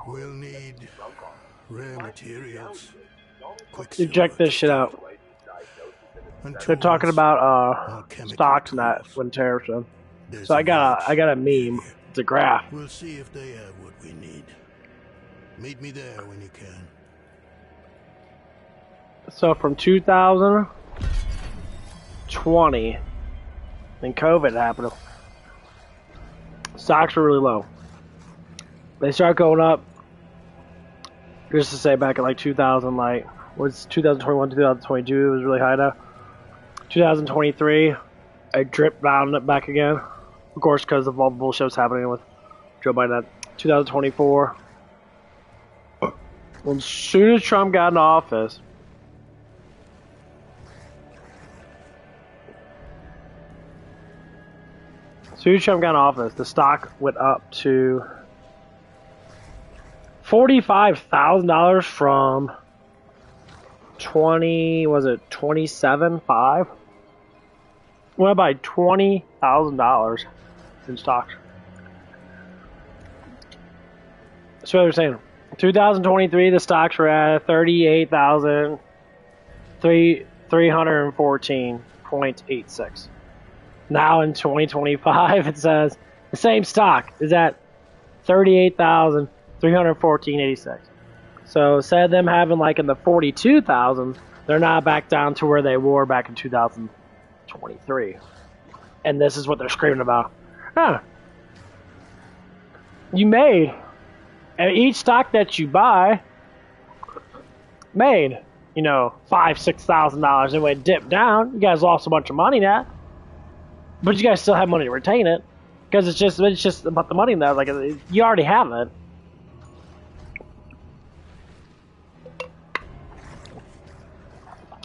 We'll need rare materials. Check this shit out. They're talking about stocks and that when tariffs are. So I got a meme. It's a graph. We'll see if they have what we need. Meet me there when you can. So from 2020, when COVID happened, stocks were really low. They start going up. Just to say, back in like 2000, like was 2021, 2022, it was really high now. 2023, I dripped down back again. Of course, because of all the bullshit was happening with Joe Biden. 2024, as soon as Trump got in office, the stock went up to $45,000 from 27.5. Went up by $20,000 in stocks. That's what they're saying. 2023, the stocks were at 38,314.86. Now in 2025, it says the same stock is at 38,314.86. So instead of them having like in the 42,000, they're now back down to where they were back in 2023. And this is what they're screaming about. You made, and each stock that you buy made, $5,000-$6,000, and when it dipped down, you guys lost a bunch of money now. But you guys still have money to retain it, because it's just about the money now. Like, you already have it.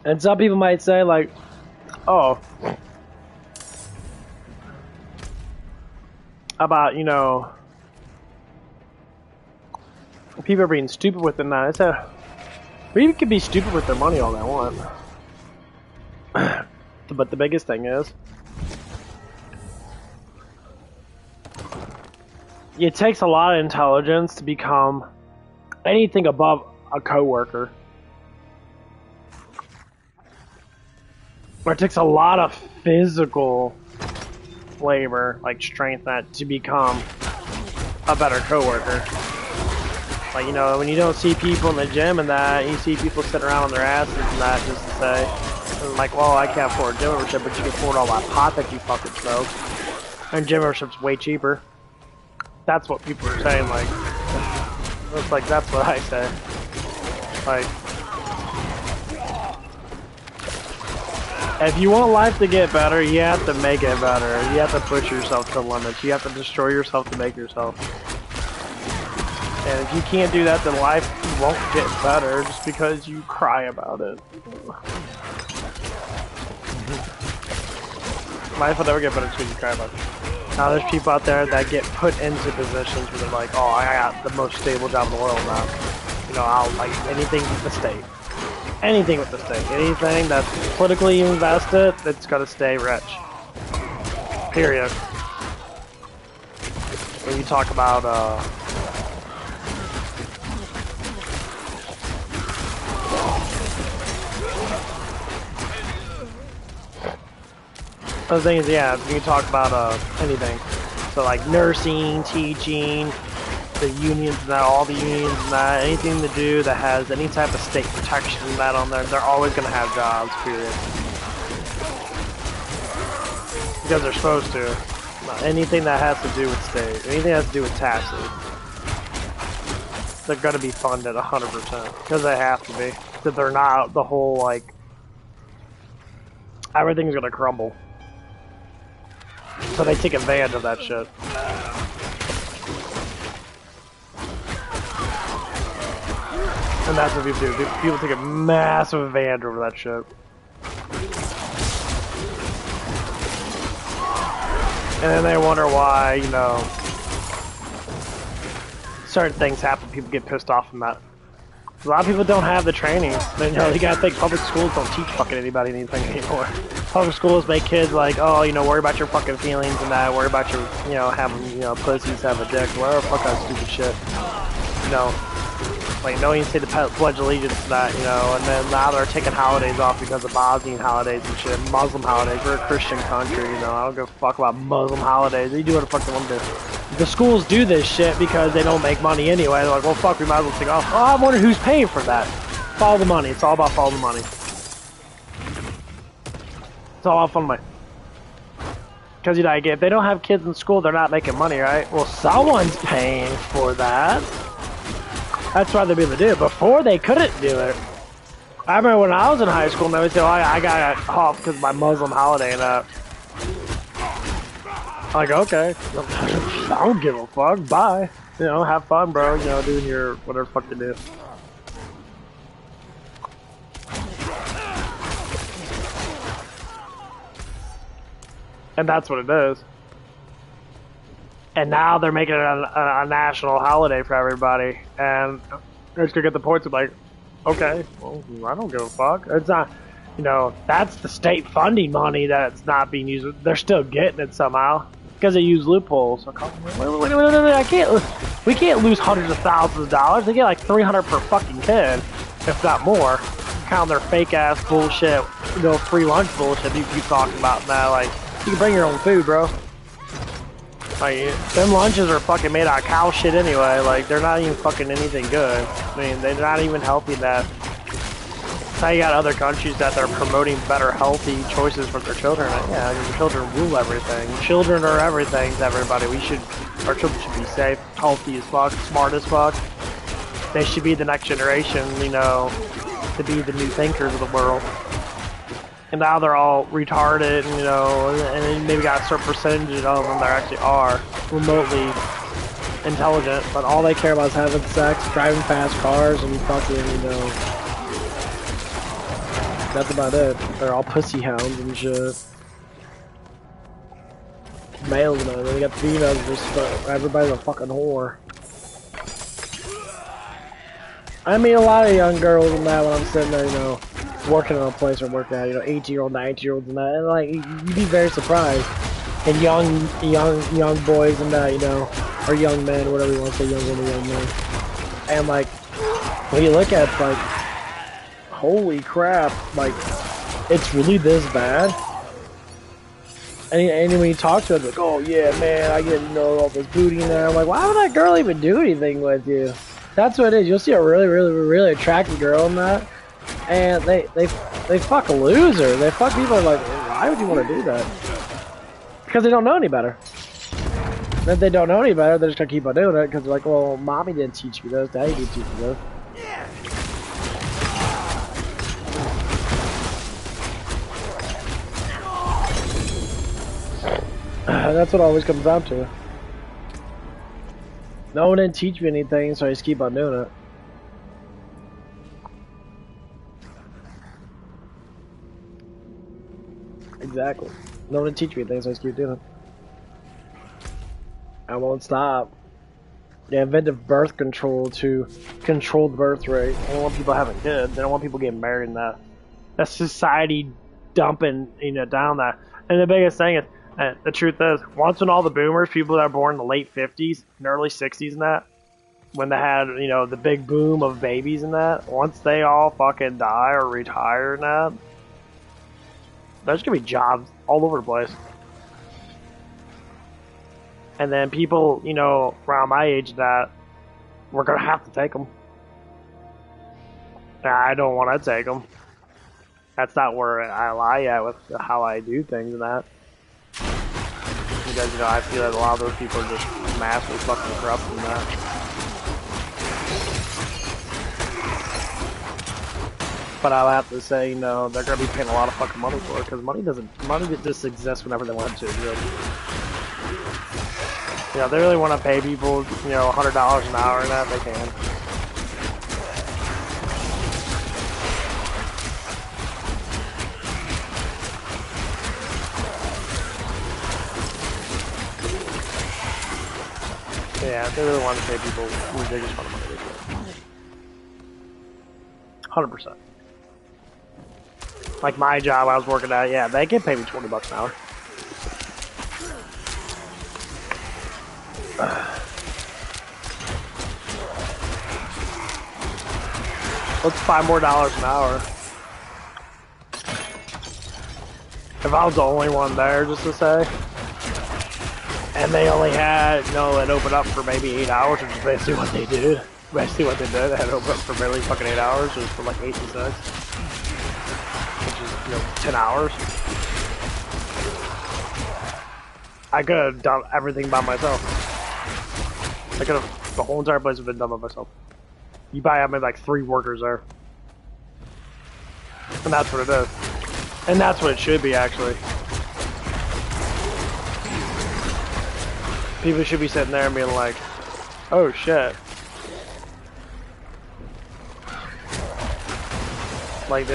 And some people might say, like, oh, about, people are being stupid with it now. People can be stupid with their money all they want. But the biggest thing is, it takes a lot of intelligence to become anything above a coworker. Or it takes a lot of physical labor, like strength, to become a better coworker. Like, when you don't see people in the gym and that, you see people sitting around on their asses and that, just to say, like, well, I can't afford a gym membership, but you can afford all that pot that you fucking smoke. And gym membership's way cheaper. That's what people are saying, like, it's like, that's what I say. Like, if you want life to get better, you have to make it better. You have to push yourself to limits. You have to destroy yourself to make yourself. And if you can't do that, then life won't get better just because you cry about it. Life will never get better until you cry about it. Now there's people out there that get put into positions where they're like, oh, I got the most stable job in the world now. I'll like anything with the state. Anything with the state. Anything that's politically invested, it's gonna stay rich. Period. When you talk about, the thing is, yeah, you can talk about anything. So like nursing, teaching, the unions and that, all the unions and that, anything to do that has any type of state protection and that on there, they're always going to have jobs, period. Because they're supposed to. Anything that has to do with state, anything that has to do with taxes, they're going to be funded 100%. Because they have to be. Because they're not, the whole, like, everything's going to crumble. So they take advantage of that shit. And that's what people do. People take a massive advantage over that shit. And then they wonder why, certain things happen. People get pissed off from that. A lot of people don't have the training. You gotta think public schools don't teach fucking anybody anything anymore. Public schools make kids like, oh, you know, worry about your fucking feelings and that, worry about your, you know, having, you know, pussies, have a dick, whatever fuck that stupid shit. You know, like, no one can say the pledge allegiance to that, you know, and then now they're taking holidays off because of Bosnian holidays and shit, Muslim holidays. We're a Christian country, you know, I don't give a fuck about Muslim holidays. They do what the fuck they want to do. The schools do this shit because they don't make money anyway. They're like, well, fuck, we might as well take off. Oh, I wonder who's paying for that. Follow the money. It's all about follow the money. It's all about fun money. Because, you know, if they don't have kids in school, they're not making money, right? Well, someone's paying for that. That's why they'd be able to do it. Before, they couldn't do it. I remember when I was in high school, and they would say, oh, I got off because of my Muslim holiday and that. Like, okay. I don't give a fuck. Bye. You know, have fun, bro. You know, doing your whatever fuck you do. And that's what it is. And now they're making it a national holiday for everybody. And they're just gonna get the points of like, okay, well, I don't give a fuck. It's not, you know, that's the state funding money that's not being used. They're still getting it somehow. Because they use loopholes. Wait, I can't, we can't lose hundreds of thousands of dollars. They get like $300 per fucking kid, if not more. Count their fake ass bullshit, you know, free lunch bullshit you keep talking about now. Like, you can bring your own food, bro. Like, them lunches are fucking made out of cow shit anyway. Like, they're not even fucking anything good. I mean, they're not even healthy that. Now you got other countries that they're promoting better, healthy choices for their children. Like, yeah, your children rule everything. Children are everything to everybody. Our children should be safe, healthy as fuck, smart as fuck. They should be the next generation, you know, to be the new thinkers of the world. And now they're all retarded, and, you know, and maybe got a certain percentage of them that actually are remotely intelligent, but all they care about is having sex, driving fast cars, and fucking, you know, that's about it. They're all pussy hounds and shit. Males and everything. They got females, just everybody's a fucking whore. I meet a lot of young girls and that when I'm sitting there, you know, working in a place or working at, you know, 18-year-old, 19-year-olds and that, and like, you'd be very surprised. And young boys and that, you know, or young men, whatever you want to say, young women, young men. And like, when you look at it, like, holy crap, like, it's really this bad? And when you talk to them, like, oh yeah, man, I get, you know, all this booty in there. I'm like, why would that girl even do anything with you? That's what it is. You'll see a really attractive girl in that, and they fuck a loser. They fuck people like, why would you want to do that? Because they don't know any better. And if they don't know any better, they're just gonna keep on doing it because they're like, well, mommy didn't teach me this, daddy didn't teach me this. That's what it always comes down to. No one didn't teach me anything, so I just keep on doing it. Exactly. No one didn't teach me anything, so I just keep doing it. I won't stop. They invented birth control to control the birth rate. They don't want people having kids. They don't want people getting married and that. That's society dumping, you know, down that. And the biggest thing is, the truth is, once when all the boomers, people that are born in the late 50s and early 60s and that, when they had, you know, the big boom of babies and that, once they all fucking die or retire and that, there's gonna be jobs all over the place. And then people, you know, around my age that, we're gonna have to take them. I don't want to take them. That's not where I lie at with how I do things and that. Because, you know, I feel that a lot of those people are just massively fucking corrupt and that. But I'll have to say, you know, they're gonna be paying a lot of fucking money for it, because money just exists whenever they want to, really. You know, they really want to pay people, you know, $100 an hour and that, they can. Yeah, they really want to pay people ridiculous amount of money, they do. 100%. Like my job I was working at, yeah, they can pay me $20 an hour. What's $5 more an hour? If I was the only one there, just to say, and they only had, you know, it opened up for maybe 8 hours, which is basically what they did. Basically what they did, they had it open up for barely fucking 8 hours, it was for like 8 to 6. Which is, you know, 10 hours. I could have done everything by myself. I could have, the whole entire place would have been done by myself. You probably have maybe like 3 workers there. And that's what it is. And that's what it should be, actually. People should be sitting there and being like, oh shit. Like,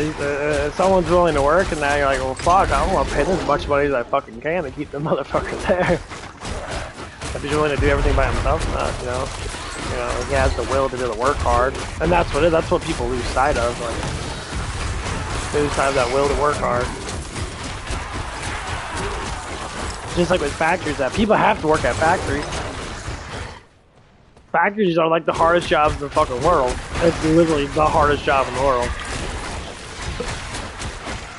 someone's willing to work, and now you're like, well, fuck, I don't want to pay them as much money as I fucking can to keep the motherfucker there. If he's willing to do everything by himself, you know, he has the will to do the work hard, and that's what that's what people lose sight of. Like, they lose sight of that will to work hard. Just like with factories, that people have to work at factories. Factories are like the hardest jobs in the fucking world. It's literally the hardest job in the world.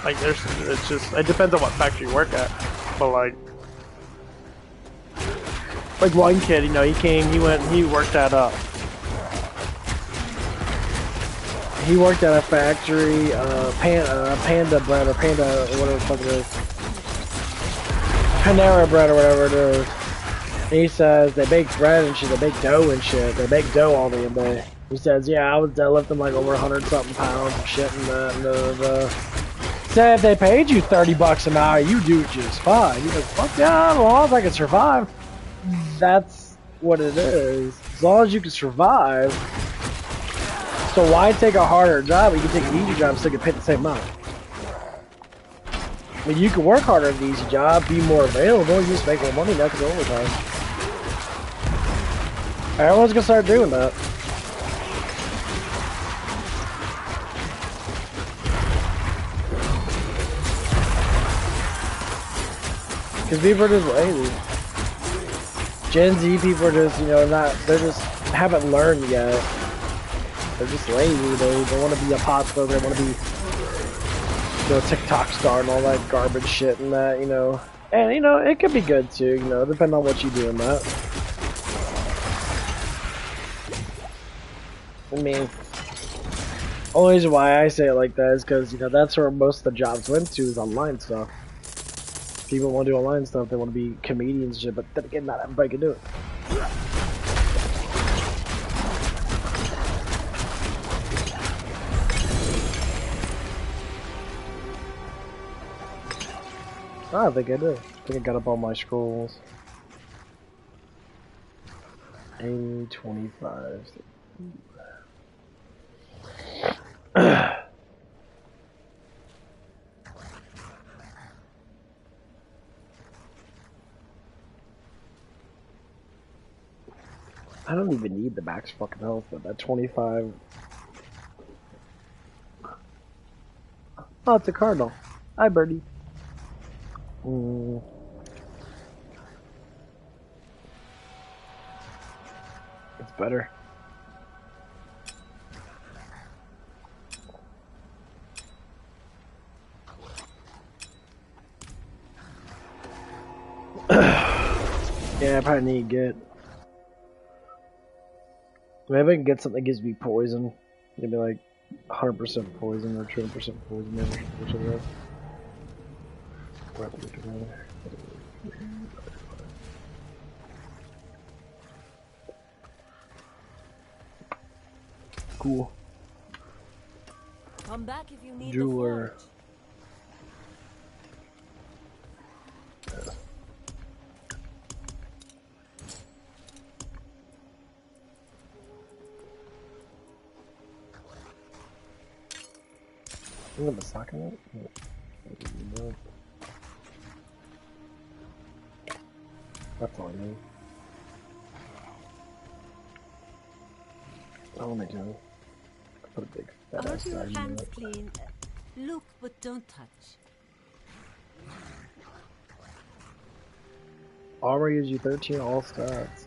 Like, it's just, it depends on what factory you work at. But like one kid, you know, he worked at a factory, Panda Bread, or Panda, or whatever the fuck it is. Panera Bread, or whatever it is. And he says they bake bread and shit, they bake dough and shit. They bake dough all day and day. He says, yeah, I was deadlifting like over 100-something pounds and shit and that. Said if they paid you $30 an hour, you do just fine. He's like, fuck yeah, as long as I can survive. That's what it is. As long as you can survive. So why take a harder job? You can take an easy job and still get paid the same amount. I mean, you can work harder at an easy job, be more available, you just make more money now because of overtime. Everyone's gonna start doing that. Because people are just lazy. Gen Z people are just, you know, they just haven't learned yet. They're just lazy. They want to be a pop star, they want to be, you know, TikTok star and all that garbage shit and that, you know. And, you know, it could be good too, you know, depending on what you do in that. I mean, only reason why I say it like that is because, you know, that's where most of the jobs went to, is online stuff. People want to do online stuff, they want to be comedians and shit, but then again, not everybody can do it. I think I did. I think I got up all my scrolls. 25. I don't even need the max fucking health, but that 25. Oh, it's a cardinal. Hi, birdie. It's better. Yeah, I probably need to get. Maybe I can get something that gives me poison. Maybe like 100% poison or 200% poison damage or something. Cool. Come back if you need Jeweler. You have a sock in it? No. That's all I need. I want to do. Put a big fat ass your diamond in hands it. clean. Look, but don't touch. Armor gives you 13 all stats.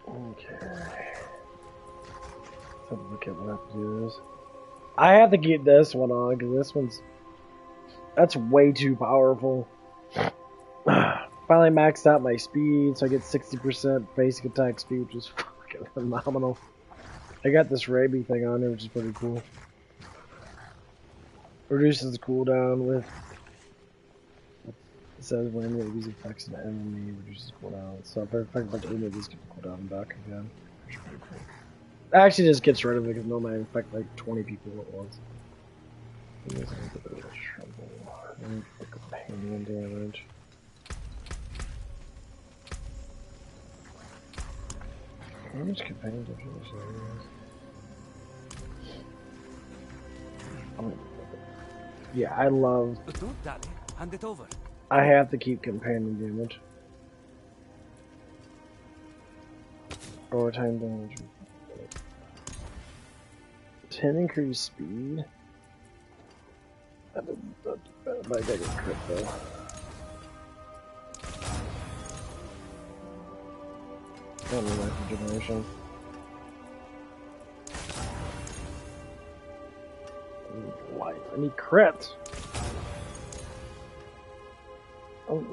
Okay. Let's look at what I have to do this. I have to keep this one on because this one's that's way too powerful. Finally maxed out my speed, so I get 60% basic attack speed, which is fucking phenomenal. I got this Raby thing on here, which is pretty cool. Reduces the cooldown with. It says when Rabies affects an enemy, reduces cooldown. So if I affect a bunch of enemies, get the cooldown back again. Which is pretty cool. It actually just gets rid of it because normally I infect like 20 people at once. Let me pick up companion damage. How much companion damage is there? Yeah, I love. Don't dally. Hand it over. I have to keep companion damage. Overtime damage. 10 increased speed. That might get crit though. I don't need life regeneration. I need life. I need crit. Oh,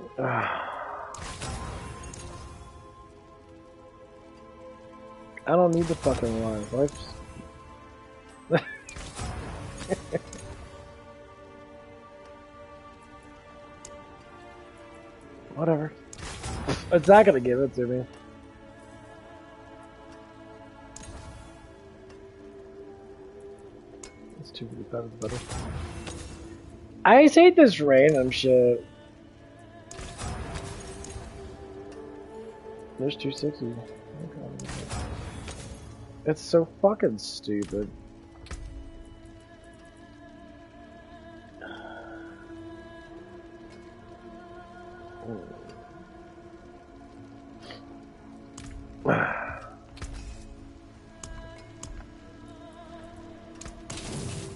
I don't need the fucking life. Life's... Whatever. It's not gonna give it to me. It's 255 better. I just hate this random shit. There's 260. Okay. It's so fucking stupid.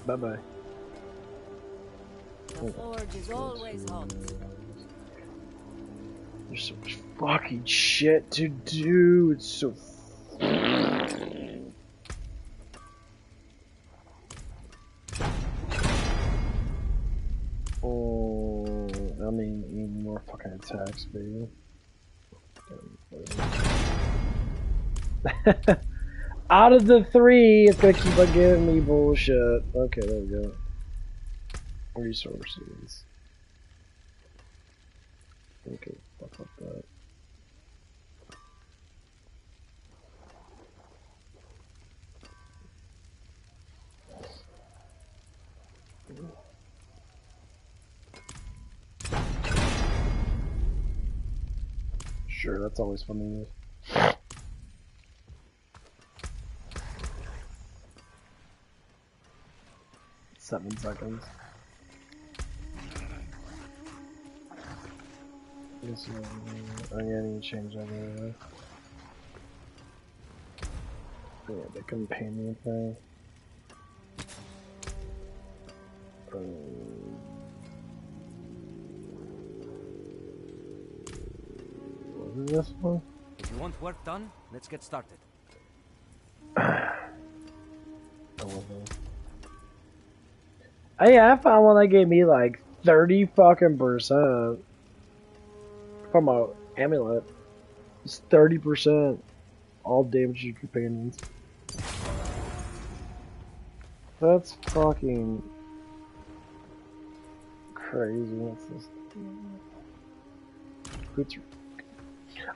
Bye-bye. The forge is always hot. There's so much fucking shit to do. It's so. Oh, I need more fucking attacks, baby. Out of the 3, it's gonna keep on giving me bullshit. Okay, there we go. Resources. Okay, fuck up that. Sure, that's always fun to use. 7 seconds. This one, oh yeah, I need to change that anyway. Yeah, the companion thing. What is this one? If you want work done, let's get started. Oh yeah, I found one that gave me like 30 fucking percent from a amulet. It's 30% all damage to companions. That's fucking crazy. What's this?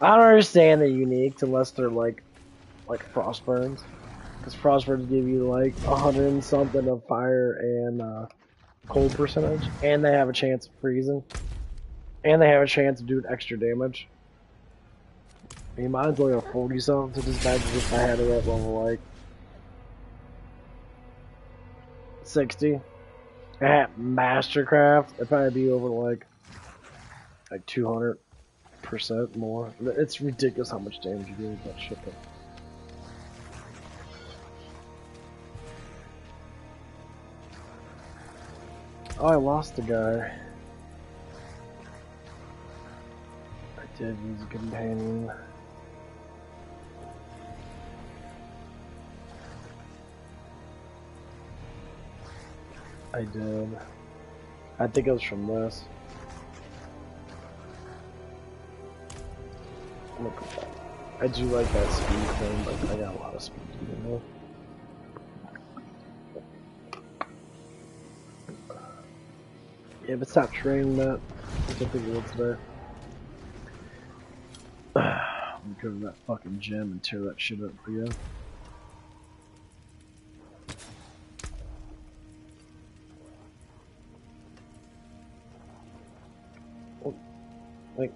I don't understand the uniques unless they're like frostburns. Because frostburns give you like 100 and something of fire and cold percentage, and they have a chance of freezing, and they have a chance of doing extra damage. I mean, mine's only a 40 something, so just imagine if I had it at level like 60. At Mastercraft, it'd probably be over like 200. 8% more. It's ridiculous how much damage you do with that shit. Oh, I lost a guy. I did use a companion. I did. I think it was from this. Look at that. I do like that speed thing, but I got a lot of speed even though. Yeah, but stop training that. I don't think it will today. I'm gonna go to that fucking gym and tear that shit up again. Like,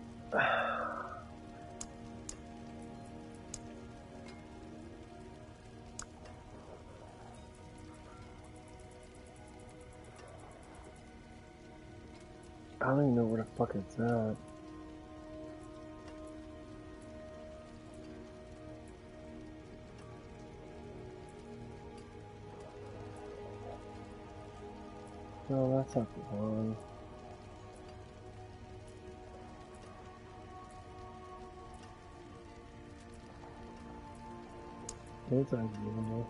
I don't even know where the fuck it's at. No, that's not the one. It's not even though.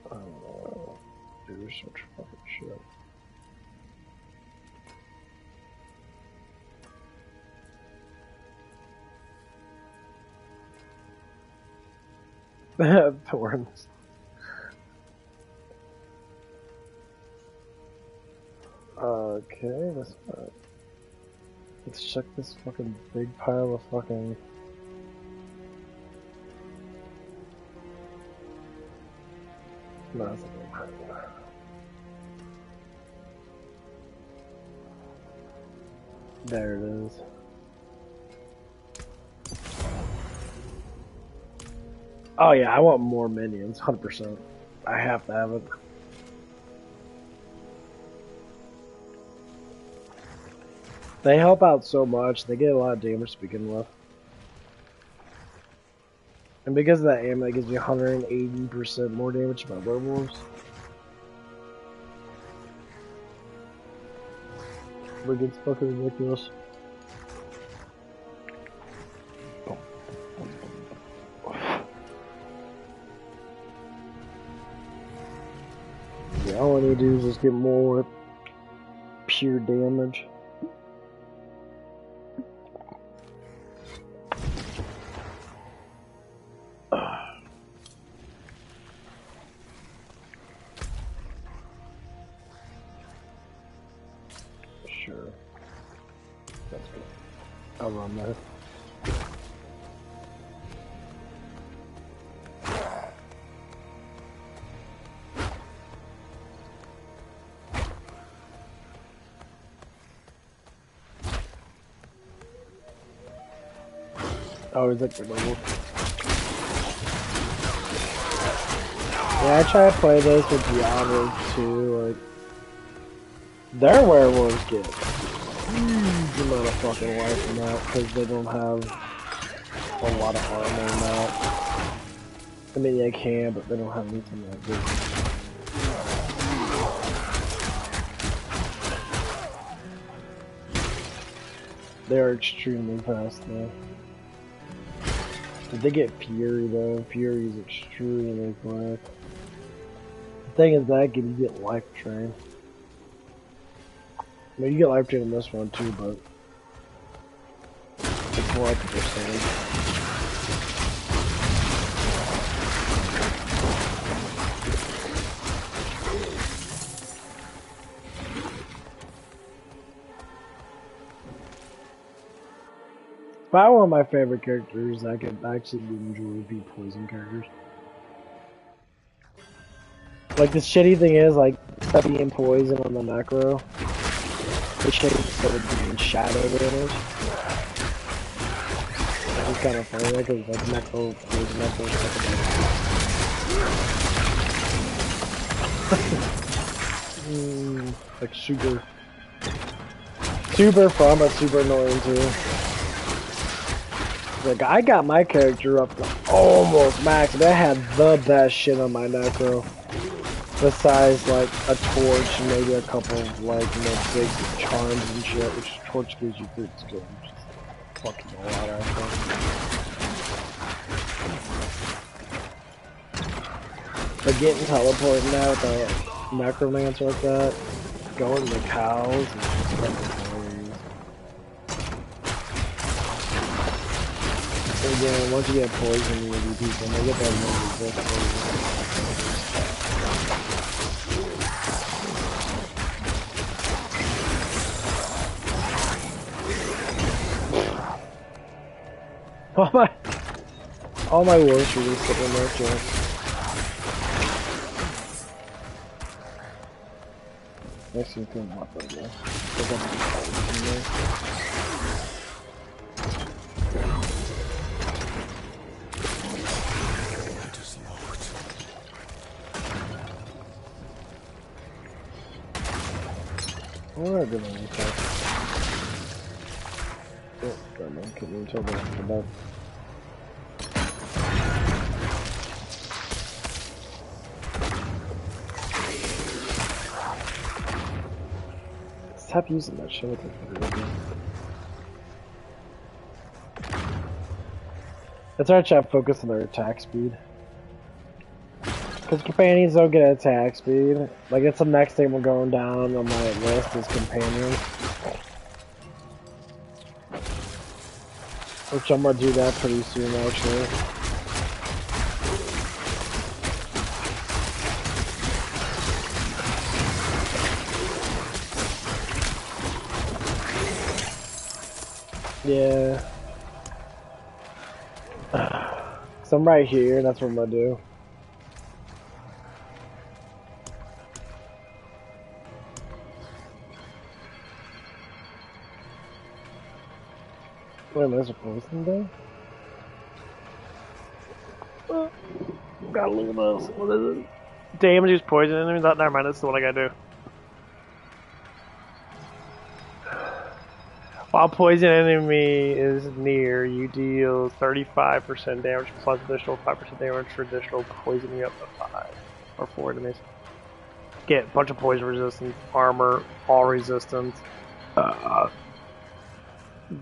I don't know. Dude, there's so much fucking shit. Thorns. Okay, that's fine. Let's check this fucking big pile of fucking. No, that's a big pile. There it is. Oh yeah, I want more minions, 100%. I have to have it. They help out so much, they get a lot of damage to begin with. And because of that aim, that gives me 180% more damage to my werewolves. Like, it's fucking ridiculous. Yeah, all I need to do is just get more pure damage. Sure. That's good. I'll run that. Oh, is that good level? Yeah, I try to play this with Diablo too, like, their werewolves get huge amount of fucking life in that, because they don't have a lot of armor now. I mean, they can, but they don't have anything that good. They are extremely fast though. If they get Fury though, Fury is extremely quick. The thing is that you get Life Train. I mean, you get Life Train in this one too, but it's more like a percentage. Probably one of my favorite characters I could actually enjoy would be poison characters. Like, the shitty thing is, like, being poison on the macro, the shitty instead of being shadow damage. It's kind of funny, because, like, macro poison macro is fucking like super. super fun, but super annoying too. Like, I got my character up to almost max, and I had the best shit on my necro. Besides, like, a torch and maybe a couple of, like, you know, big charms and shit, which torch gives you 3 skills, which is fucking a lot, actually. But getting teleporting out with a necromancer like that, going to the cows, is just fucking hilarious. And again, once you get poisoned with these people, they get that one resist. All my wolves are just sitting there too. Next thing can walk right there. Oh, good one. Oh, God, man, couldn't even tell that about. Stop using that shit with the It's our chat focus on their attack speed. Because companions don't get attack speed. Like, it's the next thing we're going down on my list is companions. Which I'm gonna do that pretty soon, actually. Yeah. So I'm right here, that's what I'm gonna do. Wait a minute, there's a poison there? Gotta look at this. What is it? Damage is poison enemies? Never mind, that's the one I gotta do. While poison enemy is near, you deal 35% damage plus additional 5% damage for additional poisoning up to 5 or 4 enemies. Get a bunch of poison resistance, armor, all resistance.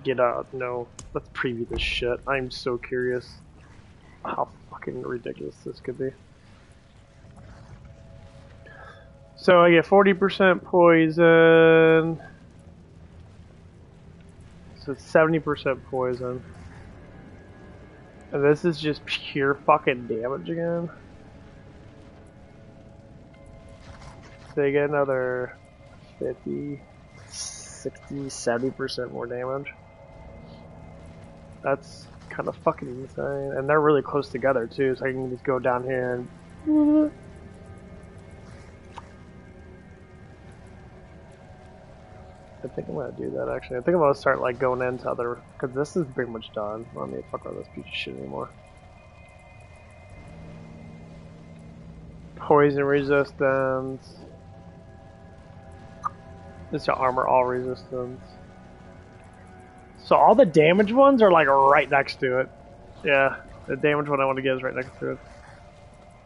Get out, no. Let's preview this shit. I'm so curious how fucking ridiculous this could be. So I get 40% poison. So it's 70% poison. And this is just pure fucking damage again. So you get another 50, 60, 70% more damage. That's kind of fucking insane. And they're really close together too, so I can just go down here and... I think I'm gonna do that actually. I think I'm gonna start like going into other, because this is pretty much done. I don't need to fuck with this piece of shit anymore. Poison resistance. This is armor all resistance. So all the damage ones are like right next to it. Yeah, the damage one I want to get is right next to it.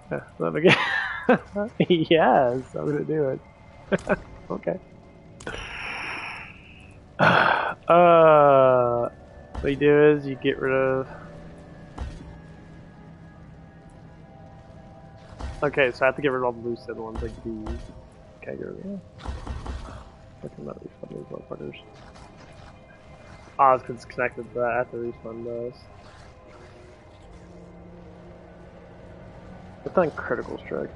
Yeah, let me get. Yes, I'm gonna do it. Okay. What you do is you get rid of. Okay, so I have to get rid of all the loose ones like these. Okay, get rid of them. Look at that refund these motherfuckers. Ah, it's because it's connected to that. I have to refund those. It's on critical strike.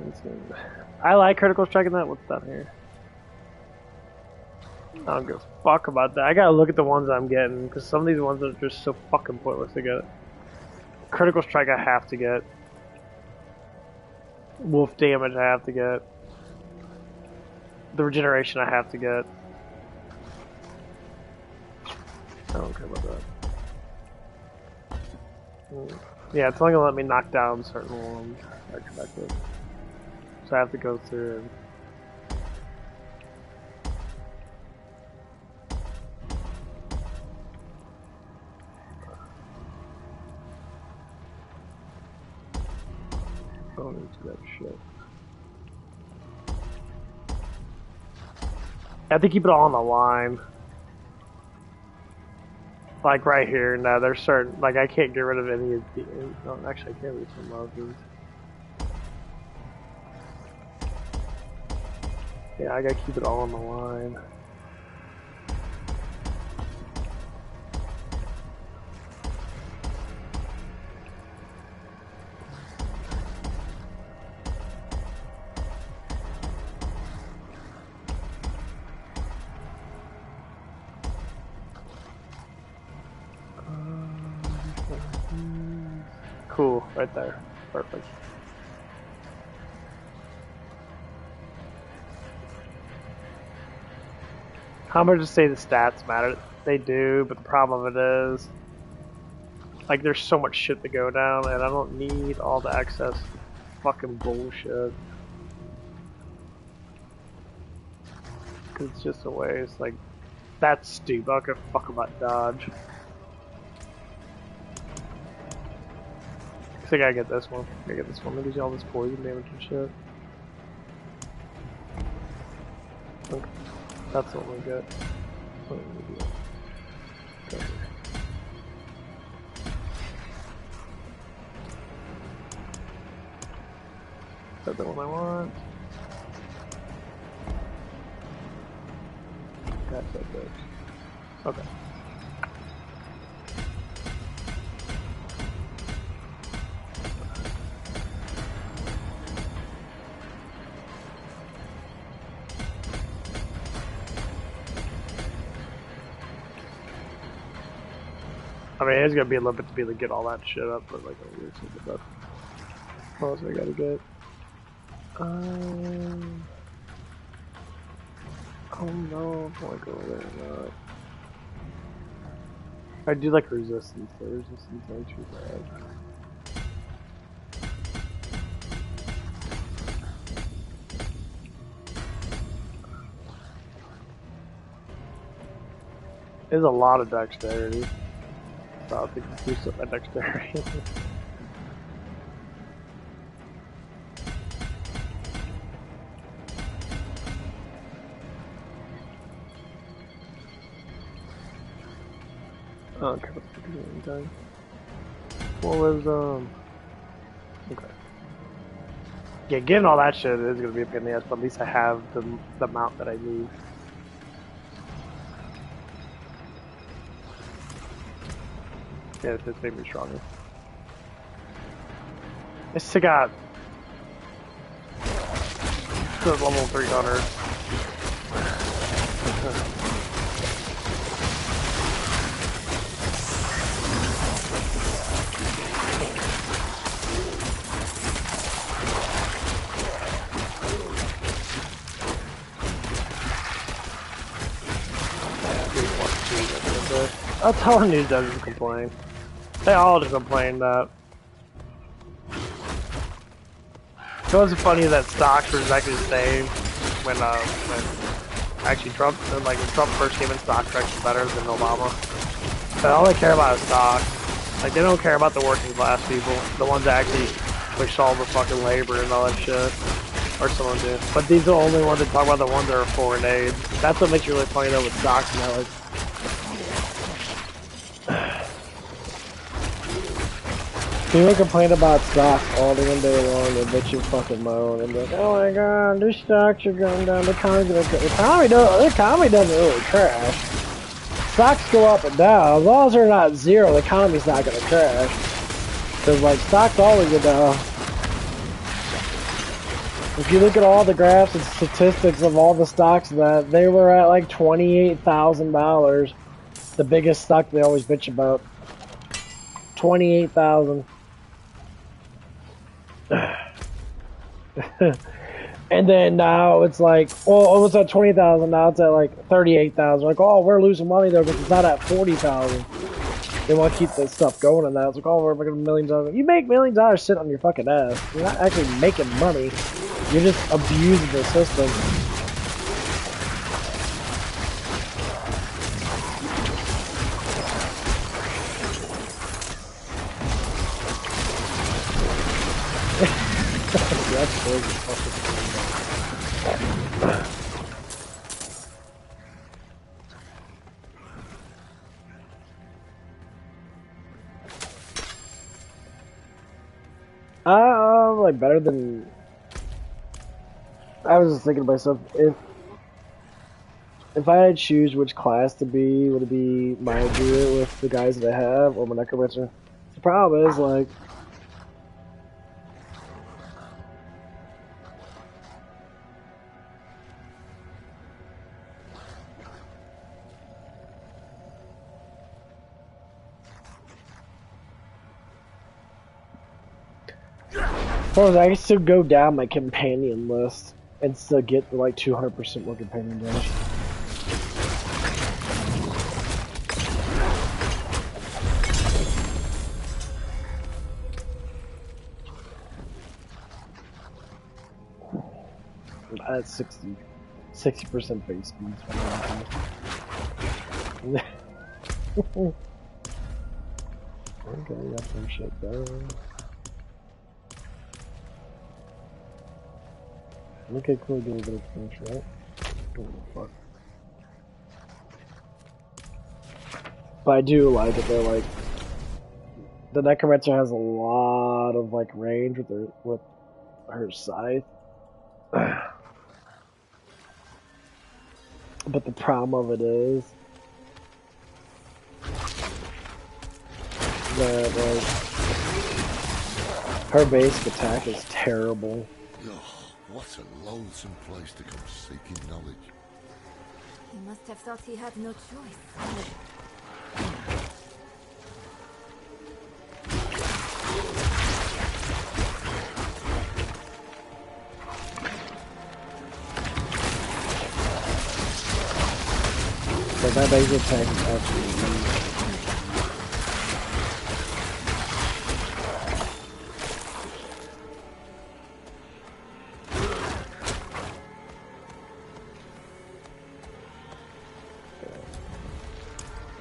I like critical strike in that. What's down here? I don't give a fuck about that. I gotta look at the ones I'm getting, because some of these ones are just so fucking pointless to get. Critical strike I have to get. Wolf damage I have to get. The regeneration I have to get. I don't care about that. Yeah, it's only gonna let me knock down certain ones that are connected. So I have to go through and... don't need to do that shit. I have to keep it all on the line. Like right here, no, there's certain, like I can't get rid of any of the, no, actually I can't read some margins. Yeah, I gotta keep it all on the line. Cool, right there. Perfect. How much to say the stats matter? They do, but the problem of it is, like, there's so much shit to go down, and I don't need all the excess fucking bullshit. Cause it's just a waste. Like, that's stupid. I don't give a fuck about dodge. I think I gotta get this one. I gotta get this one. It gives you all this poison damage and shit. Okay. That's what we get. What do we do? Okay. Is that the one I want? That's so good. Okay. I mean, it's gonna be a little bit to be able to get all that shit up, but like, I'm really excited about. What else I gotta get? Oh no, if I wanna go over there or not. I do like resistance, the resistance ain't too bad. There's a lot of dexterity. So I'll think to boost up my dexterity. Oh, okay, what's the beginning time? What was, okay. Yeah, getting all that shit is gonna be a pain in the ass, but at least I have the mount that I need. Yeah, it's made me stronger. I still got level 300. That's how our news doesn't complain. They all just complain that. It was funny that stocks were exactly the same when actually Trump, like when Trump first came in, stocks were actually better than Obama. But all they care about is stocks. Like they don't care about the working class people, the ones that actually push all the fucking labor and all that shit. Or someone do. But these are the only ones that talk about the ones that are foreign aid. That's what makes you really funny though with stocks now. Like, people complain about stocks all the day long and bitch and fucking moan and be like, oh my god, these stocks are going down, the economy doesn't really crash. Stocks go up and down, as long as they're not zero, the economy's not gonna crash. Cause like, stocks always go down. If you look at all the graphs and statistics of all the stocks that they were at like $28,000, the biggest stock they always bitch about. 28,000. And then now it's like, well, it was at 20,000. Now it's at like 38,000. Like, oh, we're losing money though because it's not at 40,000. They want to keep this stuff going, and now it's like, oh, we're making millions of dollars. You make millions of dollars sitting on your fucking ass. You're not actually making money. You're just abusing the system. that's crazy. Like better than. I was just thinking to myself, if I had to choose which class to be, would it be my druid with the guys that I have, or my necromancer? The problem is, like, I can still go down my companion list and still get like 200% more companion damage. That's 60% base speed. Okay, that's some shit down. Okay, cool, do a bit of finish, right? Oh, fuck. But I do like it though, like, the necromancer has a lot of like range with her scythe. But the problem of it is that like her basic attack is terrible. Oh, what a loathsome place to come seeking knowledge. He must have thought he had no choice. So that basic attack is absolutely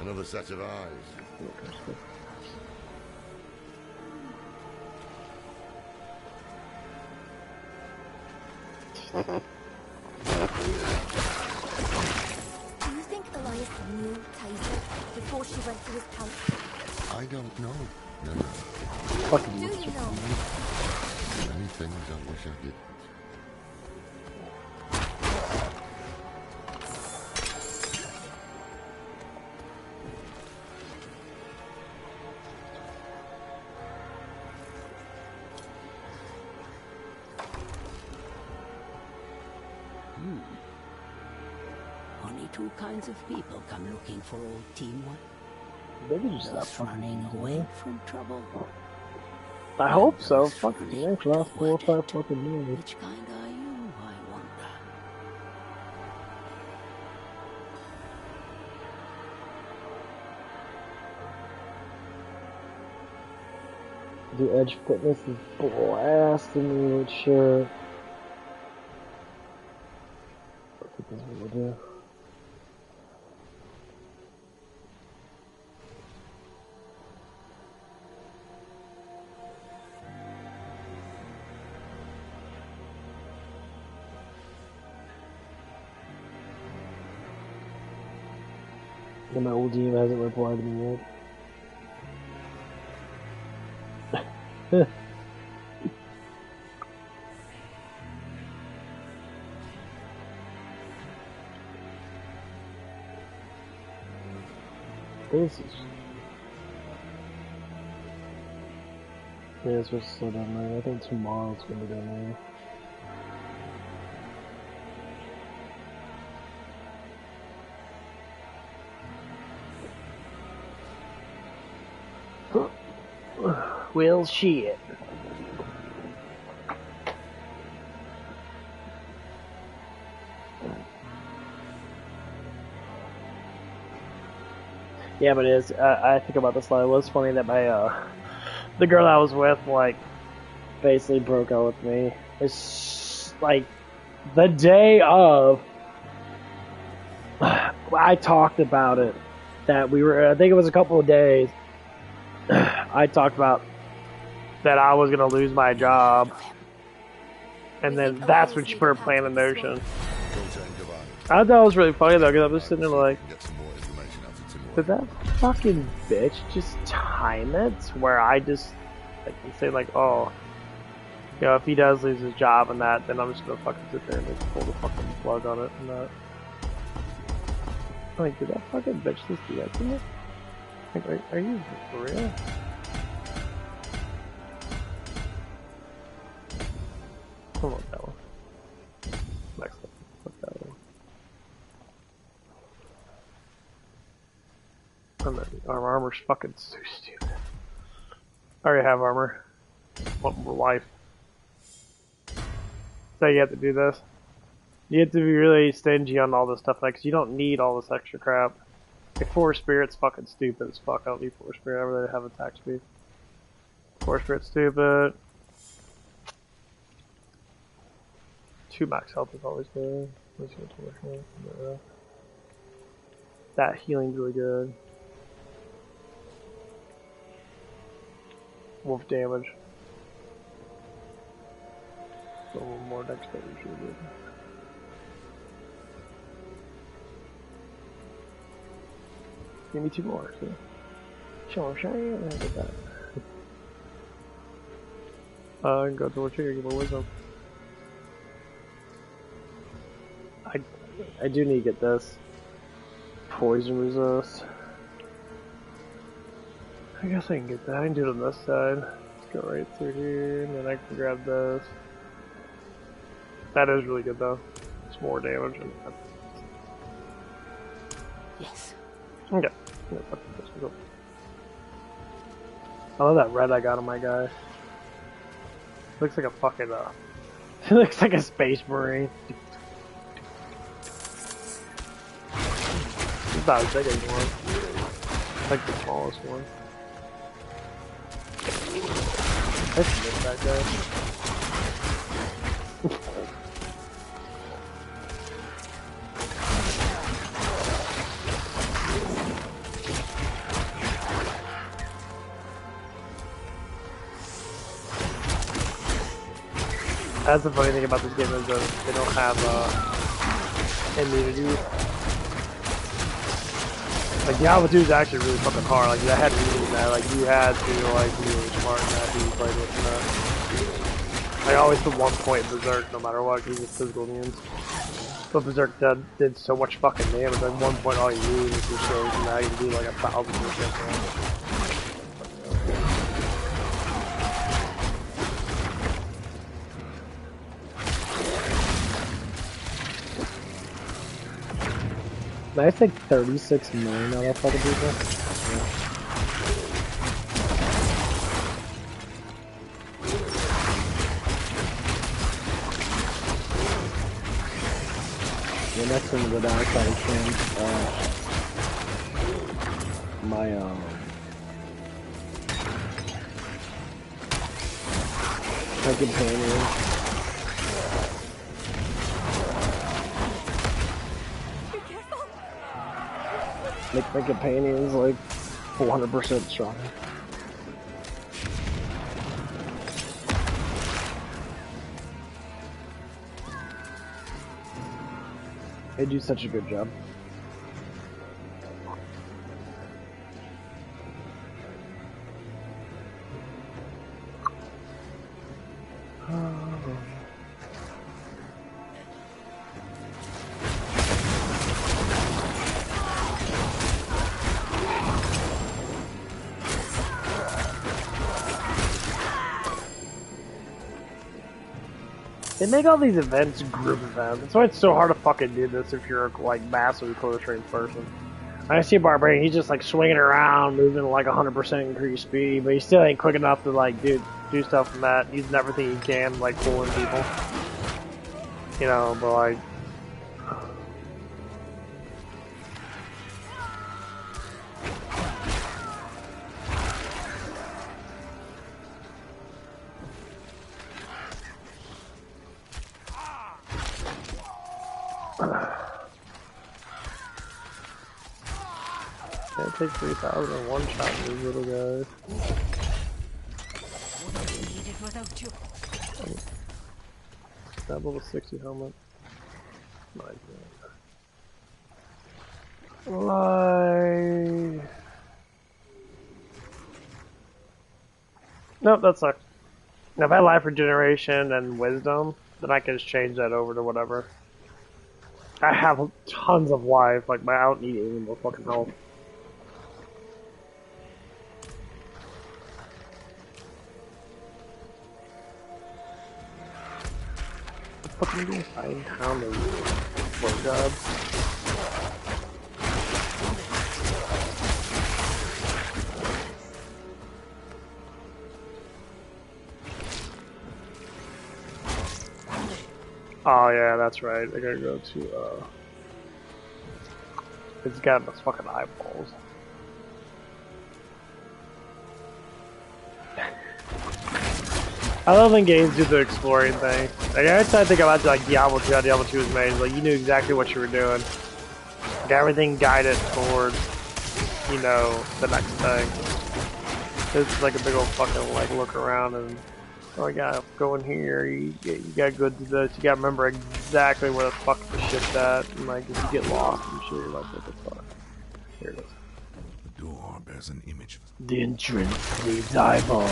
Another set of eyes. Do you think Elias knew Tyson before she went to his palace? I don't know. No. fucking Do you know? Many things I wish I did. Only two kinds of people come looking for old teamwork. Maybe just stop Those fucking running away. away from trouble. I hope so. Fucking yeah, for the last 4 or 5 fucking years. Which kind are you, I wonder? The Edge Fitness is blasting me with shit. I think that's what we'll do. And my old team hasn't replied to me yet. This is... Yeah, it's supposed to slow down there. I think tomorrow it's gonna be down there. Well, shit. Yeah, but it is. I think about this a lot. It was funny that my the girl I was with, like, basically broke up with me. It's like the day of. I talked about it. That we were. I think it was a couple of days. I talked about that I was gonna lose my job And then that's when she put her plan in motion. Go to Engavani. I thought it was really funny though, because I was sitting there like, Get some more information out of Timor. did that fucking bitch just time it where I just like say like, oh, you know, if he does lose his job and that, then I'm just gonna fucking sit there and just pull the fucking plug on it and that. Like, did that fucking bitch just do that to me? Like, are you for real? I want that one. Next one. Fuck that one. And then our armor's fucking so stupid. I already have armor. Want more life. So you have to do this. You have to be really stingy on all this stuff, like, 'cause you don't need all this extra crap. Like, Force Spirit's fucking stupid as fuck. I don't need Force Spirit. I really have attack speed. Force Spirit's stupid. 2 max health is always good. That healing's really good. Wolf damage. A little more dexterity is really good. Give me 2 more, too. Show shiny, and I get that. I can go to a trigger, give her wisdom. I do need to get this. Poison resist. I guess I can get that. I can do it on this side. Let's go right through here, and then I can grab this. That is really good though. It's more damage. Yes. Okay. I love that red I got on my guy. Looks like a fucking it looks like a space marine. It's not as big as one. Like the smallest one. I should miss that guy. That's the funny thing about this game is that they don't have immunity. Like Diablo 2 is actually really fucking hard. Like I had to do that. Like you had to like be really smart in that who you played with and that. I always put 1 point in Berserk no matter what because it's physical means. But Berserk did so much fucking damage. Like 1 point all you need is your shield, and now you can do like 1,000 percent. I think 36 million out of fucking people. Yeah. The next one to go down, I can. My companion. Make my companions like 400% stronger. They do such a good job. They make all these events group events. That's why it's so hard to fucking do this if you're like massively close trained person. I see a barbarian, he's just like swinging around, moving like 100% increased speed, but he still ain't quick enough to like do stuff from that, using everything he can, like pulling people. You know, but like can't take 3,000 in one shot, these little guys. Wouldn't need it without you. That level 60 helmet. My God. Like... Nope, that sucks. Now, if I have life regeneration and wisdom, then I can just change that over to whatever. I have tons of life, like, I don't need any more fucking health. What the fuck am I doing? Find town of flow jobs. Oh yeah, that's right. I gotta go to it's got those fucking eyeballs. I love when games do the exploring thing. Like every time I think about like Diablo 2, how Diablo 2 was made, like you knew exactly what you were doing. Like everything guided towards, you know, the next thing. This is like a big old fucking like look around and oh, I gotta go in here, you gotta go do this, you gotta remember exactly where the fuck the shit's at, and like, if you get lost and shit, you're like, what the fuck? Here it is. The door bears an image. The entrance needs eyeballs.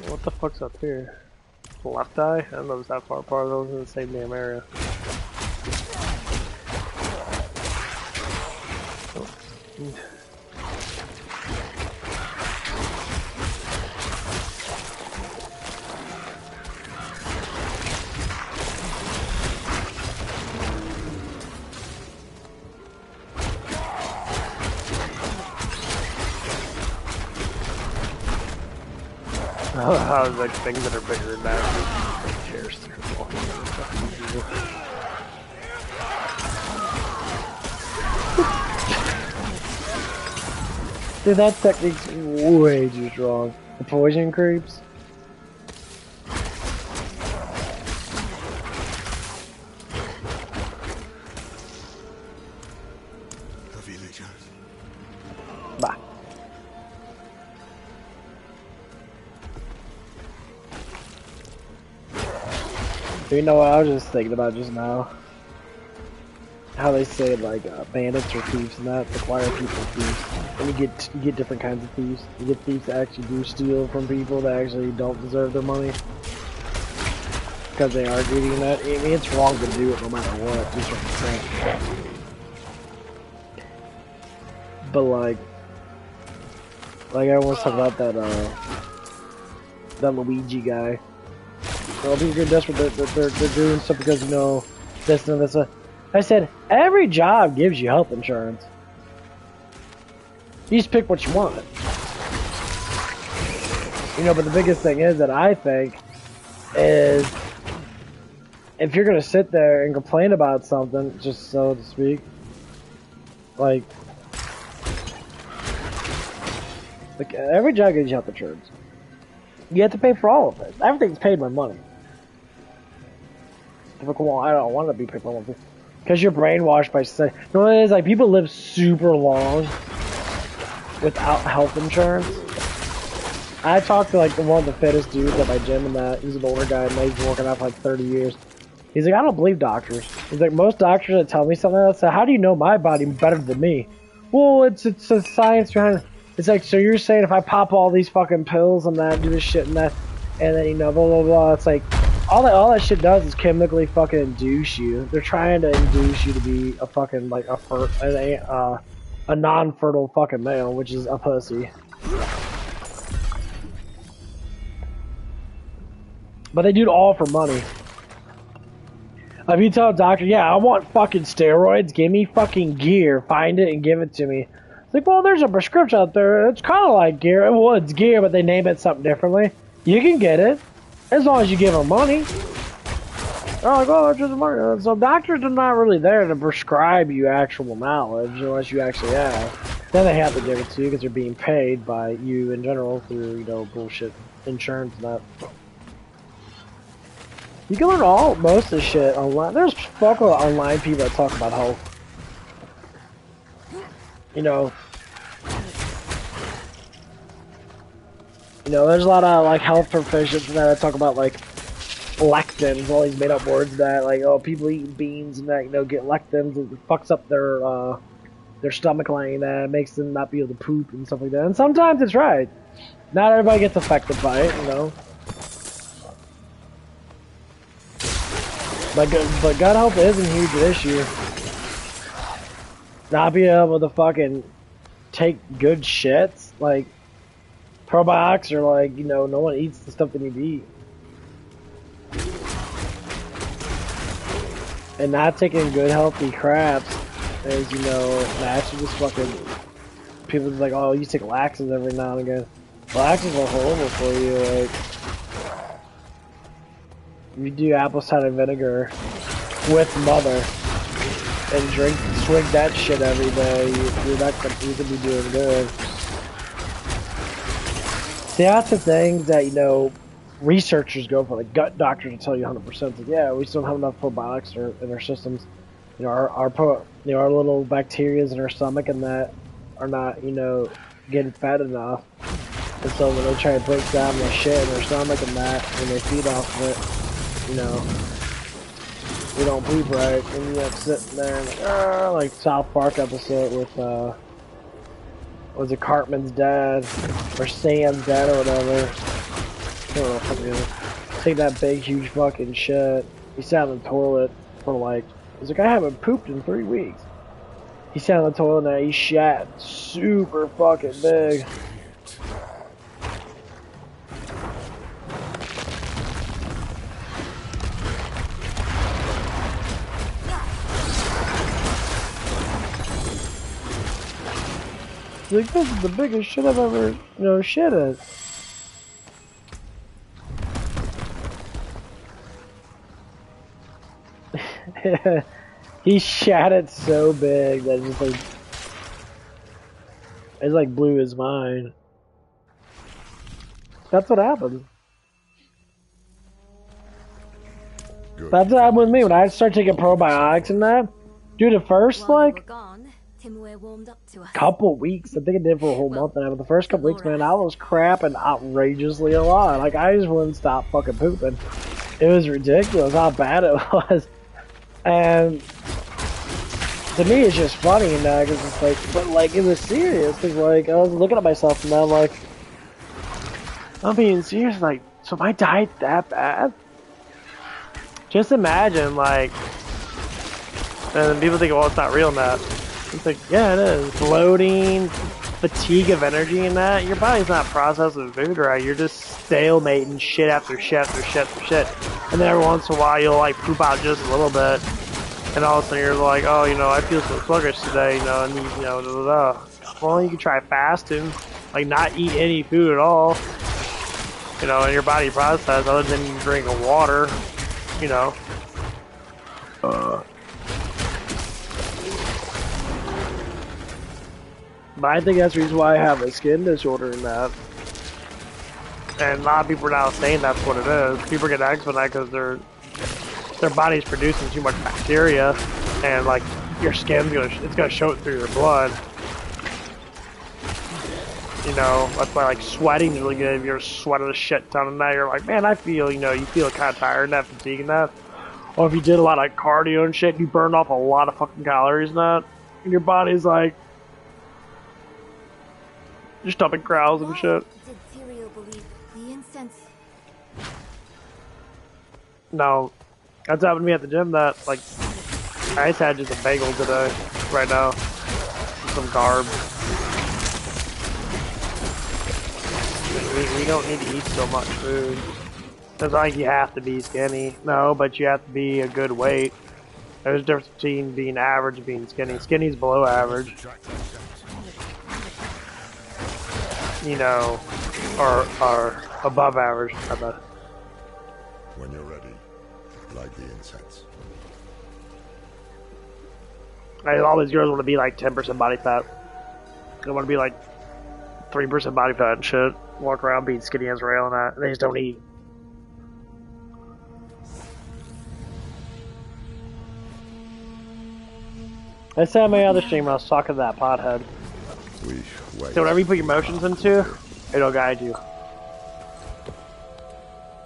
What the fuck's up here? The left eye? I don't know if it's that far apart, those in the same damn area. How like things that are bigger than that just tears through the wall. Dude, that technique's way too strong. The poison creeps. The villagers. Bah. You know what I was just thinking about just now? How they say like bandits or thieves and that require people thieves. And you get different kinds of thieves. You get thieves that actually do steal from people that actually don't deserve their money. Because they are getting that. I mean, it's wrong to do it no matter what. Just what I'm saying. But like I always talk about that Luigi guy. Well, people get desperate. They're doing stuff because you know this and this. I said every job gives you health insurance. You just pick what you want. You know, but the biggest thing is that I think is if you're gonna sit there and complain about something, just so to speak, like every job gives you health insurance. You have to pay for all of it. Everything's paid by money. Well, I don't want to be paid by money. Because you're brainwashed by saying, you know what it is? Like, people live super long without health insurance. I talked to, like, one of the fittest dudes at my gym and that. He's an older guy and he's been working out for, like, 30 years. He's like, I don't believe doctors. He's like, most doctors that tell me something else, so how do you know my body better than me? Well, it's a science behind it. It's like, so you're saying if I pop all these fucking pills and that, do this shit and that, and then, you know, blah, blah, blah. It's like, all that shit does is chemically fucking induce you. They're trying to induce you to be a fucking, like, a non-fertile fucking male, which is a pussy. But they do it all for money. If you tell a doctor, yeah, I want fucking steroids, give me fucking gear, find it and give it to me. It's like, well, there's a prescription out there. It's kind of like gear. Well, it's gear, but they name it something differently. You can get it. As long as you give them money. They're like, oh, it's just money. So doctors are not really there to prescribe you actual knowledge unless you actually have. Then they have to give it to you because they're being paid by you in general through, you know, bullshit insurance and that. You can learn most of the shit online. There's fuck with online people that talk about health. You know, there's a lot of like health proficients that talk about like lectins, all these made up words that like, oh, people eating beans and that, you know, get lectins, it fucks up their stomach lining, that makes them not be able to poop and stuff like that. And sometimes it's right. Not everybody gets affected by it, you know. But gut health is a huge issue. Not being able to fucking take good shits, like probiotics are like, you know, no one eats the stuff they need to eat. And not taking good healthy craps is, you know, that's just fucking, people just like, oh, you take laxatives every now and again. Laxatives are horrible for you, like, you do apple cider vinegar with mother and swig that shit every day, you're not gonna be doing good. See, that's the things that, you know, researchers go for, like gut doctors will tell you 100%. Like, yeah, we just don't have enough probiotics in our systems. You know, our little bacterias in our stomach and that are not, you know, getting fed enough. And so when they try to break down the shit in their stomach and that, when they feed off of it, you know, we don't poop right, and you end up sitting there and like South Park episode with was it Cartman's dad or Sam's dad or whatever? I don't know fucking know. Take that big huge fucking shit. He sat on the toilet for like, he's like, I haven't pooped in 3 weeks. He sat on the toilet and he shat super fucking big. Like, this is the biggest shit I've ever, you know, shit at. He shat it so big that it like blew his mind. That's what happened. Good. That's what happened with me when I started taking probiotics and that. Dude, at first, While you like, were gone, Timur warmed up to us. couple weeks. I think it did for a whole month now, but the first couple weeks, man, I was crapping outrageously a lot. Like, I just wouldn't stop fucking pooping. It was ridiculous how bad it was. And to me, it's just funny, you know, because it's like, but like, it was serious. Because, like, I was looking at myself and I'm like, I'm being serious. Like, so my diet that bad? Just imagine, like, and people think, well, it's not real, Matt. It's like, yeah, it is. Bloating, fatigue of energy and that. Your body's not processing food right. You're just stalemating shit after shit after shit after shit. And then every once in a while, you'll, like, poop out just a little bit. And all of a sudden, you're like, oh, you know, I feel so sluggish today, you know, and, you know, da da da. Well, you can try fasting. Like, not eat any food at all. You know, and your body process other than drinking water, you know. But I think that's the reason why I have a skin disorder in that. And a lot of people are now saying that's what it is. People get eczema because their body's producing too much bacteria, and like your skin's gonna show it through your blood. You know, that's why like sweating's really good. If you're sweating a shit ton and that, you're like, man, I feel, you know, you feel kind of tired and that, fatigue and that. Or if you did a lot of cardio and shit, you burned off a lot of fucking calories and that, and your body's like, your stomach growls and shit. Did Tyrael believe the incense? No, that's happened to me at the gym. That like, I just had just a bagel today, right now, some carbs. We don't need to eat so much food. It's not like you have to be skinny. No, but you have to be a good weight. There's a difference between being average and being skinny. Skinny's below average. You know, or above average. How about it? When you're ready, light the incense. All these girls want to be like 10% body fat. They want to be like 3% body fat and shit. Walk around being skinny as rail and that. They just don't eat. I said on my other stream I was talking to that pothead. So whatever you put your emotions into, it'll guide you.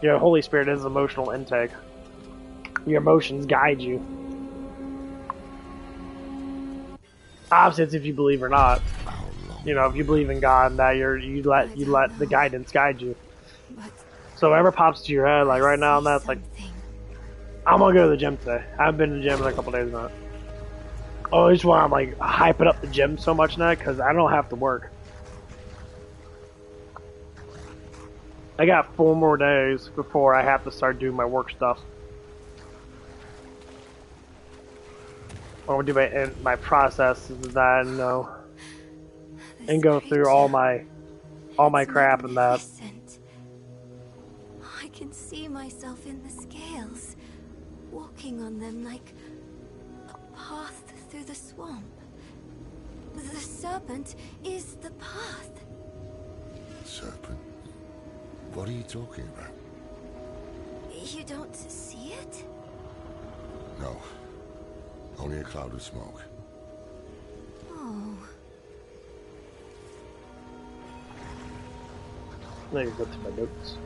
Your Holy Spirit is emotional intake. Your emotions guide you. Obviously, it's if you believe or not. You know, if you believe in God, that you let the guidance guide you. So whatever pops to your head, like right now, that's like, I'm gonna go to the gym today. I haven't been to the gym in a couple days now. Oh, I just want to like hype it up the gym so much now because I don't have to work. I got 4 more days before I have to start doing my work stuff. I want to do my processes that, you know, and go through all my crap and that. I can see myself in the scales, walking on them like a path through the swamp. The serpent is the path. Serpent? What are you talking about? You don't see it? No. Only a cloud of smoke. Oh. Let me go to my notes.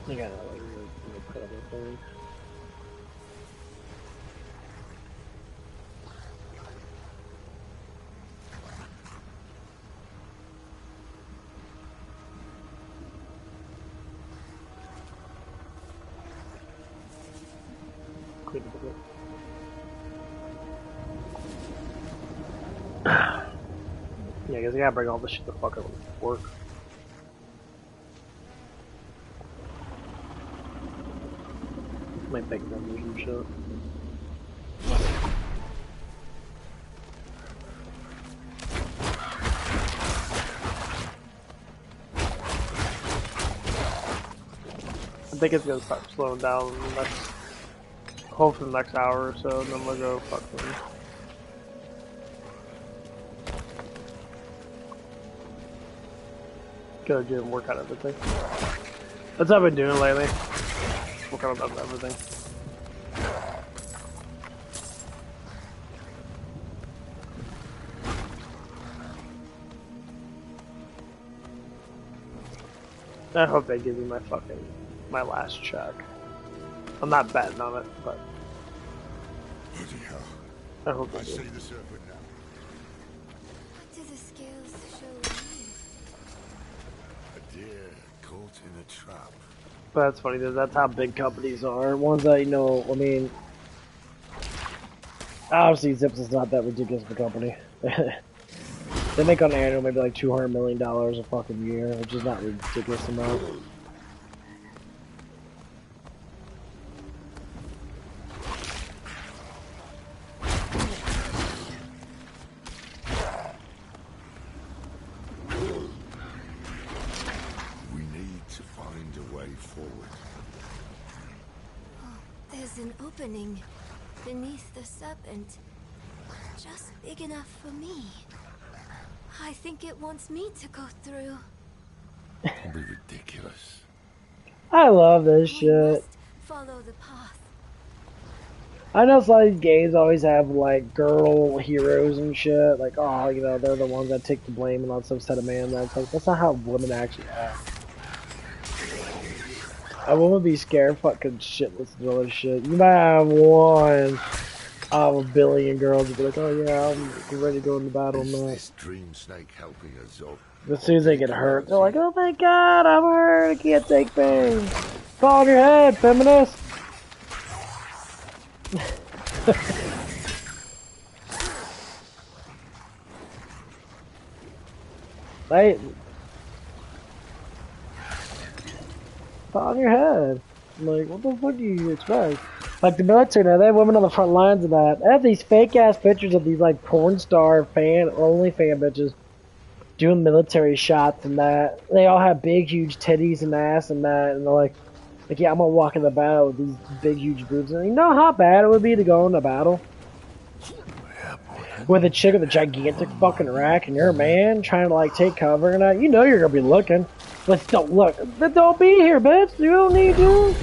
I gotta like put up my phone. Quit a bit. Yeah, I guess I gotta bring all this shit the fuck up with work. Might make numbers and shit. I think it's gonna start slowing down in the next, hopefully the next hour or so, and then we'll go fuck them. Go to the gym, work on everything. That's what I've been doing lately. Working on everything. I hope they give me my last check. I'm not betting on it, but Bloody hell. I hope I they see do. the serpent now. What do the scales show you? A deer caught in a trap. But that's funny, that's how big companies are. Ones that, you know, I mean, obviously Zips is not that ridiculous of a company. They make on annual maybe like $200 million a fucking year, which is not a ridiculous amount. We need to find a way forward. Oh, there's an opening beneath the serpent. Just big enough for me. I think it wants me to go through. Don't be ridiculous. I love this We shit. must follow the path. I know some of these games always have like girl heroes and shit. Like, oh, you know, they're the ones that take the blame and all that stuff instead of man. That's not how women actually act. A woman be scared fucking shitless of all this shit. You might have one out of a billion girls that be like, oh yeah, I'm ready to go into battle Is now. this dream snake helping us up? But as soon as they get hurt, they're like, oh my god, I'm hurt, I can't take pain. Fall on your head, feminist! on your head. I'm like, what the fuck do you expect? Like the military now, they have women on the front lines of that. They have these fake ass pictures of these like porn star only fan bitches doing military shots and that. They all have big huge titties and ass and that, and they're like yeah, I'm gonna walk in the battle with these big huge boobs. And you know how bad it would be to go into battle with a chick with a gigantic fucking rack and you're a man trying to like take cover and that. You know you're gonna be looking. But don't look. Don't be here, bitch. You don't need to.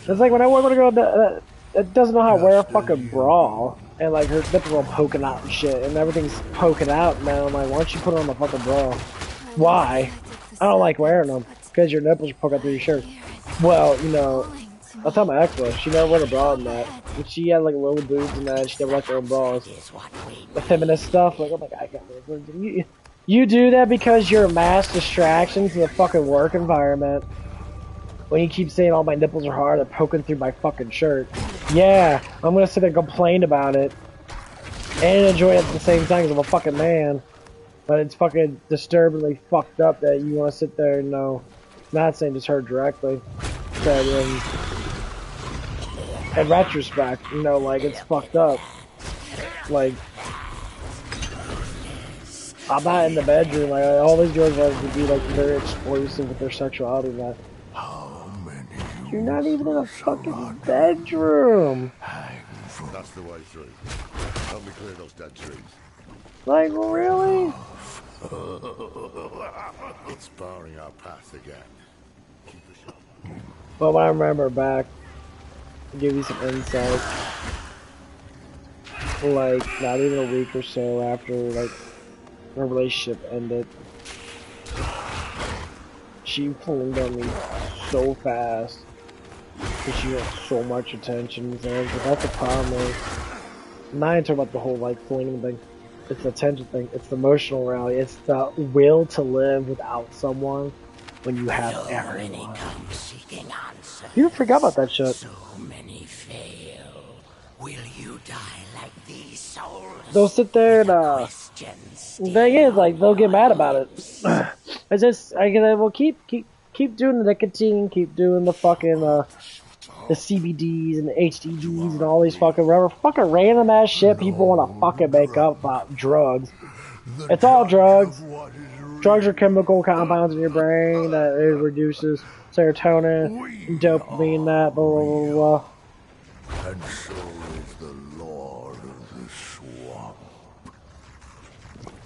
It's like when I work with a girl that doesn't know how to wear a fucking bra, and like her nipples are poking out and shit, and everything's poking out, man. I'm like, why don't you put on the fucking bra? Why? I don't like wearing them, because your nipples are poking out through your shirt. Well, you know, I'll tell my ex was, she never wore a bra in that. And she had like little boobs and that, she never liked her own bras. The feminist stuff, like, oh my god, you do that because you're a mass distraction to the fucking work environment. When you keep saying all my nipples are hard, they're poking through my fucking shirt. Yeah, I'm gonna sit there and complain about it. And enjoy it at the same time because I'm a fucking man. But it's fucking disturbingly fucked up that you want to sit there and know. Not saying just her directly. But in retrospect, you know, like, it's fucked up. Like, I'm not in the bedroom. Like, all these girls like to be, like, very explosive with their sexuality and that. You're not even in a fucking bedroom. That's the way through. Help me clear those dead trees. Like, really? It's barring our path again. Keep the shot. Well, when I remember back, to give you some insight, like, not even a week or so after, like, our relationship ended, she pulled on me so fast. Because she wants so much attention and things, but that's the problem is, not even talking about the whole, like, flinging thing, it's the attention thing, it's the emotional rally, it's the will to live without someone when you have everyone. You forgot about that shit. So many fail. Will you die like these souls? They'll sit there and, the thing is, like, they'll get mad about it. It's just, well, keep doing the nicotine, keep doing the fucking, the CBDs and the HDDs and all these fucking random ass shit people want to fucking make up about drugs. It's all drugs. Drugs are chemical compounds in your brain that it reduces serotonin, dopamine, that blah blah blah blah. And so is the Lord of the Swamp.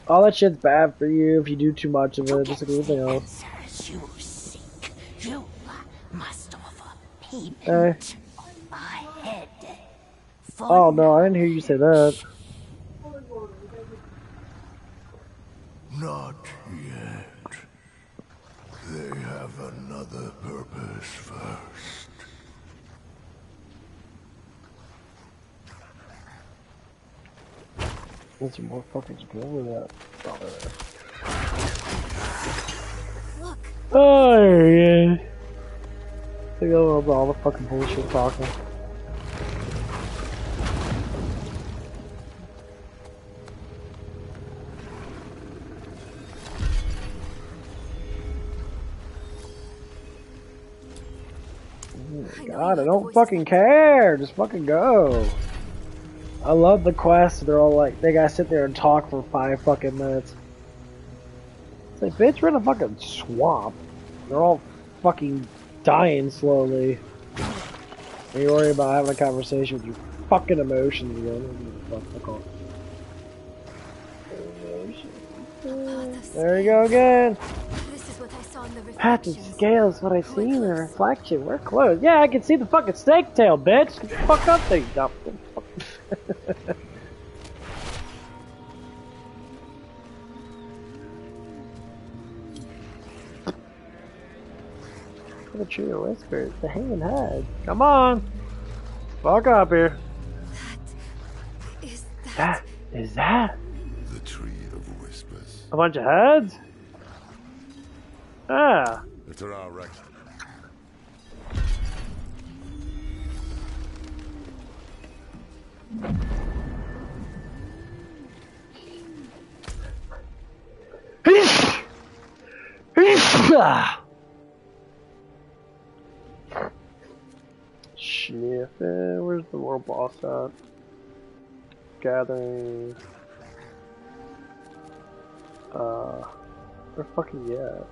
All that shit's bad for you if you do too much of it, just like anything else. You seek. You must offer payment on my head. Oh no, I didn't hear you say that. Not yet. They have another purpose first. There's some more fucking skill with that. Look. Oh yeah. Think of all the fucking bullshit talking. God, I don't fucking care. Just fucking go. I love the quest. They're all like, they gotta sit there and talk for 5 fucking minutes. It's like, bitch, we're in a fucking swamp. They're all fucking dying slowly. And you worry about having a conversation with your fucking emotions again. There you go again. Path and scales, what I see in the reflection. We're close. Yeah, I can see the fucking snake tail, bitch. Get the fuck up there, you dumb. The tree of whispers, the hanging head. Come on. Fuck up here. That is that? The tree of whispers. A bunch of heads? Ah. It's around Rex. Sniff it. Where's the world boss at? Gathering. Where the fuck is he at?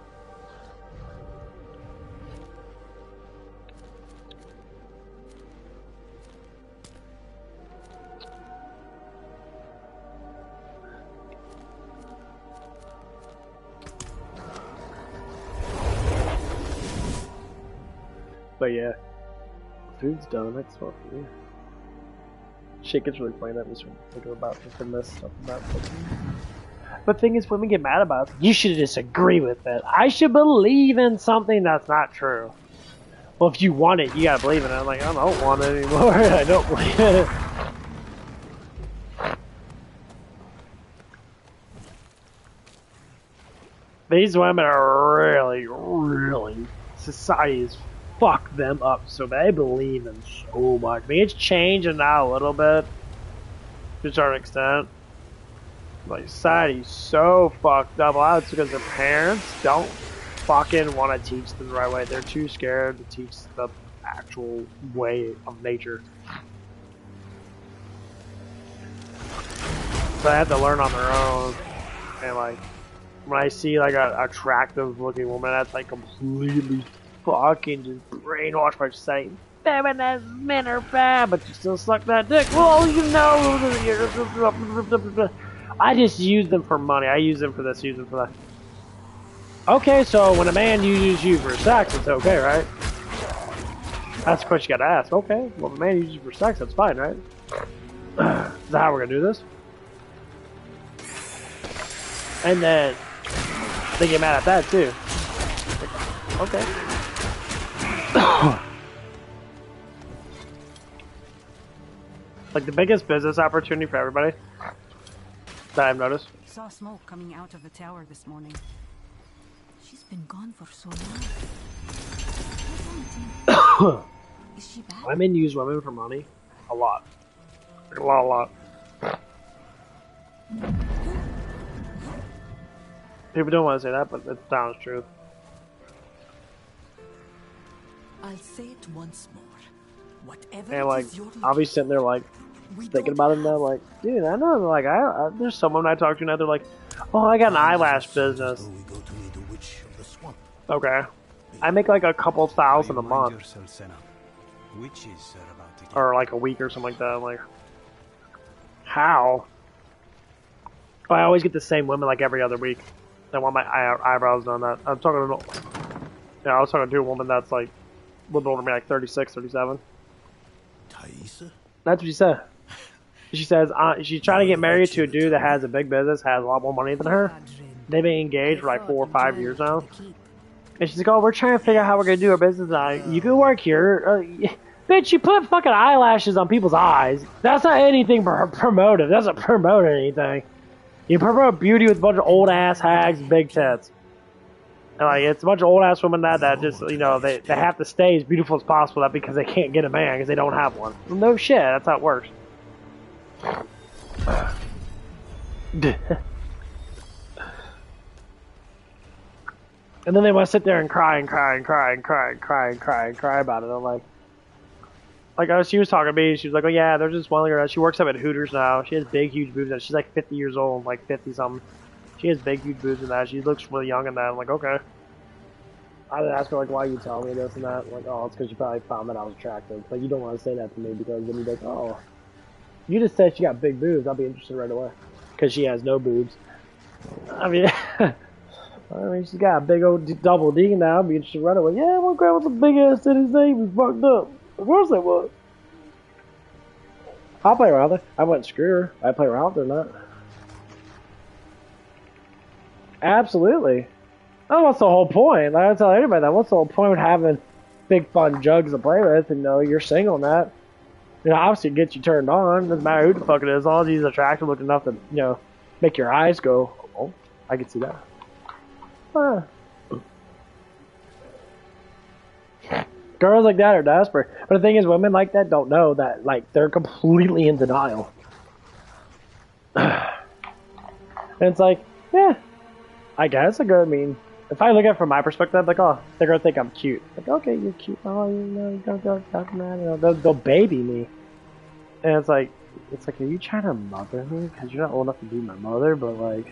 But yeah, food's done. That's fucking yeah. Shit gets really funny that we start thinking about thinking this stuff about cooking. But the thing is, women get mad about it. You should disagree with it. I should believe in something that's not true. Well, if you want it, you gotta believe in it. I'm like, I don't want it anymore. I don't believe in it. These women are really, society's fucked them up so they believe in so much. I mean, it's changing now a little bit, to a certain extent. Like, society's so fucked up. A lot of it's because their parents don't fucking want to teach them the right way. They're too scared to teach the actual way of nature. So they have to learn on their own. And like, when I see like an attractive looking woman that's like completely fucking just brainwashed by saying feminist men are bad, but you still suck that dick. Well, you know, I just use them for money. I use them for this, use them for that. Okay, so when a man uses you for sex, it's okay, right? That's the question you gotta ask. Okay, well, if a man uses you for sex, that's fine, right? Is that how we're gonna do this? And then they get mad at that too. Like, okay. Like the biggest business opportunity for everybody that I've noticed. Saw smoke coming out of the tower this morning. She's been gone for so long. Is she back? Women use women for money a lot. Like a lot. People don't want to say that, but it sounds true. I'll say it once more. Whatever And like, it is you're I'll be sitting there like, thinking about it now, like, dude, I know, like, there's someone I talk to now, they're like, oh, I got an eyelash business. We go to meet the witch of the swamp. Okay. I make like a couple thousand a month. Or like a week or something like that. I'm like, how? Oh, I always get the same women like every other week. They want my eyebrows done. That I was talking to a woman that's like a little bit older than me, like 36, 37. Thaisa? That's what she said. She says she's trying to get married to a dude that has a big business, has a lot more money than her. They've been engaged for like 4 or 5 years now. And she's like, oh, we're trying to figure out how we're going to do our business. You can work here. Bitch, you put fucking eyelashes on people's eyes. That's not anything promotive. That doesn't promote anything. You promote beauty with a bunch of old ass hags and big tits. And like, it's a bunch of old ass women that just, you know, they have to stay as beautiful as possible because they can't get a man because they don't have one. No shit, that's how it works. And then they want to sit there and cry about it. I'm like, she was talking to me. She was like, oh yeah, there's this one girl. She works up at Hooters now. She has big, huge boobs. And she's like 50 years old, like 50 something. She has big, huge boobs and that. She looks really young in that. I'm like, okay. I would ask her like, why you tell me this and that? I'm like, oh, it's because you probably found that I was attractive. But you don't want to say that to me because then you'd be like, oh, you just said she got big boobs. I'll be interested right away because she has no boobs. I mean. She's got a big old double D now. I'll be interested right away. Yeah, my grandma's a big ass titties. They was fucked up. Of course they was. I'll play around with her. I wouldn't screw her. I'd play around with her or not. Absolutely. Oh, what's the whole point? Like, I tell anybody that. What's the whole point of having big fun jugs to play with? And you're single and that. Obviously it gets you turned on. Doesn't matter who the fuck it is. As long as he's attractive looking enough to, make your eyes go, oh, I can see that. Girls like that are desperate. But the thing is, women like that don't know that, like, they're completely in denial. And it's like, yeah, I guess. I mean, if I look at it from my perspective, like, oh, they're gonna think I'm cute. Like, okay, you're cute. Oh, you know, you don't go talking about it. You know, they'll baby me. And it's like, are you trying to mother me? Because you're not old enough to be my mother, but like,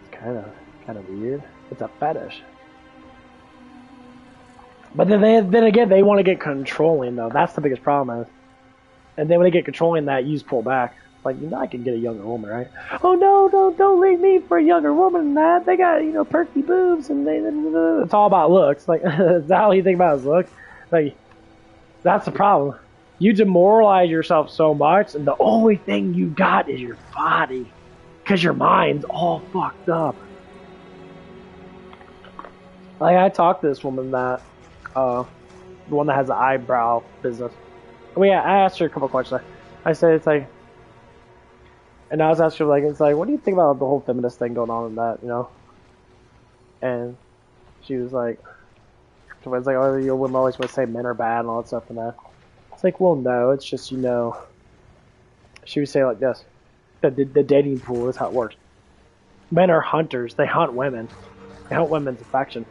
it's kind of weird. It's a fetish. But then again, they want to get controlling though. That's the biggest problem is. And then when they get controlling, that you just pull back. Like, you know, I can get a younger woman, right? Oh no, don't leave me for a younger woman than that. They got, you know, perky boobs and it's all about looks. Like, is that all you think about is looks? Like, that's the problem. You demoralize yourself so much, and the only thing you got is your body, because your mind's all fucked up. Like, I talked to this woman that, the one that has the eyebrow business. I asked her a couple questions. I said, it's like, and I was asking her, like, it's like, what do you think about the whole feminist thing going on in that, you know? And she was like, oh, you women always want to say men are bad and all that stuff and that. It's like, well, no, it's just, you know, she would say like this, the dating pool is how it works. Men are hunters. They hunt women. They hunt women's affection.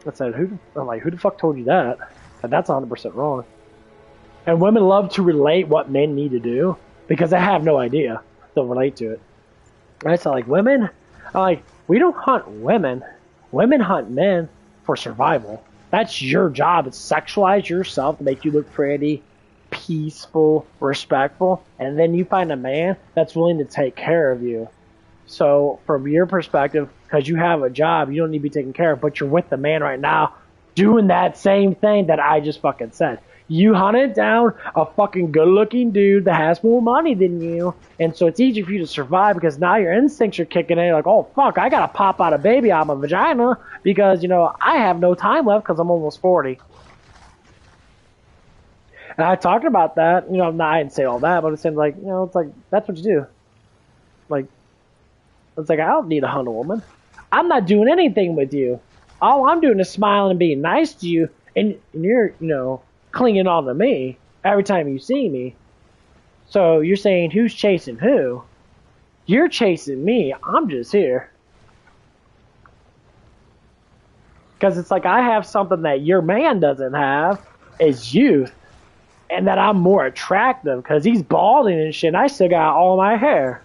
I said, who the fuck told you that? And that's 100% wrong. And women love to relate what men need to do because they have no idea. They'll relate to it. And I said, like, women, we don't hunt women. Women hunt men for survival. That's your job. It's sexualize yourself to make you look pretty, peaceful, respectful, and then you find a man that's willing to take care of you. So from your perspective, because you have a job, you don't need to be taken care of, but you're with the man right now doing that same thing that I just fucking said. You hunted down a fucking good-looking dude that has more money than you, and so it's easy for you to survive because now your instincts are kicking in. You're like, oh, fuck, I gotta pop out a baby out of my vagina because, you know, I have no time left because I'm almost 40. And I talked about that, you know, I didn't say all that, but it seemed like, you know, it's like, that's what you do. Like, it's like, I don't need to hunt a woman. I'm not doing anything with you. All I'm doing is smiling and being nice to you, and you're, you know, clinging on to me every time you see me. So you're saying who's chasing who? You're chasing me. I'm just here. Because it's like I have something that your man doesn't have, is youth. And that I'm more attractive because he's balding and shit. And I still got all my hair.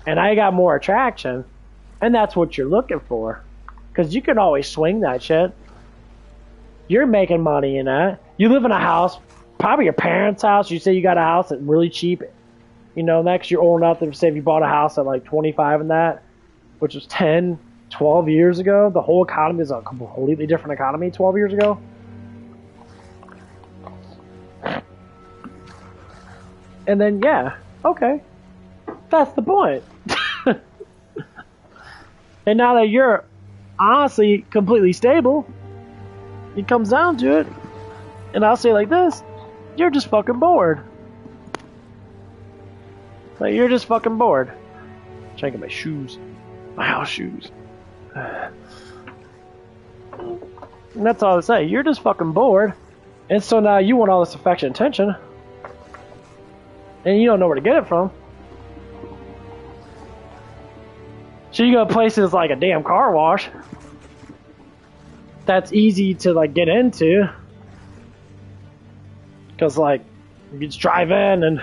And I got more attraction. And that's what you're looking for. Because you can always swing that shit. You're making money in that. You live in a house, probably your parents' house. You say you got a house that's really cheap. You know, next you're old enough to say if you bought a house at like 25 and that, which was 10, 12 years ago. The whole economy is a completely different economy 12 years ago. And then, yeah, okay. That's the point. And now that you're honestly completely stable, it comes down to it, and I'll say like this, you're just fucking bored. Like, you're just fucking bored. Checking my shoes. My house shoes. And that's all I say. You're just fucking bored. And so now you want all this affection and attention. And you don't know where to get it from. So you go to places like a damn car wash. That's easy to like get into. Because like, you just drive in and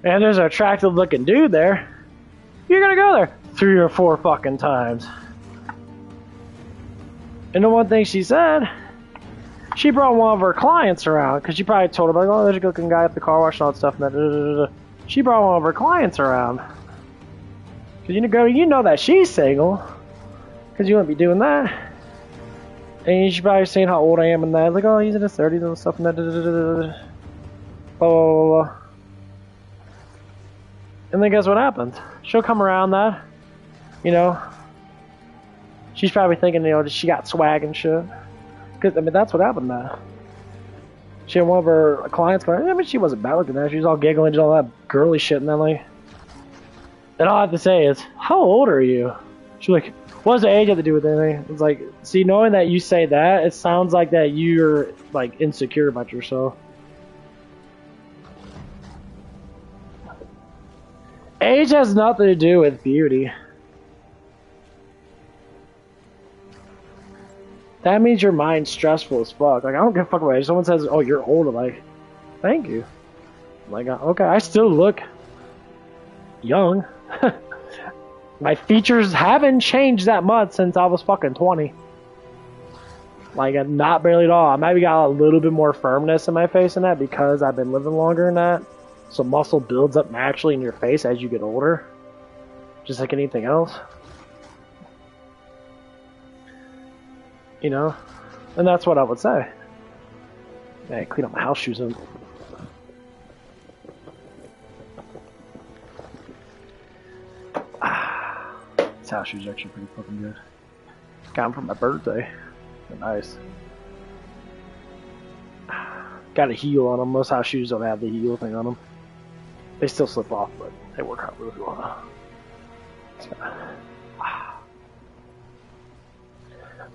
there's an attractive looking dude there. You're gonna go there 3 or 4 fucking times. And the one thing she said, she brought one of her clients around, because she probably told her, like, oh, there's a good looking guy at the car wash and all that stuff. And she brought one of her clients around. Because you know that she's single. Because you wouldn't be doing that. And she's probably saying how old I am and that. Like, oh, he's in his 30s and stuff and that. Blah, blah, blah, blah. And then guess what happens? She'll come around that. You know. She's probably thinking, you know, she got swag and shit. Because, I mean, that's what happened now. She had one of her clients going, I mean, she wasn't bad looking there. She was all giggling and all that girly shit. And then, like, and all I have to say is, how old are you? She's like, What does age have to do with anything? It's like, see, knowing that you say that, it sounds like that you're like insecure about yourself. Age has nothing to do with beauty. That means your mind's stressful as fuck. Like, I don't give a fuck about age. Someone says, oh, you're old. I'm like, thank you. I'm like, okay, I still look young. My features haven't changed that much since I was fucking 20. Like, not barely at all. I maybe got a little bit more firmness in my face in that because I've been living longer than that. So muscle builds up naturally in your face as you get older. Just like anything else. You know? And that's what I would say. Yeah, clean up my house shoes in. These house shoes are actually pretty fucking good. Got them for my birthday. They're nice. Got a heel on them. Most house shoes don't have the heel thing on them. They still slip off, but they work out really well.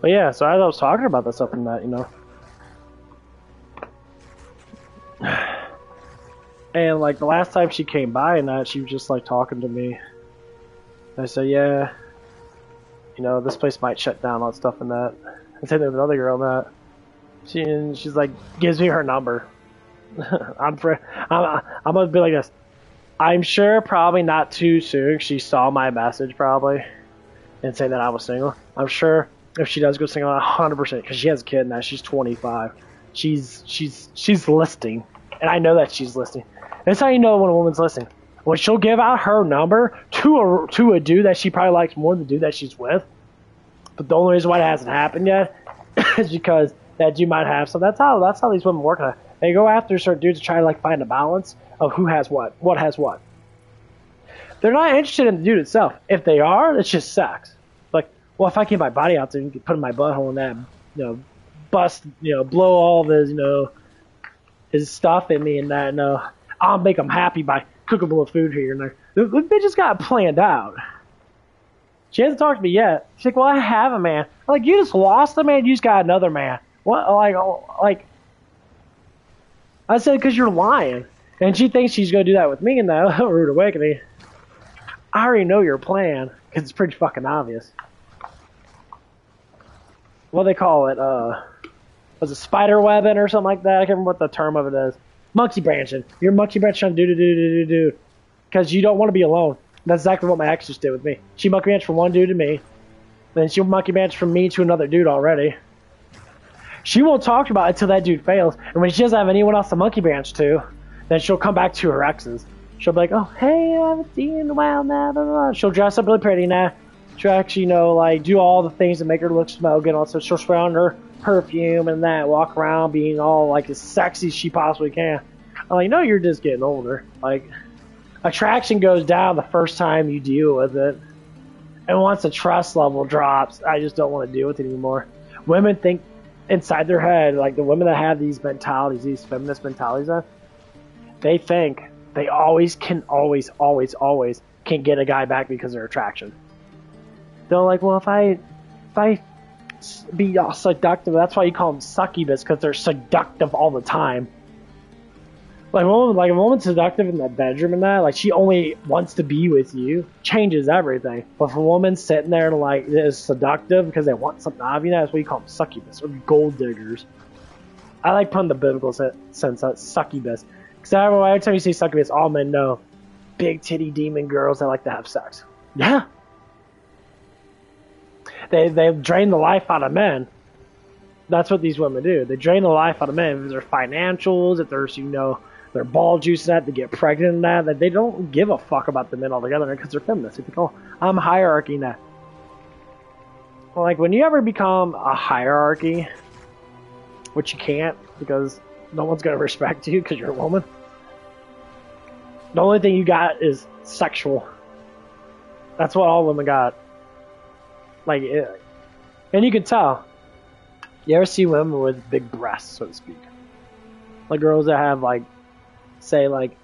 But yeah, so as I was talking about that stuff and that, you know. And like the last time she came by and that, she was just like talking to me. And I said, yeah, you know, this place might shut down on stuff and that. And same thing with another girl and that. She's like, gives me her number. I'm gonna be like this. I'm sure probably not too soon. She saw my message probably and say that I was single. I'm sure if she does go single, 100% because she has a kid and that she's 25. She's listening, and I know that she's listening. That's how you know when a woman's listening. When she'll give out her number to a dude that she probably likes more than the dude that she's with. But the only reason why it hasn't happened yet is because that dude might have. So that's how these women work on it. They go after certain dudes to try to like find a balance of who has what has what. They're not interested in the dude itself. If they are, it's just sex. Like, well, if I get my body out there and put in my butthole and that, you know, bust, you know, blow all of his, you know, his stuff in me and that, I'll make him happy by cooking a little food here and there. The bitch just got it planned out. She hasn't talked to me yet. She's like, well, I have a man. I'm like, you just lost a man, you just got another man. What, like, I said, because you're lying. And she thinks she's going to do that with me in that rude awakening. I already know your plan, because it's pretty fucking obvious. What do they call it? Was it spider webbing or something like that? I can't remember what the term of it is. Monkey branching. You're monkey branching do. Because you don't want to be alone. That's exactly what my ex just did with me. She monkey branched from one dude to me. Then she monkey branched from me to another dude already. She won't talk about it until that dude fails. And when she doesn't have anyone else to monkey branch to, then she'll come back to her exes. She'll be like, oh, hey, I haven't seen you in a while now. Blah, blah, blah. She'll dress up really pretty now. She'll actually, you know, like, do all the things that make her look smell good. Also, she'll spray on her perfume and that, walk around being all, like, as sexy as she possibly can. I'm like, no, you're just getting older. Like, attraction goes down the first time you deal with it. And once the trust level drops, I just don't want to deal with it anymore. Women think inside their head, like the women that have these mentalities, these feminist mentalities, they think they always can get a guy back because of their attraction. They're like, well, if I be all seductive, that's why you call them succubus, because they're seductive all the time. Like a woman's seductive in the bedroom and that, like she only wants to be with you, changes everything. But if a woman's sitting there and like is seductive because they want something out of you, that's what you call them succubus or gold diggers. I like putting the biblical sense of succubus. Because every time you say succubus, all men know big titty demon girls that like to have sex. Yeah. They drain the life out of men. That's what these women do. They drain the life out of men. If there's financials, if there's, you know, their ball juice and that, they get pregnant and that they don't give a fuck about the men altogether because they're feminists. They think, oh, I'm hierarchy now. Well, like, when you ever become a hierarchy, which you can't because no one's going to respect you because you're a woman, the only thing you got is sexual. That's what all women got. Like, and you can tell. You ever see women with big breasts, so to speak? Like girls that have, like, say, like,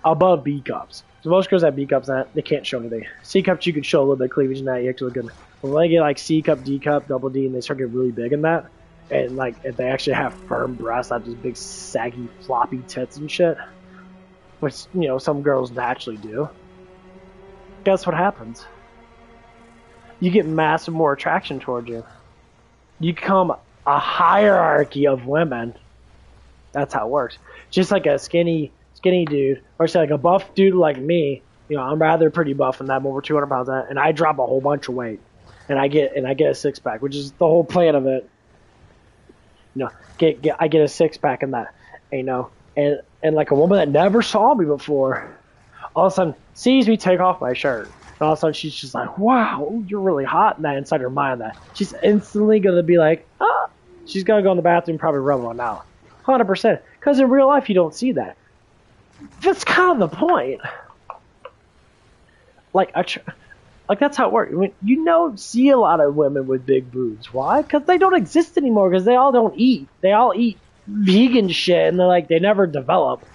above B cups. So most girls have B cups, and they can't show anything. C cups, you can show a little bit of cleavage in that. You actually look good. But when they get like C cup, D cup, double D, and they start getting really big in that, and like if they actually have firm breasts, like these big saggy floppy tits and shit, which some girls naturally do. Guess what happens? You get massive more attraction towards you. You become a hierarchy of women. That's how it works. Just like a skinny dude, or say like a buff dude like me. I'm rather pretty buff, and I'm over 200 pounds, and I drop a whole bunch of weight, and I get a six pack, which is the whole plan of it. I get a six pack in that, and like a woman that never saw me before, all of a sudden sees me take off my shirt, and all of a sudden she's just like, "Wow, you're really hot." And that inside her mind, that she's instantly gonna be like, "Ah," she's gonna go in the bathroom, probably rub one out, 100%. Because in real life, you don't see that. That's kind of the point. Like that's how it works. I mean, you don't see a lot of women with big boobs. Why? Because they don't exist anymore. Because they all don't eat. They all eat vegan shit, and they never develop,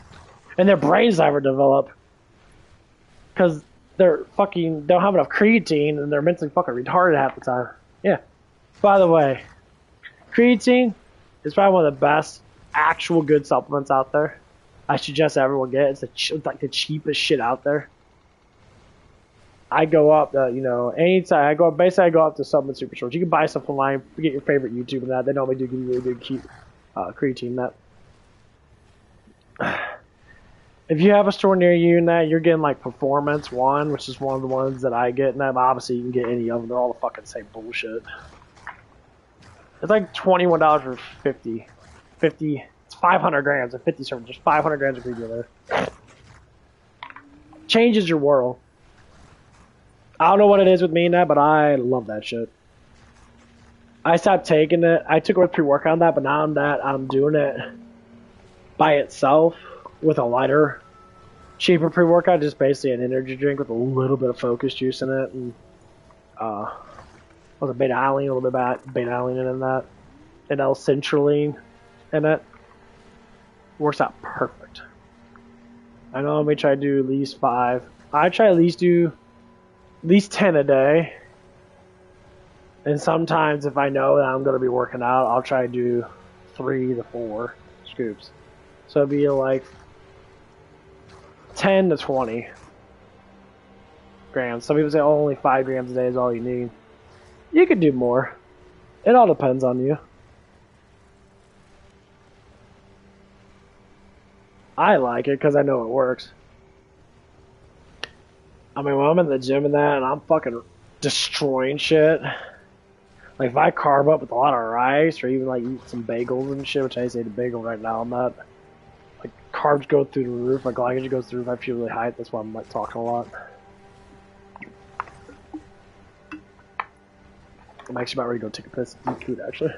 and their brains never develop. Because they don't have enough creatine, and they're mentally fucking retarded half the time. Yeah. By the way, creatine is probably one of the best actual good supplements out there. I suggest everyone get it. It's like the cheapest shit out there. I go up, anytime I go up to supplement super stores. You can buy stuff online, get your favorite YouTube and that. They normally do give you really good creatine. That if you have a store near you and that, you're getting like Performance One, which is one of the ones that I get. And that obviously you can get any of them. They're all the fucking same bullshit. It's like $21 for 50. It's 500 grams of 50 servings. Just 500 grams of ingredient there. Changes your world. I don't know what it is with me and that, but I love that shit. I stopped taking it. I took it with pre-workout on that, but now I'm doing it by itself with a lighter, cheaper pre-workout, just basically an energy drink with a little bit of focus juice in it, and was a beta-alanine, a little bit of beta-alanine in that, and L-citrulline in it. Works out perfect. I normally try to do at least 5. I try to do at least 10 a day. And sometimes if I know that I'm going to be working out, I'll try to do 3 to 4 scoops. So it'd be like 10 to 20 grams. Some people say only 5 grams a day is all you need. You could do more. It all depends on you. I like it because I know it works. I mean, when I'm in the gym and that, and I'm fucking destroying shit. Like, if I carb up with a lot of rice, or even, like, eat some bagels and shit, which I just ate a bagel right now, I'm not... Like, carbs go through the roof, my glycogen goes through the roof, I feel really high, that's why I'm, like, talking a lot. I'm actually about ready to go take a piss and eat food, actually.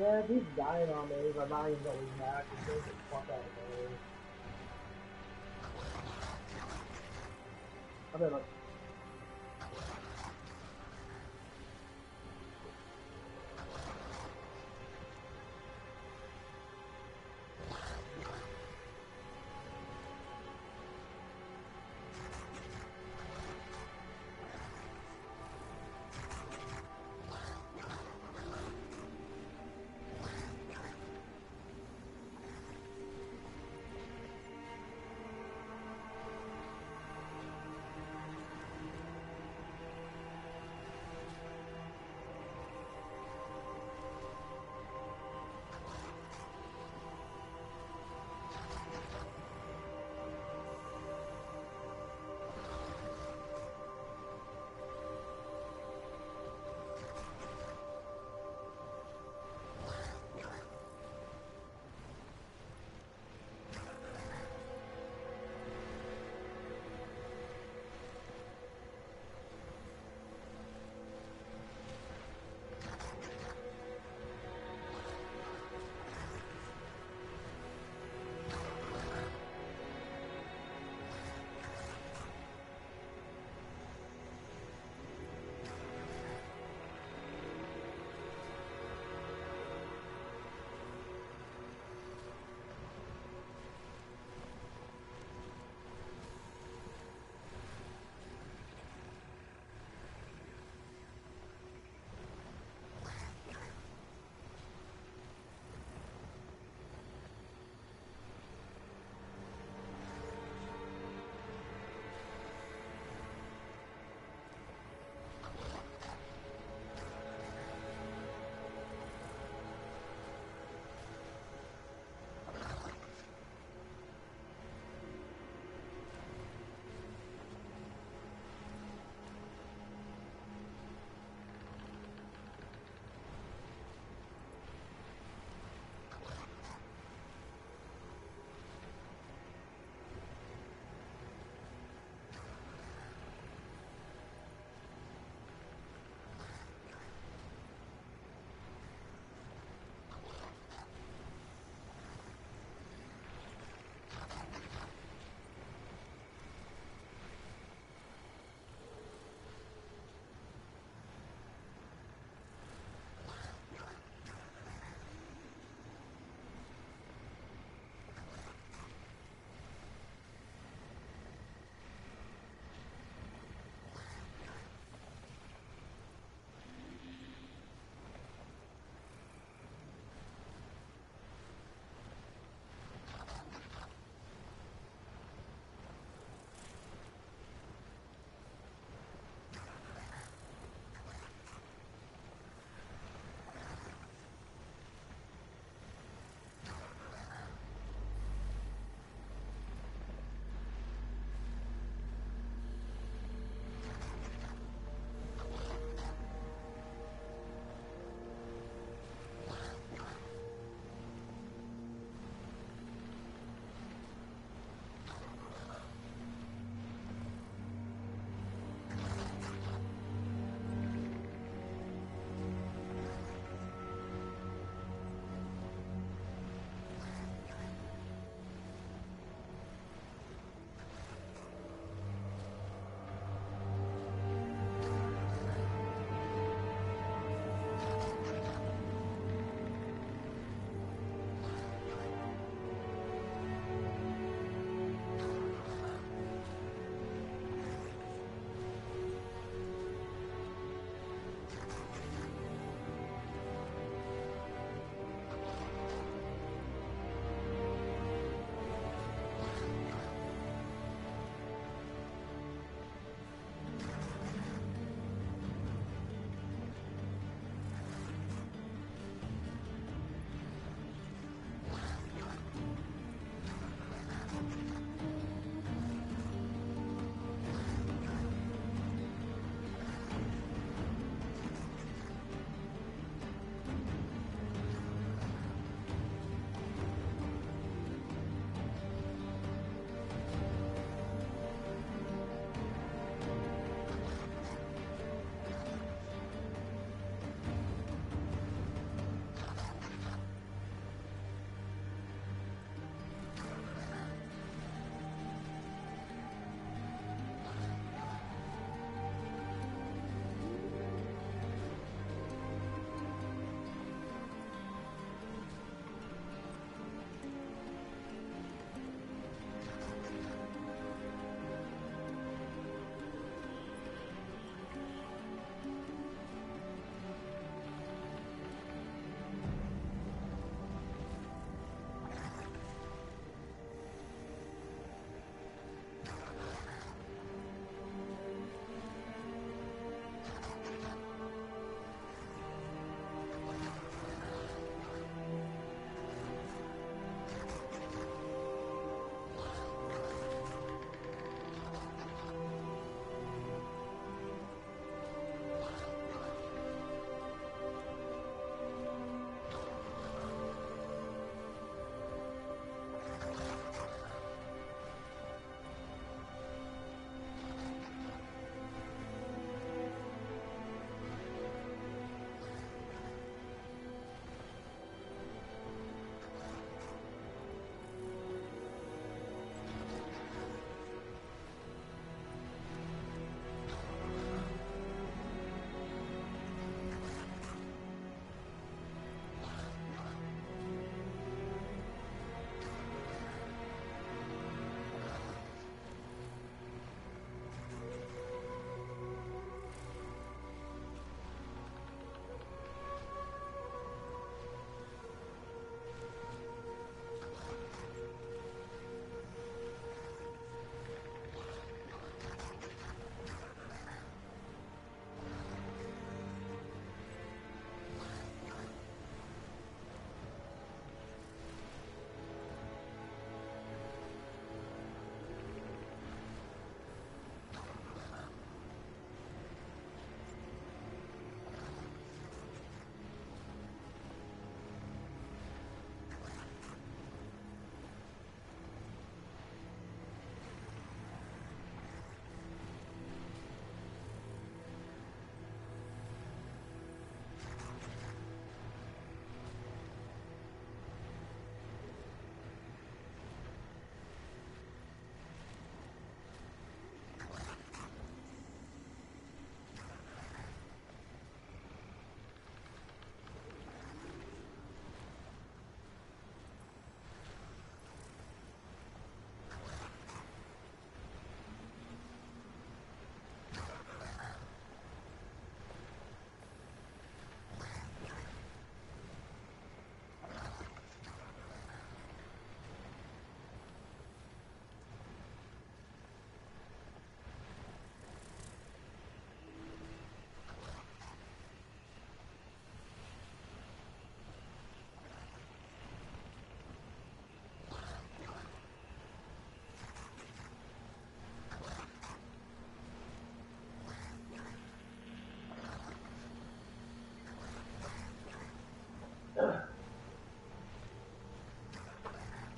Yeah, if he's dying on me, my volume's always back. He goes the fuck out of there. I mean, like,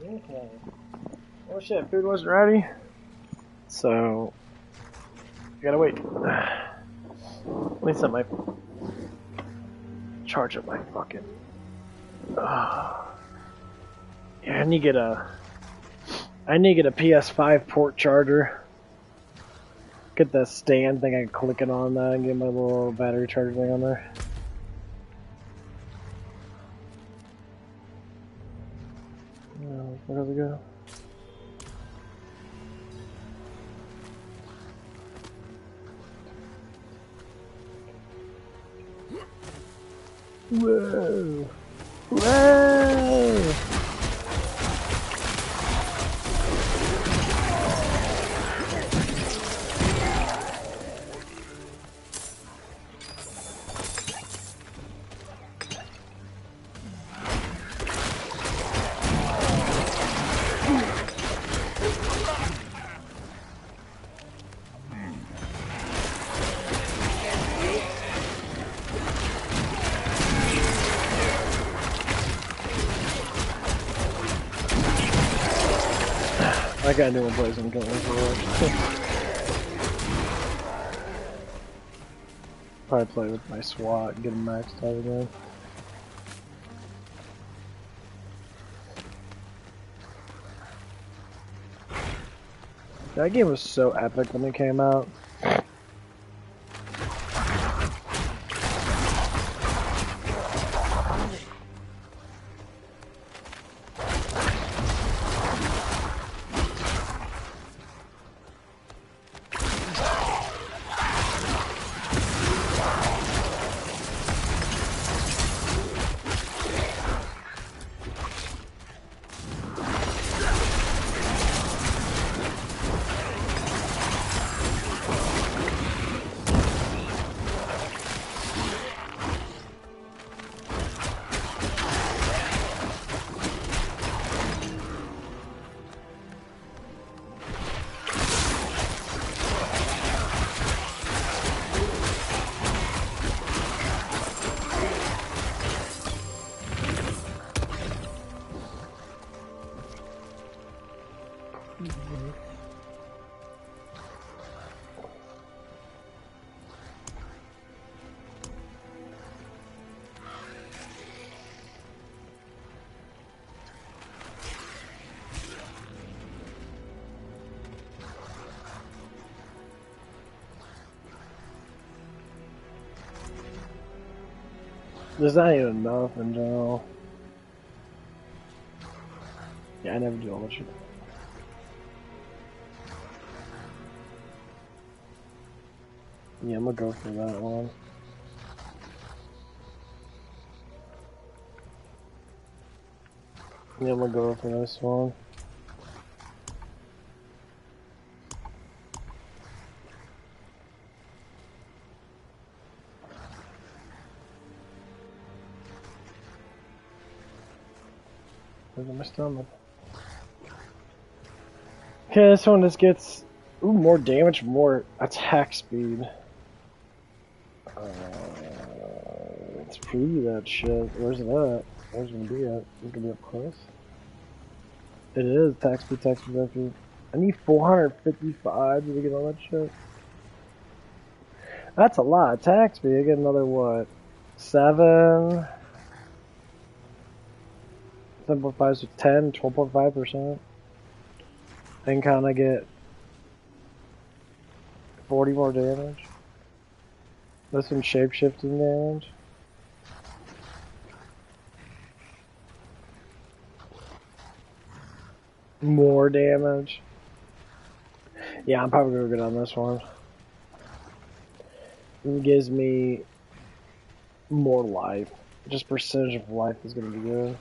Okay. Oh shit, food wasn't ready. So, I gotta wait. Let me set my charge up my fucking. Yeah, I need to get a PS5 port charger. Get the stand thing. I can click it on that and get my little battery charger thing on there. Where does it go? Whoa! Whoa! I got a new one plays and don't probably play with my SWAT and get him maxed out again. That game was so epic when it came out. There's not even enough in general. Yeah, I never do all that shit. Yeah, I'm gonna go for that one. Yeah, I'm gonna go for this one. Look at my stomach. Okay, this one just gets more damage, more attack speed. Let's preview that shit. Where's it at? Where's it gonna be at? It's gonna be up close. It is attack speed, attack speed, attack speed. I need 455 to get all that shit. That's a lot of attack speed. I get another what? 7. 7.5, so 10, 12.5%. And kinda get 40 more damage. That's some shape-shifting damage. More damage. Yeah, I'm probably gonna go good on this one. It gives me more life. Just percentage of life is gonna be good.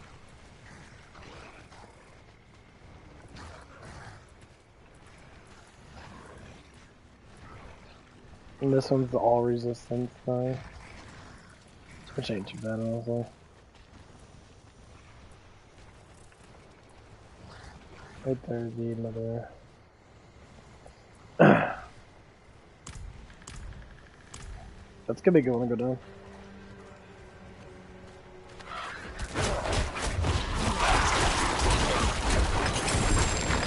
And this one's the all resistance thing. Which ain't too bad, honestly. Right there, the mother. That's gonna be good when I go down.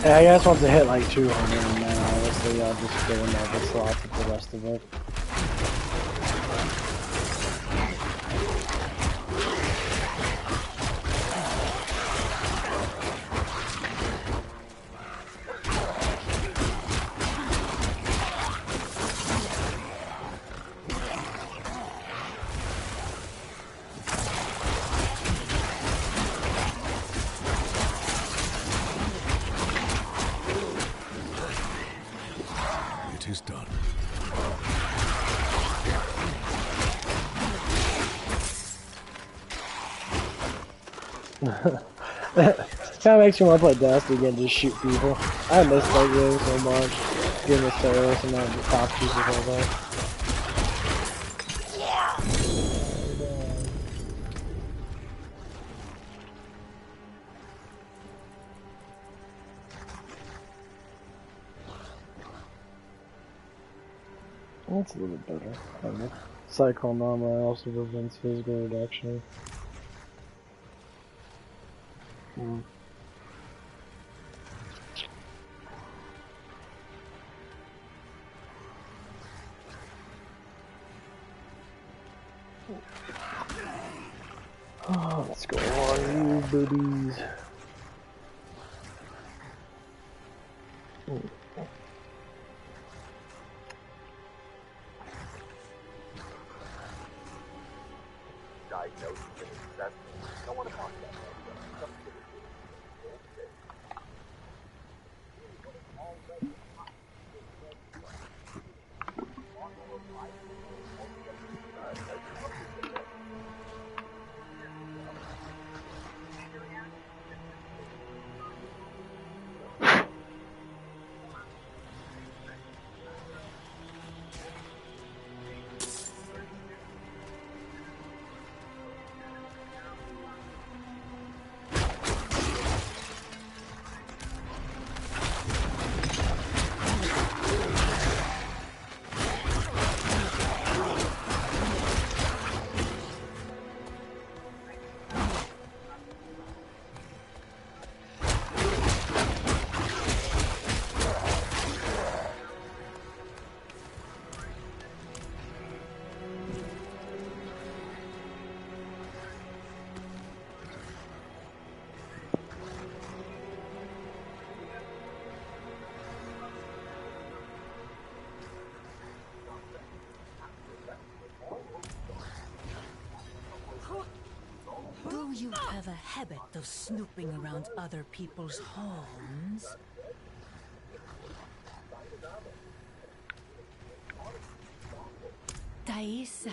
Yeah, I guess once I hit like 200, and then obviously I'll just go in there with slots with the rest of it. It is done. Kinda makes me want to play Dusty again, just shoot people. I miss that game so much. Getting the terrorists and not just pop people all day. That's a little bit better. Kind of. Cycle normally also prevents physical reduction. Oh, let's go on, you boobies. Do you have a habit of snooping around other people's homes? Thaisa.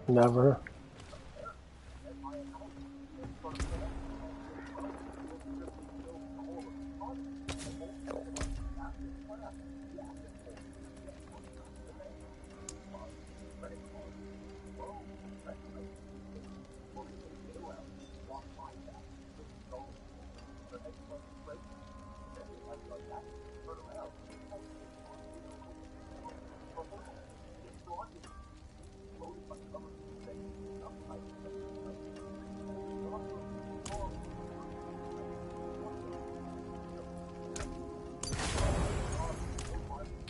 Never.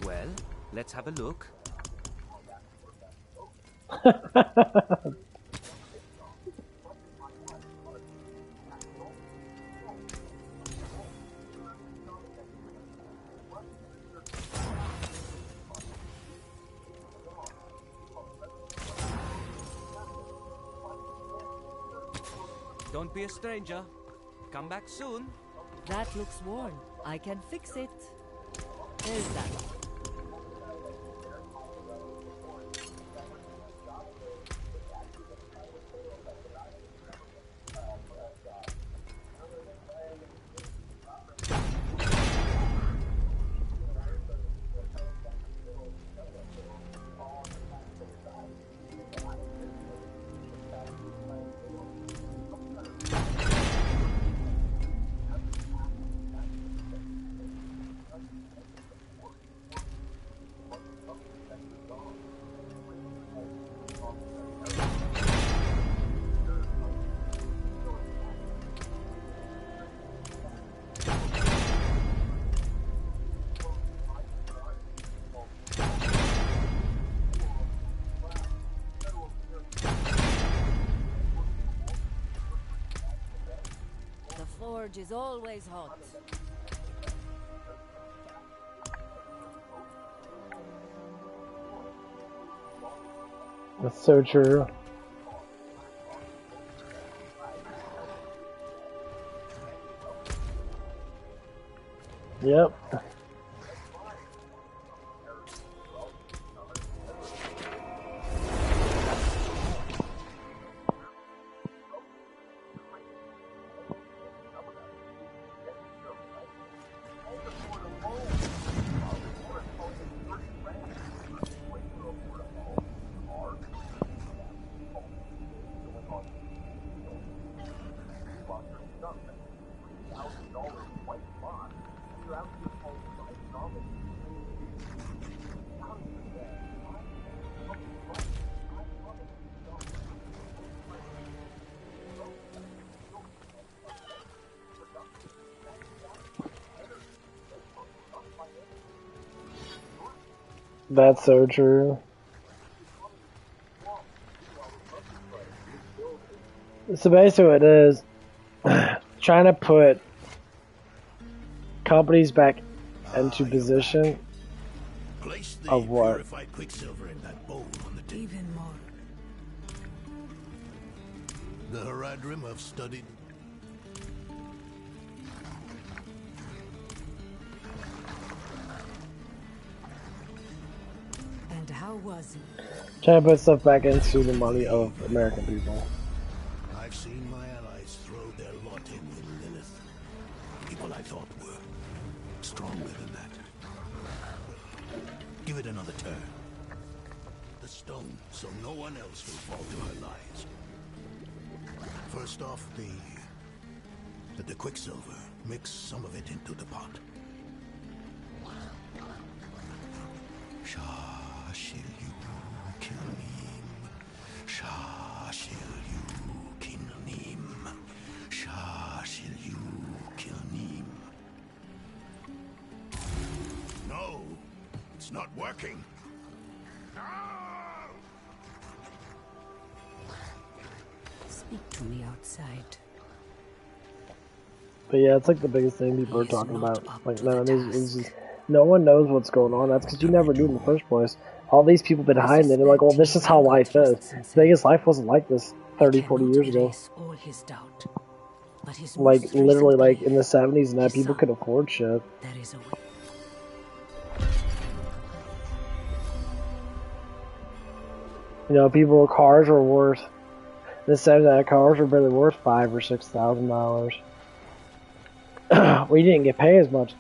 Well, let's have a look. Don't be a stranger. Come back soon. That looks worn. I can fix it. There's that. The forge is always hot. That's so true. Yep. That's so true. So basically what it is, trying to put companies back into position Place the of what? purified quicksilver in that bowl on the table. Even more. The Haradrim have studied. And how was it? Trying to put stuff back into the money of American people. I've seen my allies throw their lot in with Lilith. People I thought were stronger than that. Give it another turn. The stone, so no one else will fall to her lies. First off, the quicksilver. Mix some of it into the pot. Shashil you kilnim. Shashil you kilnim. Shashil you kilnim. No, it's not working. Speak to me outside. But yeah, it's like the biggest thing people are talking about. Like, no, it's just, no one knows what's going on. That's because you never knew in the first place. All these people been hiding it. They're like, well, this is how life is. Vegas life wasn't like this 30, 40 years ago. All his doubt, but his Like, literally, like, in the 70s and that, people could afford shit. There is a way. You know, people, cars were worth, in the 70s, cars were barely worth $5,000 or $6,000. We didn't get paid as much.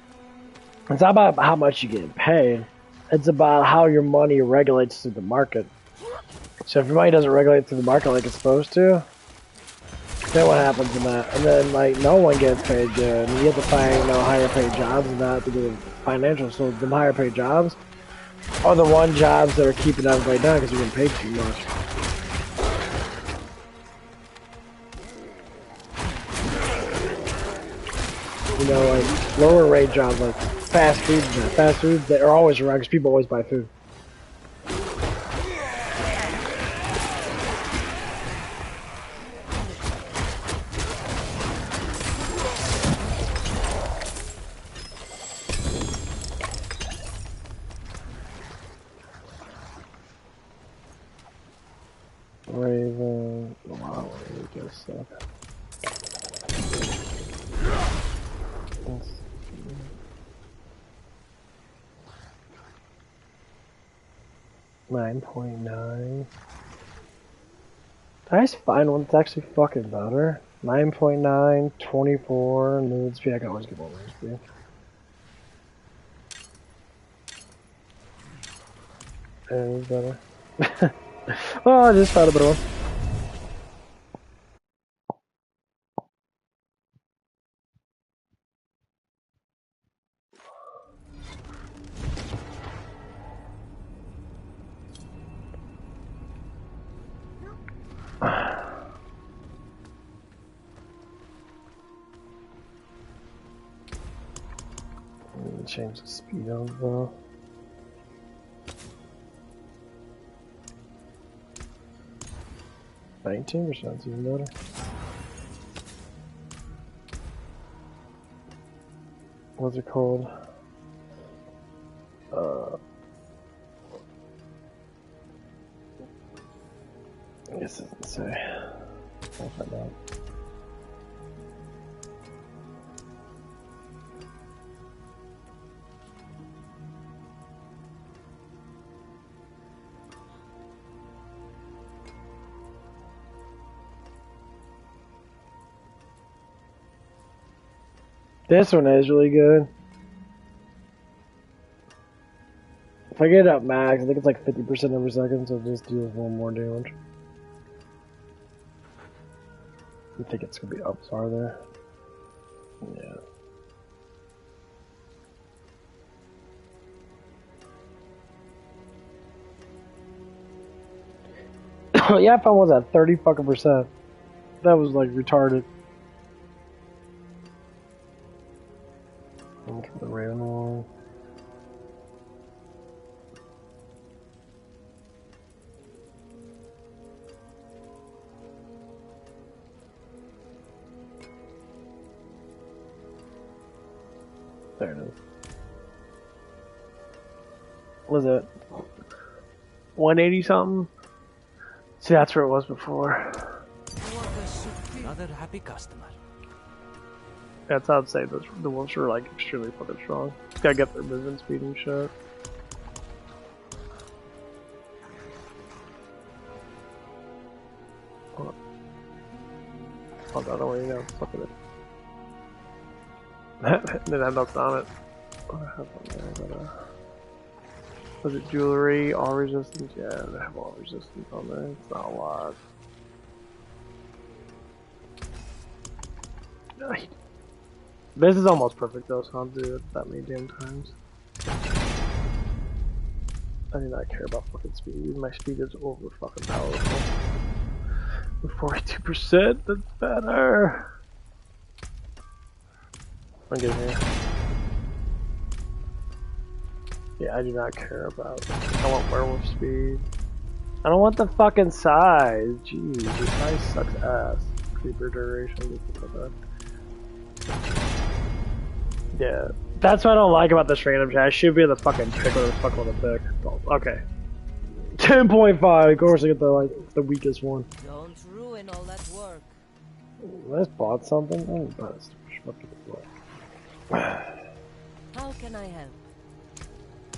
It's not about how much you get paid. It's about how your money regulates through the market. So if your money doesn't regulate through the market like it's supposed to, then what happens in that? And then, like, no one gets paid good. And you have to find, you know, higher paid jobs and that to do financial. So the higher paid jobs are the one jobs that are keeping everybody down because you're getting paid too much. You know, like, lower rate jobs, like fast food and that. Fast food, they are always around because people always buy food. Raven, wow, just 9.9. Did I just find one that's actually fucking better? 9.9, 24, movement speed. I can always get more movement speed. And it's better. Oh, I just found a better one. Change the speed of the 19%, even better. What's it called? I guess it doesn't say. I'll find out. This one is really good. If I get it up max, I think it's like 50% every second, so it just deals one more damage. I think it's gonna be up farther. Yeah. Yeah, I found one at 30 fucking percent. That was like retarded. Look at the random one. There it is. Was it 180 something? See, that's where it was before. Another happy customer. That's how I'd say the wolves are like extremely fucking strong. Just gotta get their movement speed and shit. Oh god, I don't really know. Look at it. Then that knocks on it. What do I have on there? Was it jewelry, all resistance? Yeah, they have all resistance on there. It's not a lot. This is almost perfect though, so I'll do it that many damn times. I do not care about fucking speed. My speed is over fucking powerful. 42%, that's better. I'm getting here. Yeah, I do not care about. I want werewolf speed. I don't want the fucking size. Jeez, this size sucks ass. Creeper duration, like that. Yeah, that's what I don't like about this random chat. I should be able to fucking pick what the fuck I want to pick. Okay. 10.5, of course I get the weakest one. Don't ruin all that work. I just bought something? Oh, best. How can I help?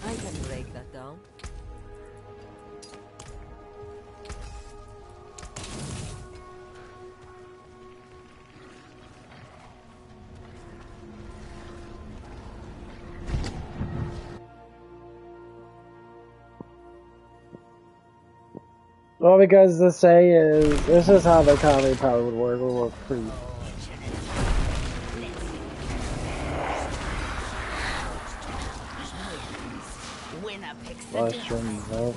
I can break that down. Well, because the say is, this is how the comedy power would work. It would work pretty. Last stream vote.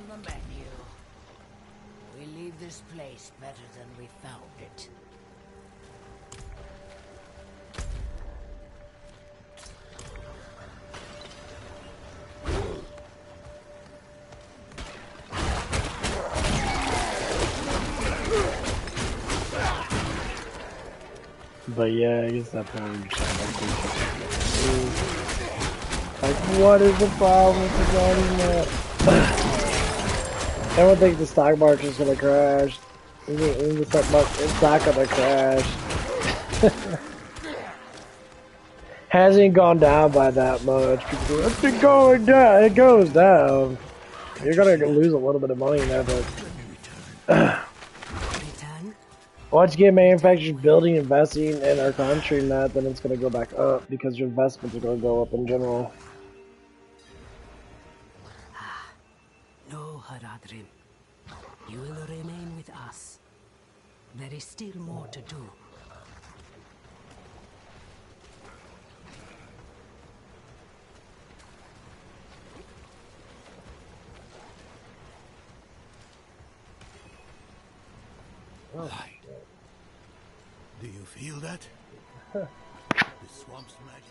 on the menu. We leave this place better than we found it. But yeah, I guess that probably like, what is the problem with the gun that? Everyone thinks the stock market's gonna crash. The stock market, it's not gonna crash. Hasn't gone down by that much. People go, it's been going down. It goes down. You're gonna lose a little bit of money in there, but once you get manufacturers building, investing in our country and that, then it's gonna go back up because your investments are gonna go up in general. No, Haradrim. You will remain with us. There is still more to do. Light. Do you feel that? The swamp's magic.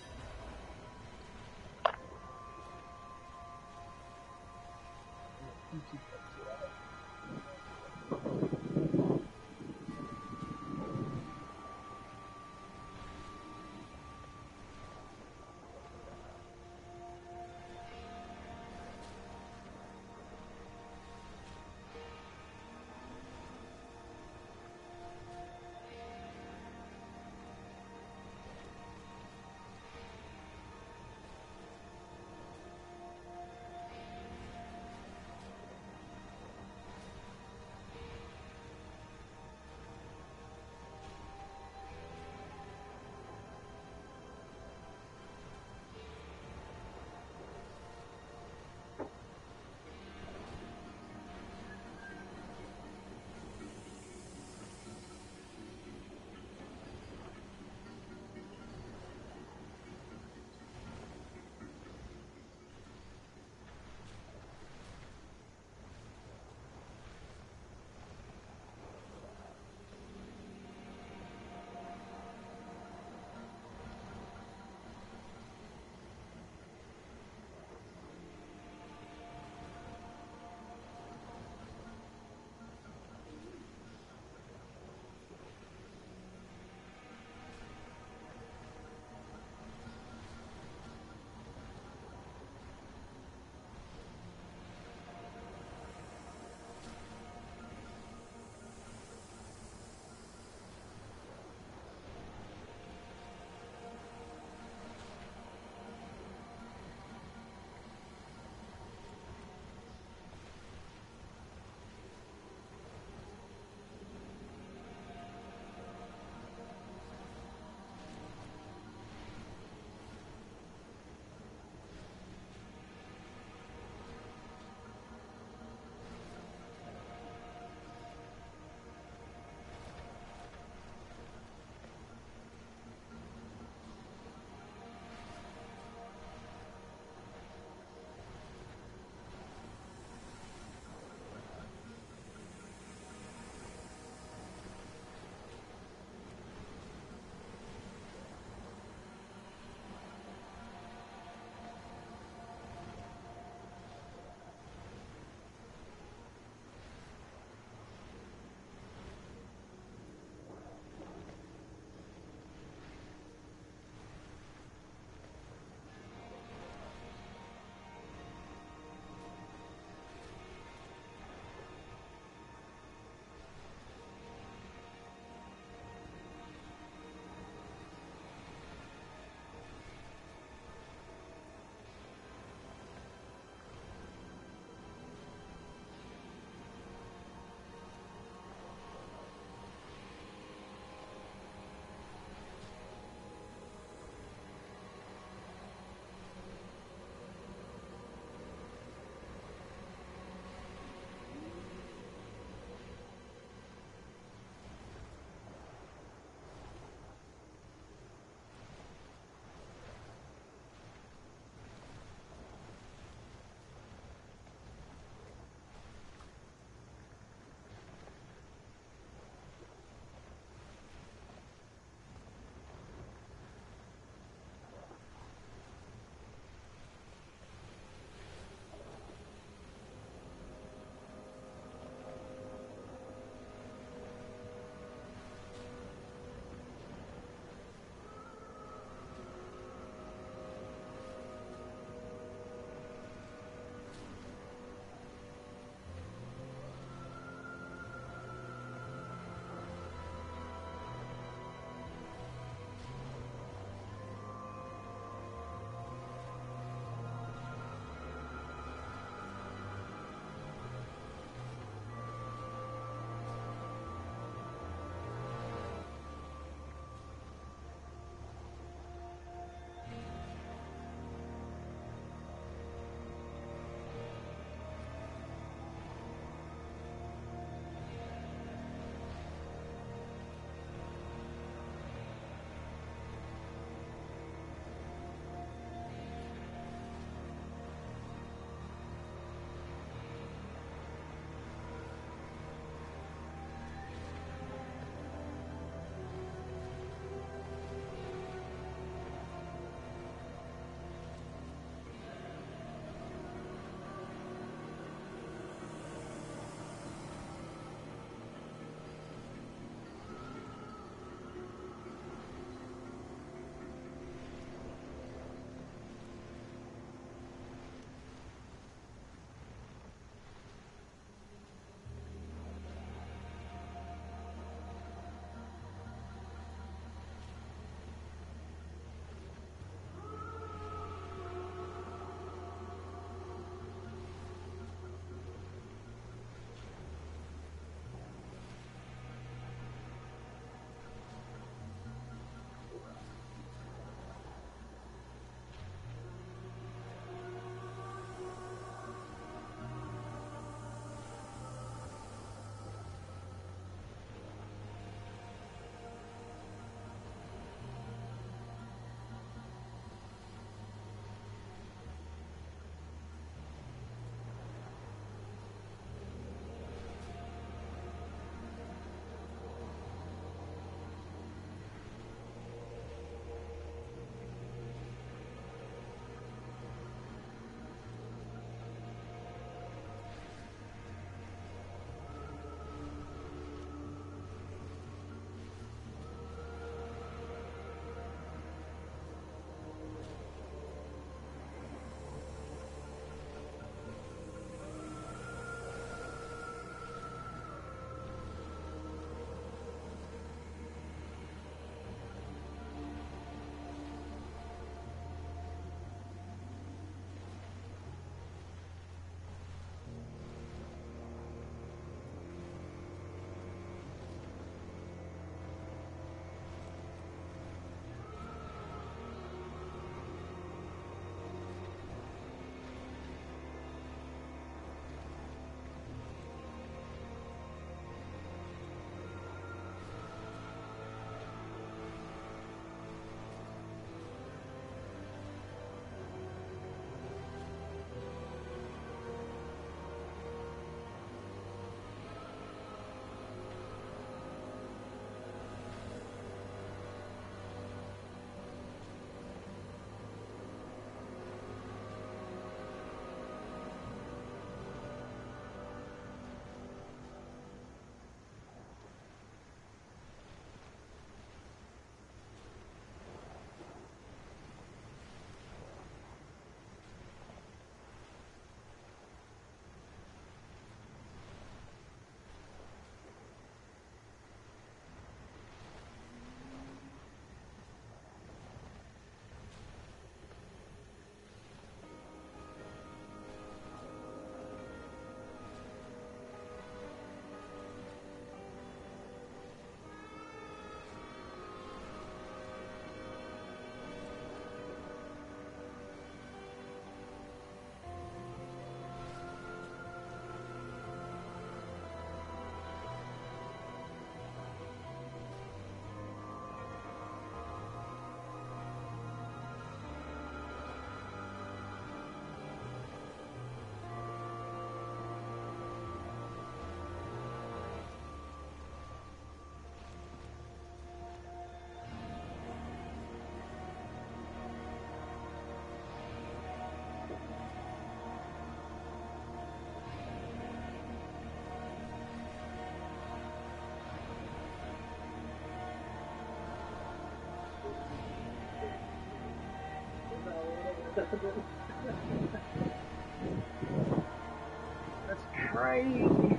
That's crazy.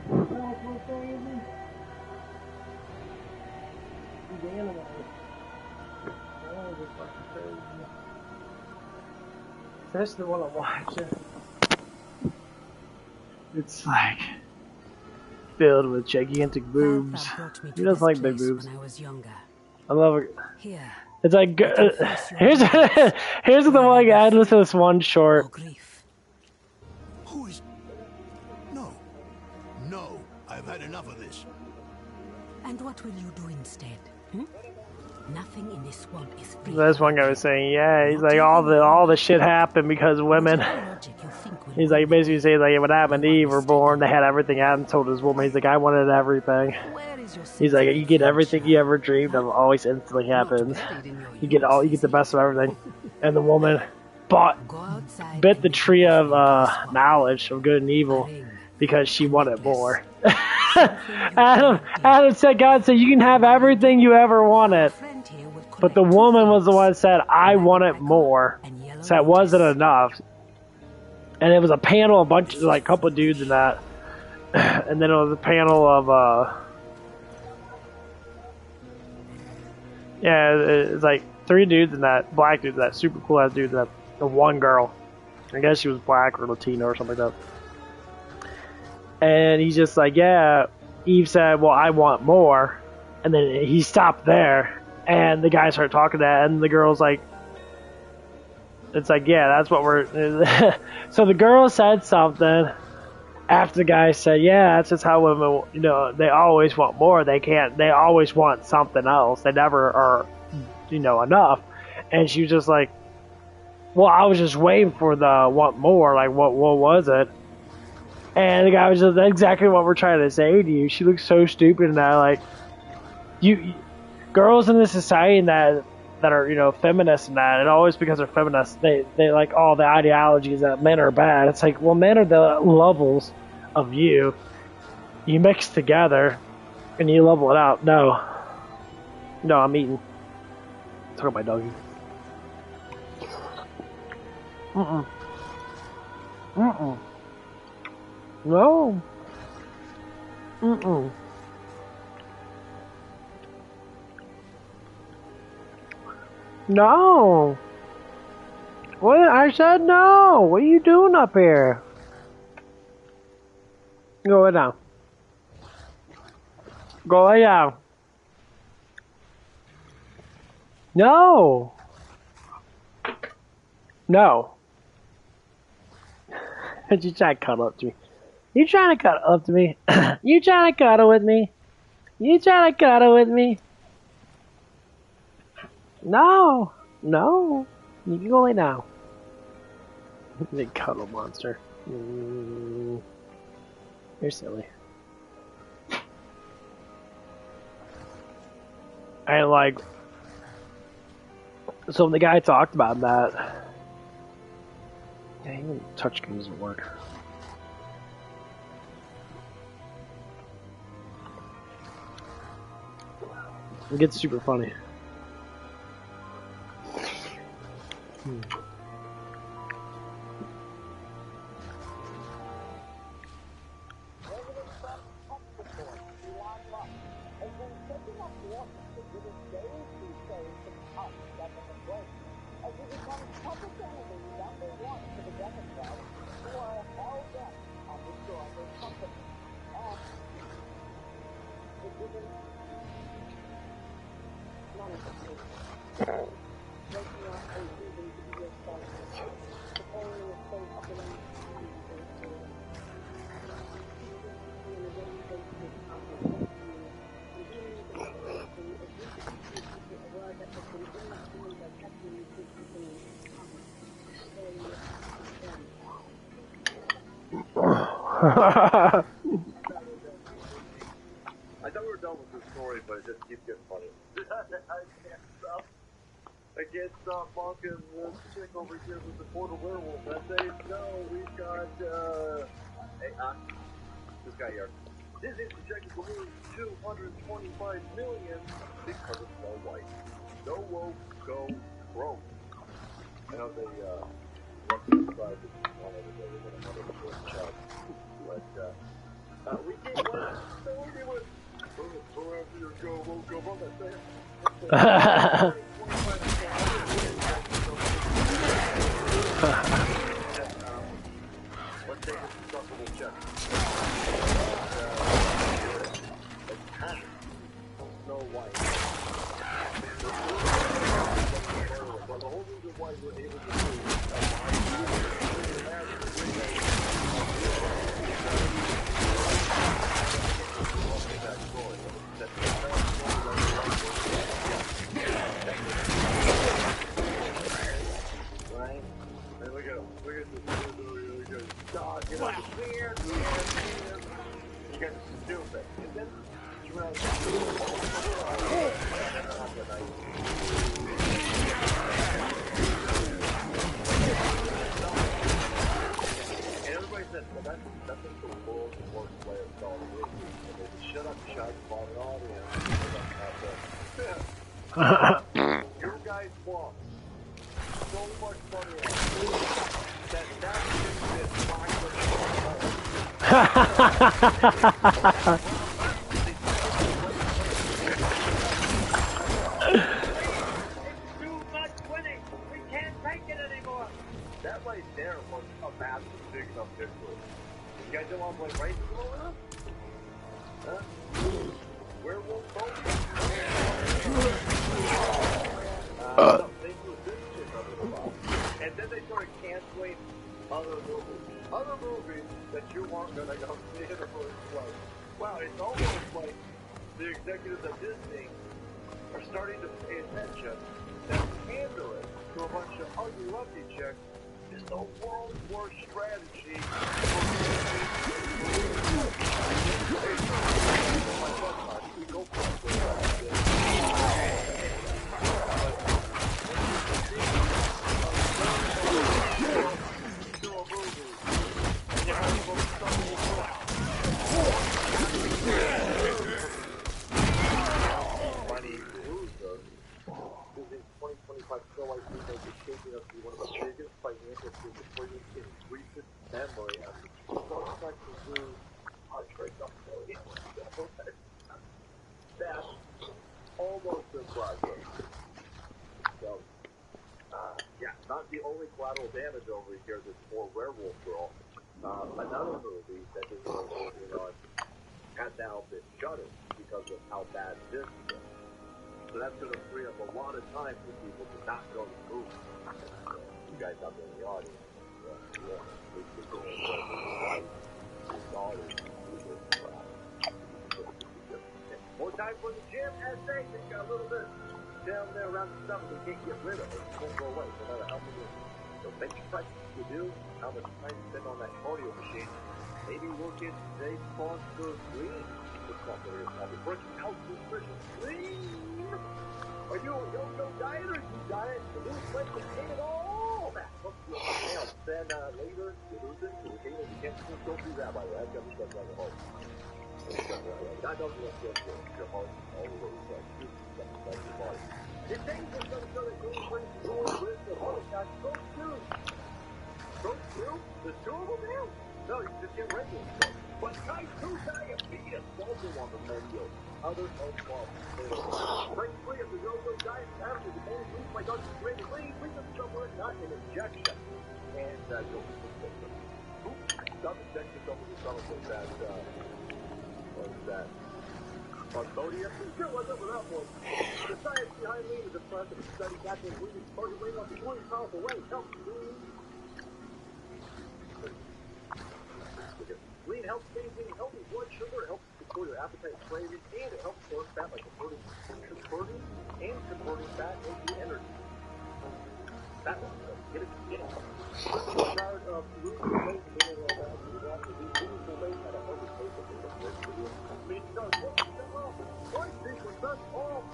That's so crazy. These animals. Animals are fucking crazy. Especially the one I'm watching. It's like filled with gigantic boobs. Who doesn't like big boobs? When I was younger. I love it. Here. It's like here's here's the one I listened to this one short. Who is? No, no, I've had enough of this. And what will you do instead? Nothing in this swamp is free. This one guy was saying, yeah, he's like all the shit happened because women. He's like basically saying like when Adam and Eve were born, they had everything. Adam told his woman, he's like, I wanted everything. He's like, you get everything you ever dreamed of, always instantly happens. You get the best of everything. And the woman bit the tree of knowledge of good and evil because she wanted more. Adam said, God said, you can have everything you ever wanted. But the woman was the one that said, I wanted more. So it wasn't enough. And it was a panel, a couple of dudes in that. And then it was a panel of, yeah, it's like 3 dudes in that, black dudes, that super cool ass dude, that the one girl. I guess she was black or Latino or something like that. And he's just like, yeah, Eve said, well, I want more. And then he stopped there. And the guy started talking to that, and the girl's like, it's like, yeah, that's what we're... So the girl said something after the guy said, yeah, that's just how women, you know, they always want more. They always want something else. They never are, you know, enough. And she was just like, well, I was just waiting for the want more. Like, what was it? And the guy was just, that's exactly what we're trying to say to you. She looks so stupid and that, like, girls in this society that are, you know, feminists and that, and always because they're feminists, they like all the ideologies that men are bad. It's like, well, men are the levels of you. You mix together and you level it out. No, I'm eating. Talk about my doggy. No. No. What? I said no. What are you doing up here? Go lay down. Go lay down. No. No. You trying to cuddle up to me? You trying to cuddle up to me? You trying to cuddle with me? You trying to cuddle with me? No. You can go lay down. Big cuddle monster. You're silly. And like, so the guy talked about that. Yeah, even touchscreen doesn't work. It gets super funny. I thought we were done with the story, but it just keeps getting funny. I can't stop fucking this chick over here with the portal werewolf. I say, no, we've got, hey, this guy here. Disney's projected to lose $225 million because of Snow White. No woke, go broke. I know they left inside this morning and they were going to have a short chat. But we keep winning. So we win. Whoever you go, we'll go on that thing. Let's take this destructible check. Snow White. Well, the whole reason why we're able to do right? And look at this. Dog, you know, weird. You guys are stupid. And then you realize and everybody said, well, that's just the world's worst way of solving issues. And they just shut up, shut up, the audience. Your guys won. So much money that too much winning. We can't take it anymore. That right there was a massive, big enough victory. You guys don't want to play races over them? Huh? Werewolf boat? No, they do this shit under the box. And then they started canceling other movies that you weren't going to go see in the first place. Wow, it's almost like the executives at Disney are starting to pay attention that pandering to a bunch of ugly lucky chicks is the world's worst strategy. Still, I think that is shaping up to be one of the biggest financial disappointments in recent memory after 2 months to lose $100 million. That's almost impressive. So, yeah, not the only collateral damage over here that's for Werewolf Girl. Another movie that is working on has now been shuttered because of how bad this is. So that's going to free up a lot of time for people to not go to the movie. You guys out there in the audience, more time for the gym essay. They got a little bit down there around the stomach they can't get rid of it. It won't go away no matter how many bench press you do, how much time you spend on that cardio machine. Maybe work in today's sponsor Green. Working out nutrition Green. Are you a yo-yo dieter? You diet to lose weight and gain it all back. Then later you lose it, you gain it, you can't don't do that by the way. I've got to start down the heart. That doesn't look good for your heart all the way to your body. The things are going to go with the heart attack. Go through the two of them now? No, you just get regular stuff. But type 2 diabetes also on the menu. Other health problems. Break free of the yo-yo diet after the main reason my doctor's ready to leave them somewhere, not an injection. And you'll be successful. Some injections over the stomach was that Cambodia? Sure, what's up with that one? The science behind lean is impressive. Study back when we started weighing off the 20 pounds away. Help lean. Lean helps maintain healthy blood sugar, it helps control your appetite and craving, and it helps burn fat by converting fat into energy. That one's good. Get it. I'm tired of losing weight and being able to lose weight at a healthy pace of meat does 1% off. 1% off.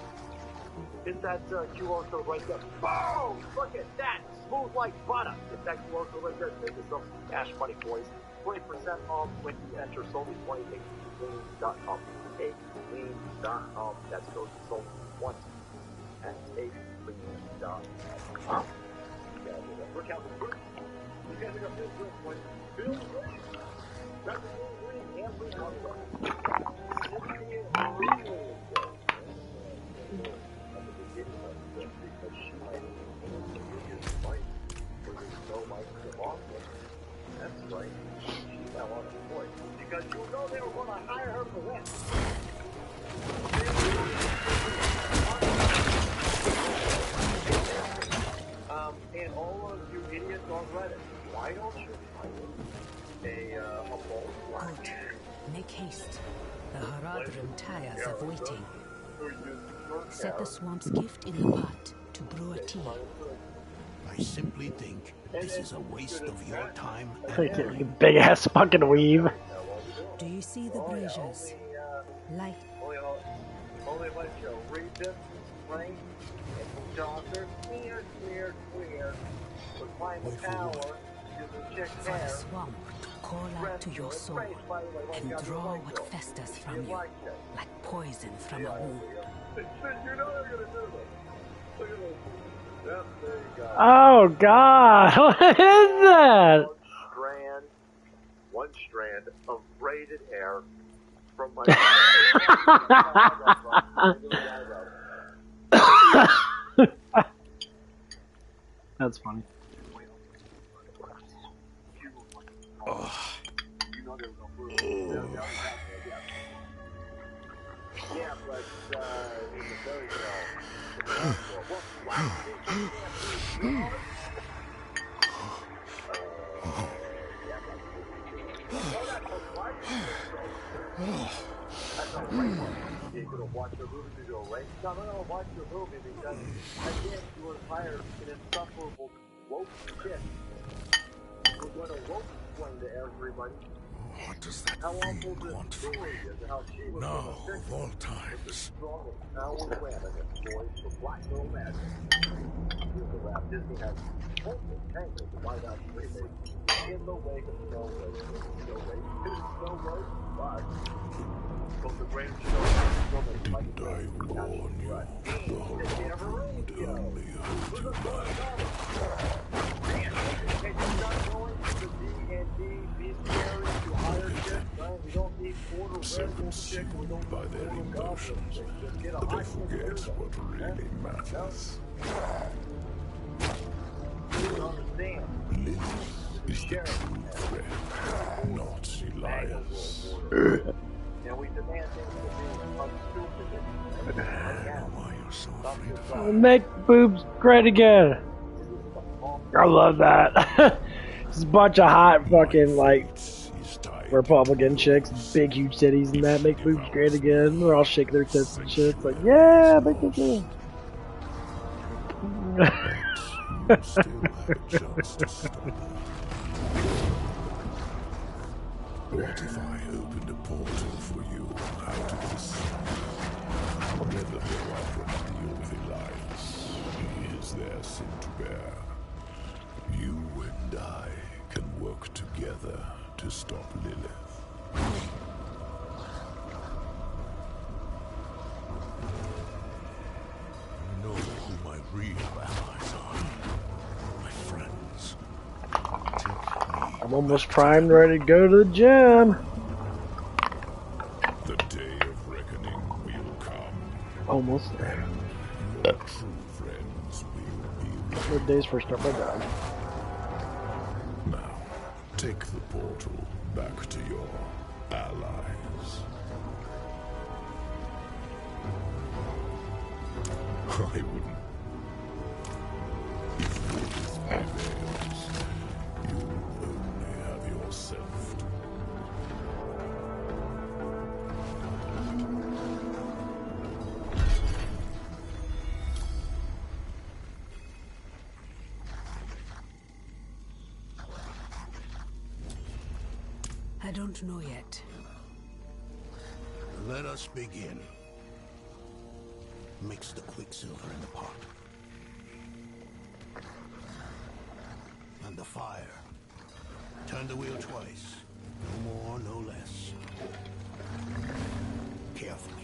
Hit that QR code right there. Boom! Look at that! Smooth like butter. Hit that QR code right there. Save yourself some cash money, boys. 20% off when you enter solely20takelean.com. Takelean.com. That's code solely20 at takelean.com. Yeah. We're counting first. You guys are going to feel good when Bill Green. That's the Bill Green and Blue Color. That's right. She fell on the point because you know they were going to hire her for that. And all of you idiots on Reddit, why don't you hire a bowl? Good. Make haste. The Haradrim tires of waiting. Set the swamp's gift in the pot to brew a tea. I simply think this is a waste of your time and Thank you, money. you big ass fucking weave. Do you see the braziers? Light. Only if I show read this, rain, and doctor, clear. But find the power to check For the swamp to call out to your soul and draw what festers from you, like poison from a wound. You know they're gonna do this. Look at this. Yep, there you go. Oh god, what is that? One strand of braided hair from my That's funny. Yeah, but in the very you could have watched your movie to go, right? No, watch your movie because again, you were hired an insufferable woke shit. We're going to woke explain to everybody What does that how thing awful this want from story me? is and how she was Now, going to fix of all the times. strongest power women employed for black girl magic. Here's the rap. Disney has multiple tangles to find out remake in the wake of Snow White. But from the great show, Didn't I warn you? The Haradrim only hold you back. Self-consumed by their emotions, but they forget what really matters. Lilith is the true friend, not Elias. And we demand things to be unstupid. I know why you're so afraid of her. Make boobs great again. I love that. Just a bunch of hot fucking like Republican chicks, big huge titties and that make boobs great again. They're all shaking their tits and shit. It's like, yeah, make it good. You still have a chance to stop her. What if I opened a portal for you out of this? Never go up and deal with Elias. He is their sin to bear. You and I can work together to stop Lilith. I know who my real allies are. My friends. Take me. I'm almost primed, ready to go to the gym. The day of reckoning will come. Almost there. Your true friends will be with What days for start my job? you. Now, take the portal back to your allies. I wouldn't. If Lilith prevails, you'll only have yourself to. I don't know yet. Let us begin. Mix the quicksilver in the pot. And the fire. Turn the wheel twice. No more, no less. Carefully.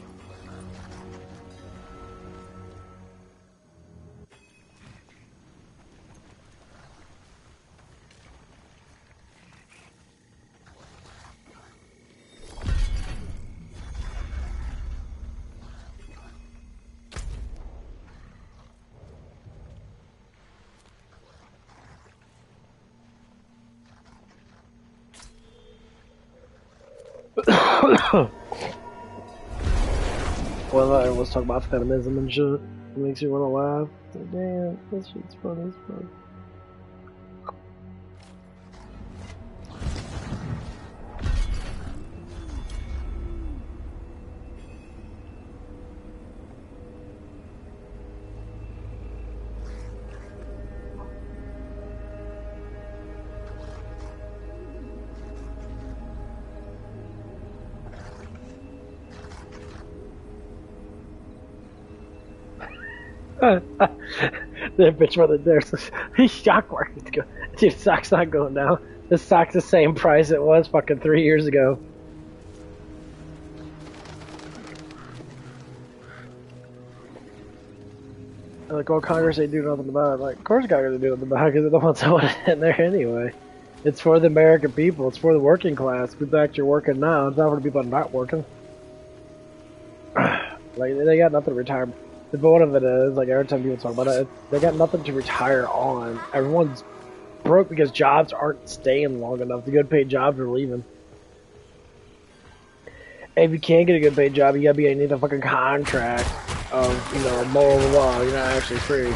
Well, I was talking about feminism and shit. It makes you want to laugh. Like, damn, this shit's funny as fuck. That bitch brother there's he's stock market's go. Dude, stock's not going down. This stock's the same price it was fucking 3 years ago. Like, well, Congress ain't doing nothing about it. Like, of course Congress ain't doing nothing about it because they don't want someone in there anyway. It's for the American people. It's for the working class. People actually working now. It's not for the people not working. Like, they got nothing to retire. But one of it is, like, every time people talk about it, they got nothing to retire on. Everyone's broke because jobs aren't staying long enough. The good paid jobs are leaving. And if you can't get a good paid job, you need a fucking contract of, you know, moral law. You're not actually free.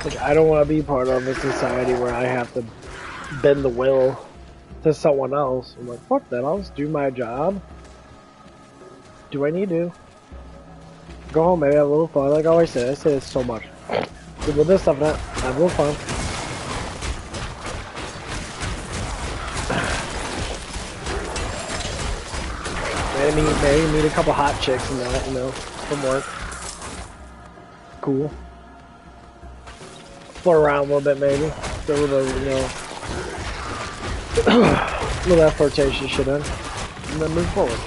Like, I don't want to be part of a society where I have to bend the will to someone else. I'm like, fuck that, I'll just do my job. Do I need to? Go home, maybe have a little fun. Like I always say, I say this so much. With this stuff, have a little fun. Maybe meet a couple hot chicks and that, you know, from work. Cool. Flirt around a little bit, maybe. Do a little, you know, a little that flirtation shit in, and then move forward.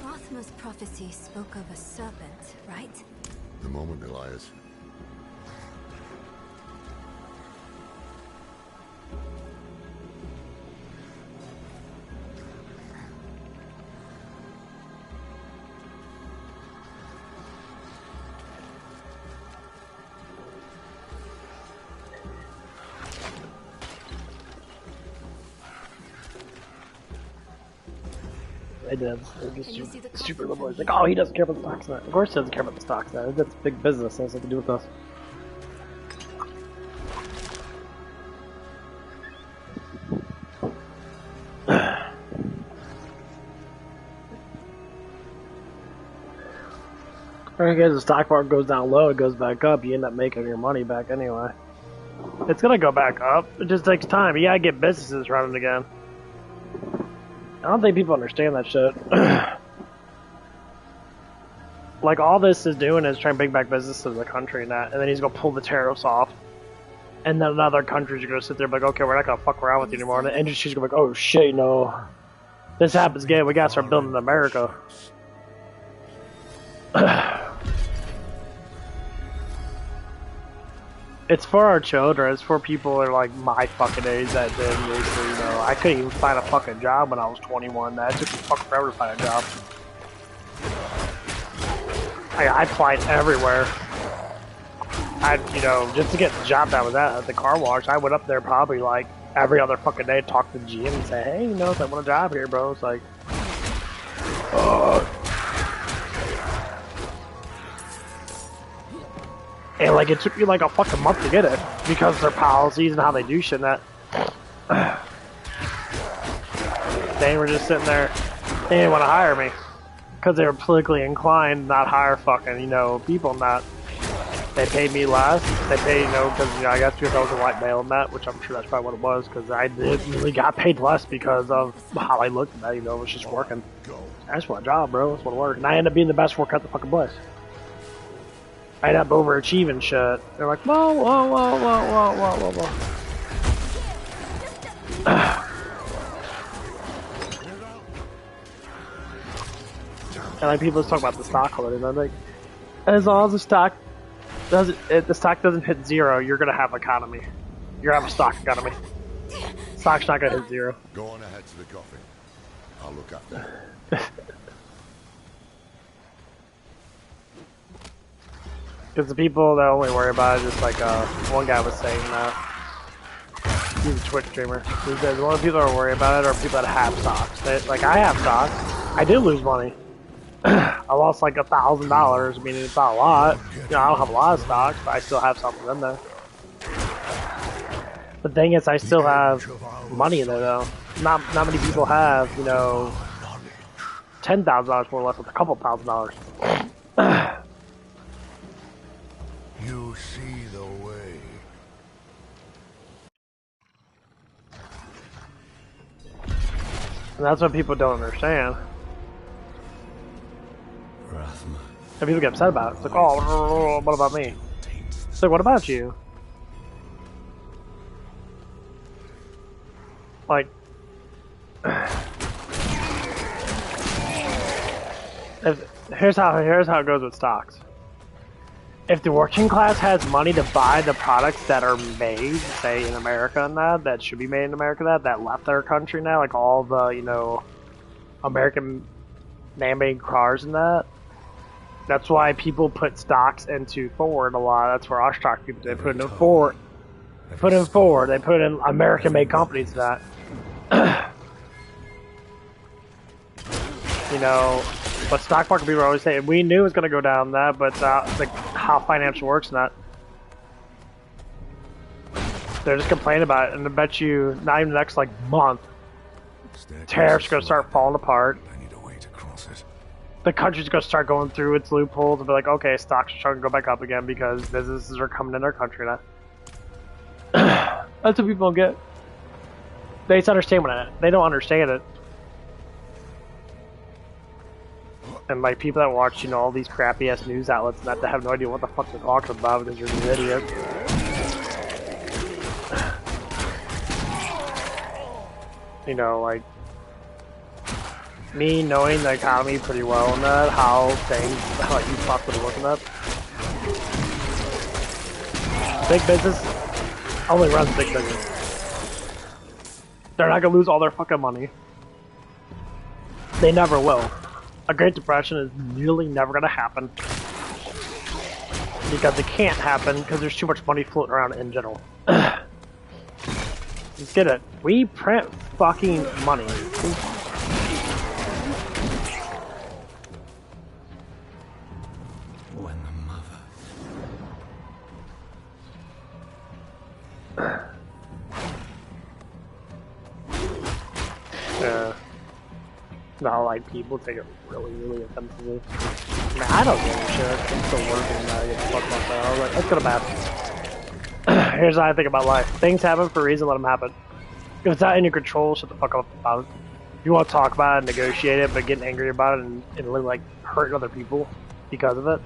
Rothma's prophecy spoke of a serpent, right? The moment, Elias. I did. Super liberal. He's like, oh, he doesn't care about the stocks now. Of course he doesn't care about the stocks now. That's big business. That has nothing to do with us. I guess the stock market goes down low, it goes back up, you end up making your money back anyway. It's gonna go back up. It just takes time. You gotta get businesses running again. I don't think people understand that shit. Like, all this is doing is trying to bring back businesses to the country and that, and then he's gonna pull the tariffs off. And then other countries are gonna sit there and be like, okay, we're not gonna fuck around with you anymore. And the industry's gonna be like, oh shit, no. This happens again, we gotta start building in America. It's for our children. It's for people that are like my fucking age that did basically, you know, I couldn't even find a fucking job when I was 21. That took me fucking forever to find a job. I applied everywhere. You know, just to get the job that was at the car wash, I went up there probably like every other fucking day, talk to the GM and say, hey, you know, if I want a job here, bro. It's like, and like it took me like a fucking month to get it because of their policies and how they do shit and that. They were just sitting there. They didn't want to hire me because they were politically inclined, not hire fucking, you know, people. Not they paid me less. They paid, you know, because, you know, I guess because I was a white male and that, which I'm sure that's probably what it was, because I did really got paid less because of how I looked at that. You know, it was just working. I just want a job, bro. I just want to work, and I ended up being the best worker at the fucking place. I ended up overachieving shit. They're like, whoa, whoa, whoa, whoa, whoa, whoa, whoa. And like people just talk about the stock holding, and I'm like, as long as the stock doesn't hit zero, you're gonna have economy. You're gonna have a stock economy. Stock's not gonna hit zero. Go on ahead to the coffin. I'll look after you. Because the people that only worry about it, just like one guy was saying that. He's a Twitch streamer. He says the only people that worry about it are people that have stocks. Like I have stocks. I did lose money. I lost like $1,000. meaning it's not a lot. You know, I don't have a lot of stocks, but I still have something in there. The thing is, I still have money in there though. Not many people have, you know, $10,000 more or less with a couple $1,000. You see the way. And that's what people don't understand. And people get upset about it. It's like, oh, what about me? It's like, what about you? Like, here's how it goes with stocks. If the working class has money to buy the products that are made, say in America and that should be made in America, that left their country now, like all the, you know, American man-made cars and that. That's why people put stocks into Ford a lot. That's where our stock people do. They put in Ford. They put in American-made companies that. You know, but stock market people are always saying, we knew it was going to go down that, but like how financial works and that. They're just complaining about it, and I bet you, not even the next like month, tariffs are going to start falling apart. I need a way to cross it. The country's going to start going through its loopholes and be like, okay, stocks are starting to go back up again because businesses are coming in our country now. That's what people don't get. They just understand what it. They don't understand it. And like people that watch, you know, all these crappy ass news outlets and that, they have no idea what the fuck they're talking about because you're an idiot. You know, like me knowing the economy pretty well and that, how you possibly looking up. Big business only runs big business. They're not gonna lose all their fucking money. They never will. A Great Depression is really never gonna happen. Because it can't happen because there's too much money floating around in general. Just get it. We print fucking money. When the mother. Yeah. Not like people take it really, really offensively. I mean, I don't give a shit. I'm still working and I get fucked up there. I was like, let's go to bed. Here's how I think about life. Things happen for a reason, let them happen. If it's not in your control, shut the fuck up about it. If you want to talk about it and negotiate it, but getting angry about it and really like hurting other people because of it,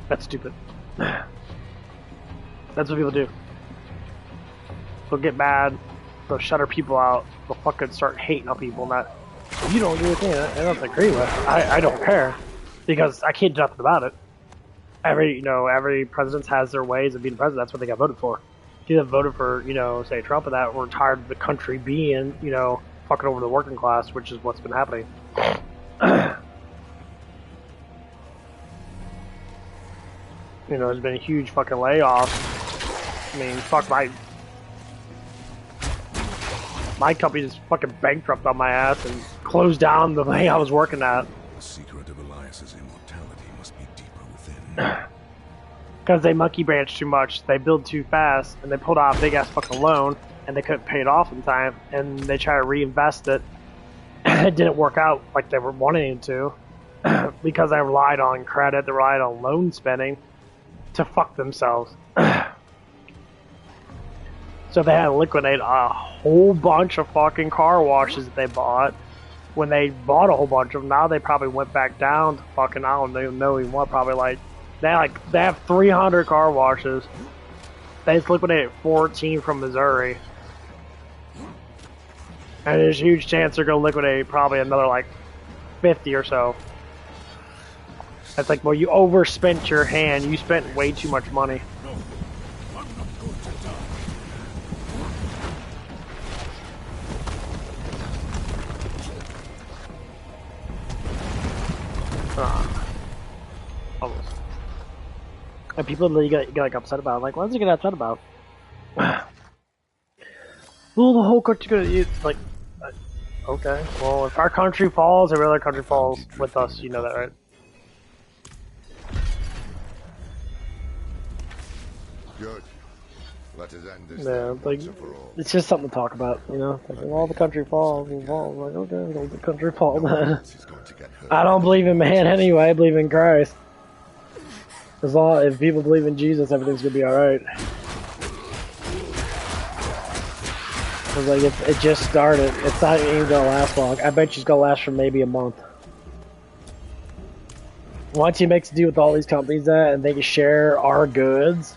that's stupid. That's what people do. They'll get mad, they'll shut our people out, they'll fucking start hating on people and that. You don't agree with me, I don't agree with. I don't care. Because I can't do nothing about it. Every president has their ways of being president. That's what they got voted for. If you have voted for, you know, say Trump and that, we're tired of the country being, you know, fucking over the working class, which is what's been happening. You know, there's been huge fucking layoffs. I mean, fuck, my company just fucking bankrupt on my ass and closed down the thing I was working at. The secret of Elias's immortality must be deeper within. Because they monkey branch too much, they build too fast, and they pulled out a big ass fucking loan, and they couldn't pay it off in time, and they try to reinvest it, and it didn't work out like they were wanting it to, because they relied on credit, they relied on loan spending to fuck themselves. So they had to liquidate a whole bunch of fucking car washes that they bought. When they bought a whole bunch of them, now they probably went back down to fucking, I don't even know even what, probably like, they have 300 car washes. They just liquidated 14 from Missouri. And there's a huge chance they're going to liquidate probably another like 50 or so. It's like, well, you overspent your hand. You spent way too much money. No, I'm not going to die. Almost. And people really get like upset about it. Like, what does he get upset about? Well, the whole country gonna eat like. Okay, well, if our country falls, every other country falls with us. You know that, right? Good. Let us end this. Yeah, like it's just something to talk about, you know. Like, if all the country falls, we fall. Like, okay, all the country falls. I don't believe in man anyway. I believe in Christ. As long if people believe in Jesus, everything's gonna be all right. Cause like it just started. It's not even gonna last long. I bet you it's gonna last for maybe a month. Once he makes a deal with all these companies that and they can share our goods,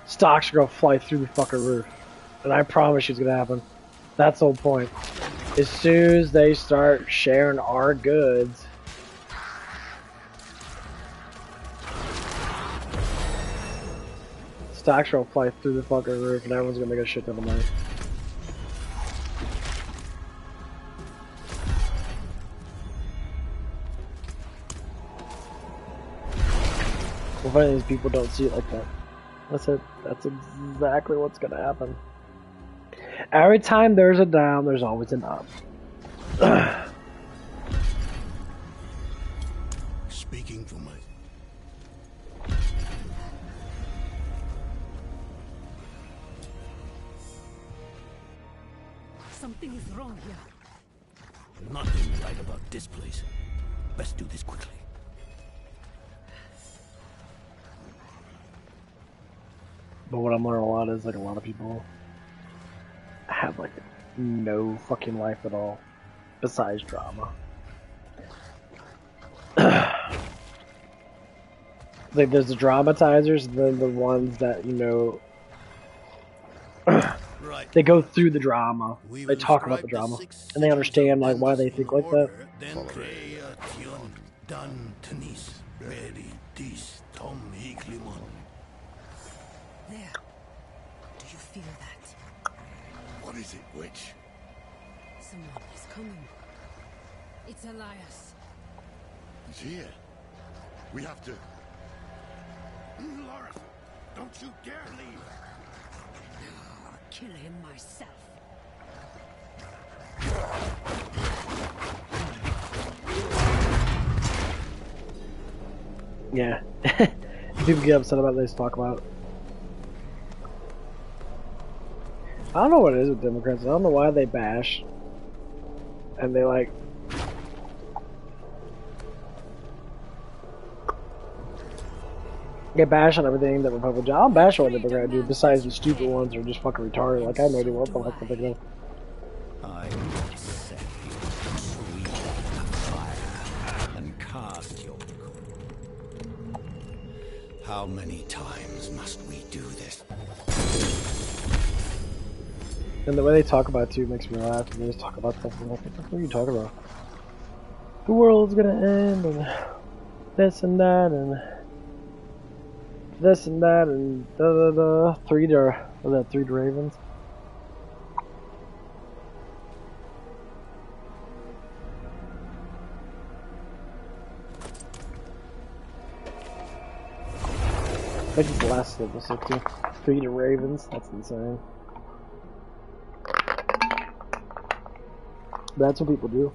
stocks are gonna fly through the fucking roof. And I promise you it's gonna happen. That's the whole point. As soon as they start sharing our goods, stocks are gonna fly through the fucking roof and everyone's gonna make a shit ton of money. Well, funny is people don't see it like that. That's it. That's exactly what's gonna happen. Every time there's a down, there's always an up. Speaking for my... Something is wrong here. Nothing right about this place. Best do this quickly. But what I'm learning a lot is like a lot of people have like no fucking life at all besides drama. Like there's the dramatizers and then the ones that, you know, Right. they go through the drama. They talk about the drama and they understand like why they think like that. Then Dan Tanis, Mary Dis, Tom Higlimon. There. Do you feel that? What is it, witch? Someone is coming. It's Elias. He's here. We have to... Laura, don't you dare leave. I'll kill him myself. Yeah. People get upset about this, talk about it. I don't know what it is with Democrats. I don't know why they bash. And they like... They bash on everything that Republicans do. I don't bash on what Democrats do, besides the stupid ones are just fucking retarded. Like, I have no idea what the fuck they're thinking of. I will set you free of fire and cast your... How many times must we do this? And the way they talk about it too makes me laugh. They just talk about stuff and I'm like, what the fuck are you talking about? The world's gonna end and this and that and this and that and da da da. Three to Ravens. I think it's the last level 60. 3 to Ravens. That's insane. That's what people do.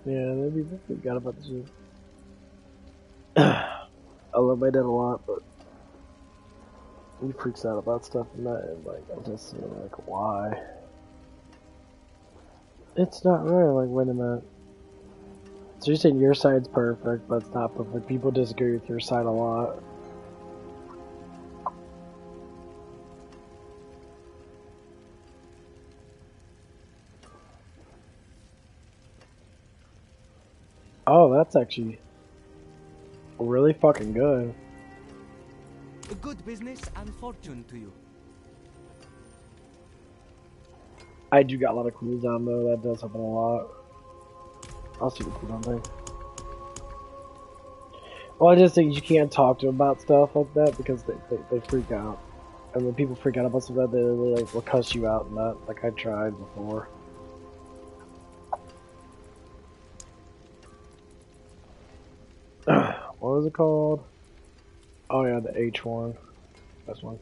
Yeah, maybe they forgot about the zoo. I love my dad a lot, but he freaks out about stuff and that, and like, I'm just like, why? It's not right. Like, wait a minute. So you're saying your side's perfect, but it's not perfect. People disagree with your side a lot. that's actually really fucking good. A good business and fortune to you. I do got a lot of cooldown though, that does happen a lot. I'll see the cooldown thing. Well, I just think you can't talk to them about stuff like that because they freak out. And when people freak out about stuff like that, they really like will cuss you out and that. Like I tried before. What was it called? Oh yeah, the H one. That's one.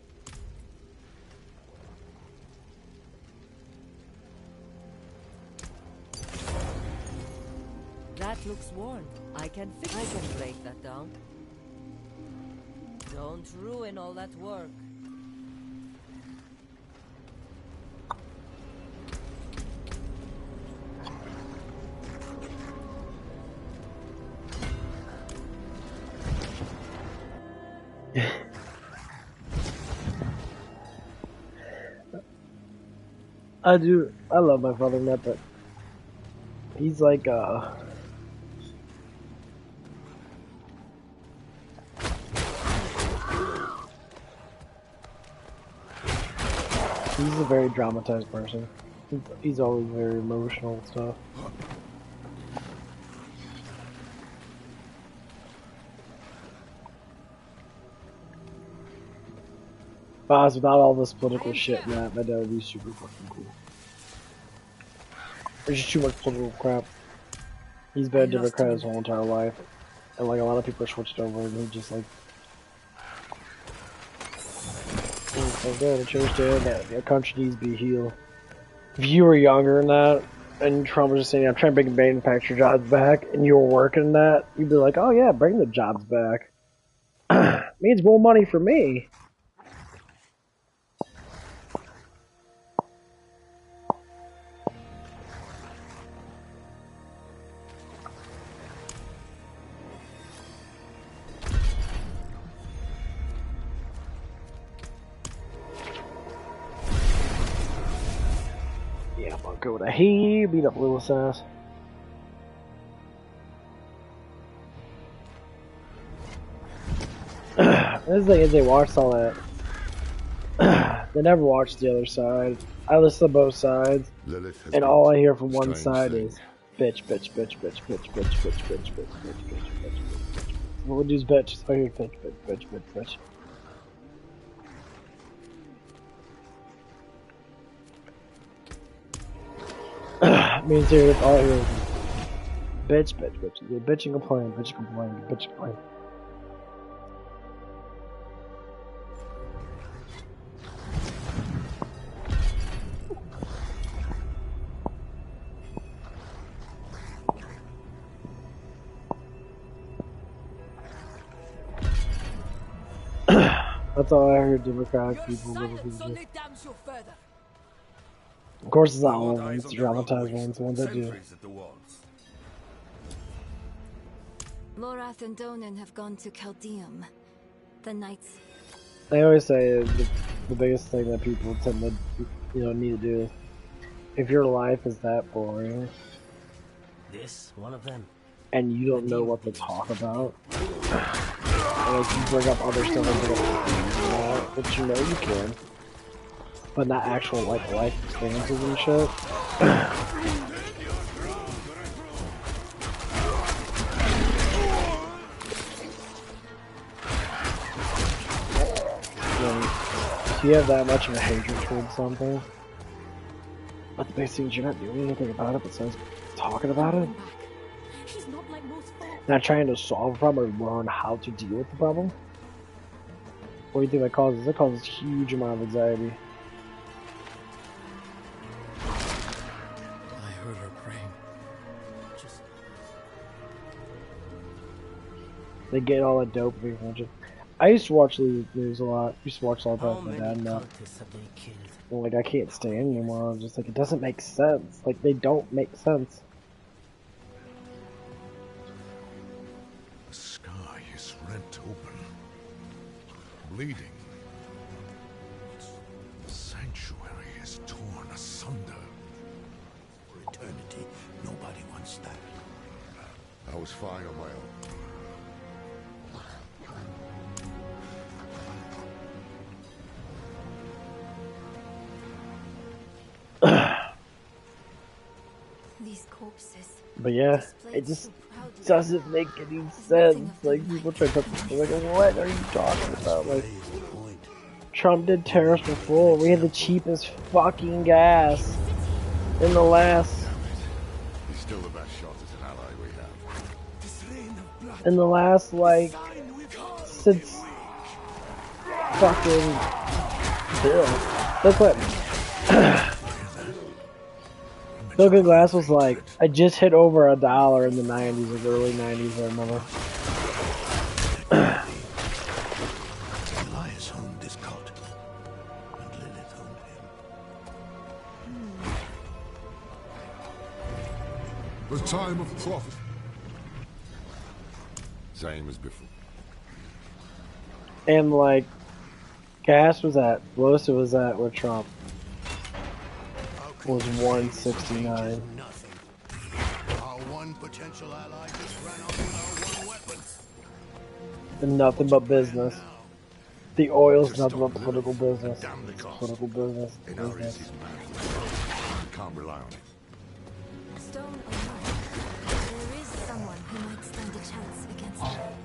That looks worn. I can break that down. Don't ruin all that work. I love my brother Matt, but he's like he's a very dramatized person. He's always very emotional and stuff. But without all this political shit, Matt, my dad would be super fucking cool. There's just too much political crap. He's been a Democrat his whole entire life, and like a lot of people are switched over, and he just like. Okay, the church did that. The country needs to be healed. If you were younger than that, and Trump was just saying, I'm trying to bring manufacturer jobs back, and you were working that, you'd be like, oh yeah, bring the jobs back. Means more money for me. Yeah, I'm gonna go to he beat up Lewis ass. This thing is they watched all that. They never watched the other side. I listen to both sides, and all I hear from one side is bitch, bitch, bitch, bitch, bitch, bitch, bitch, bitch, bitch, bitch, bitch, bitch, bitch. What would use bitch? So I hear bitch, bitch, bitch, bitch, bitch. Me and Siri, that's all I hear. Bitch, bitch, bitch. Yeah, bitch and complain, bitch and complain, bitch and complain. That's all I heard Democratic people do. Of course it's not all of them, it's the dramatized ones, the ones that do. Lorath and Donan have gone to Chaldeum. The knights... They always say the biggest thing that people tend to, need to do is, if your life is that boring, this one of them, and you don't know what to talk about, and like you bring up other stuff and bring up which you know you can, but not actual like life experiences and shit. If you have that much of a hatred towards something, but the basic thing is you're not doing anything about it besides talking about it, not trying to solve a problem or learn how to deal with the problem. What do you think that causes? It causes a huge amount of anxiety. I heard her praying. They get all that dopamine from it. I used to watch the news a lot. Used to watch all that with my dad and that. Well, like I can't stand anymore. I was just like, it doesn't make sense. Like they don't make sense. The sky is rent open, bleeding. The sanctuary is torn asunder. For eternity, nobody wants that. I was fine on my own. These corpses. But yeah, it just doesn't make any sense. Like, people try to talk, like, what are you talking about? Like, Trump did tariffs before. We had the cheapest fucking gas in the last. He's still the best shot as an ally we have. In the last, like, since fucking Bill. Look what. Broken Glass was like, I just hit over $1 in the 90s, or the early 90s, I remember. Elias owned this cult, and Lilith owned him. The time of prophet. Same as before. And like, gas was at, lowest it was at with Trump was 169. Our one potential ally just ran off with our one weapon. And nothing but business. The oil's nothing but political business. Political business. Business. Can't rely on it. Stone or not, there is someone who might stand a chance against him.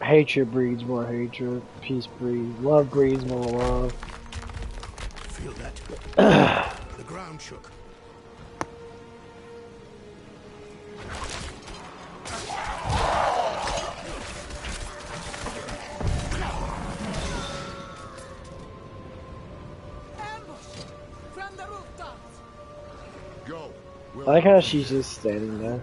Hatred breeds more hatred. Peace breeds. Love breeds more love. Feel that? The ground shook. From the rooftops. Go. I like how she's just standing there.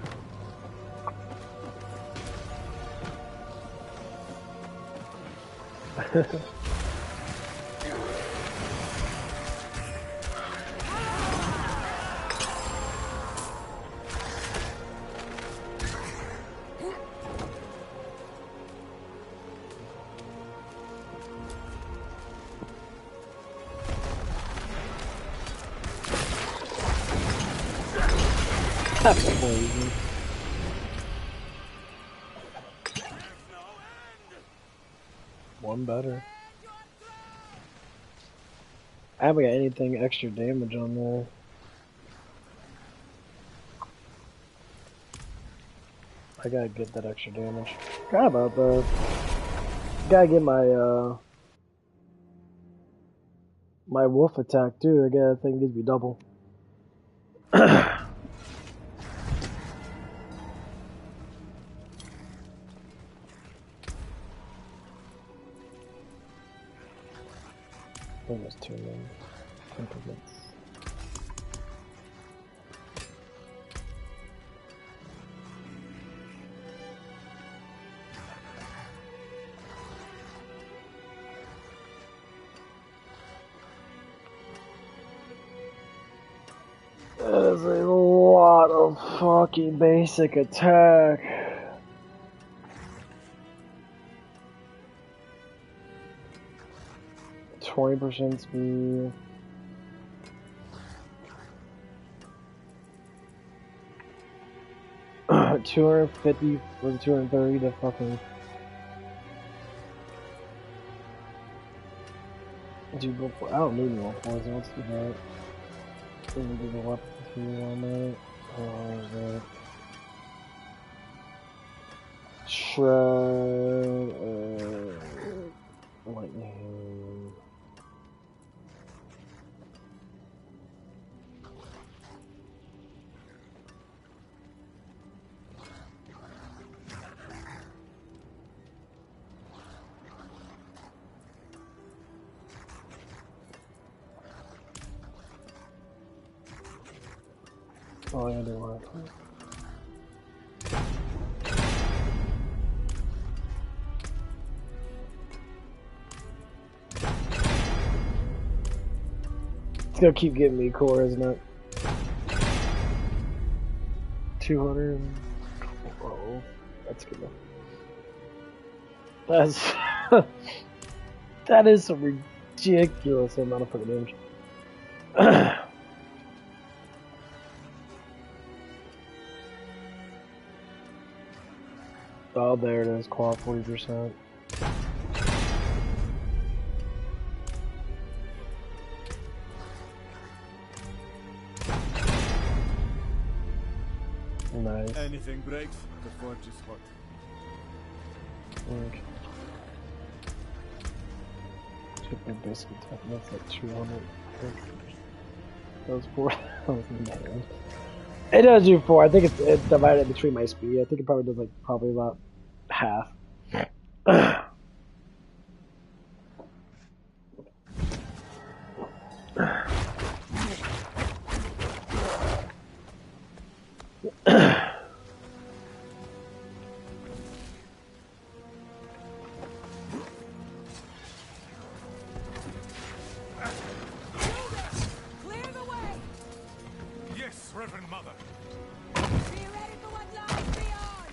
That's amazing. One better. I haven't got anything extra damage on there. I gotta get that extra damage. Forgot about that. Gotta get my my wolf attack too. I gotta think it needs to be double. I think there's 2 improvements. That is a lot of fucking basic attack. %20 speed. $250 was it 230 to fucking do before. I don't need more poison. Let's do that. Can we do the weapons we want it? Oh, Shred, lightning. Oh, I do want it. It's gonna keep getting me core, isn't it? 212. That's good enough. That's that is a ridiculous amount of fucking damage. Oh, there it is. Qual 40%. Nice. Anything breaks, the forge is hot. Okay. Check my biscuit type. That's like 200. Those 4,000. It does do 4. I think it's divided between my speed. I think it probably does like probably about half. Reverend Mother. Be ready for what lies beyond!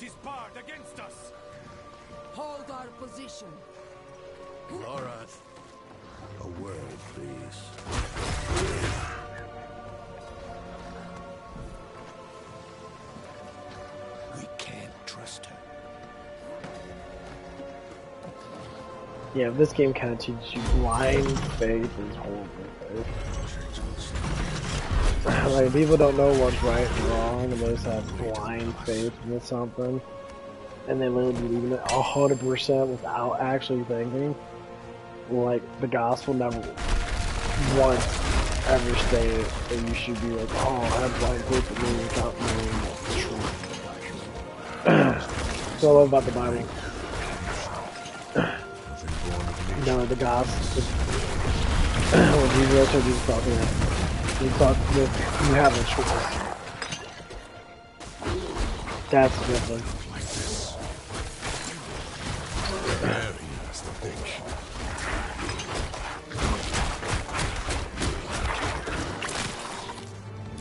gate is barred against us! Hold our position. Lorath, a word, please. We can't trust her. Yeah, this game kind of teaches you blind faith is horrible faith. Like, people don't know what's right and wrong, and they just have blind faith in something. And they literally believe in it 100% without actually thinking. Like, the gospel never once ever stated that you should be like, oh, I have blind faith in me without knowing what's true. So I love about the Bible. No, the gospel. When Jesus told Jesus talking about, he thought that you have a choice. That's different.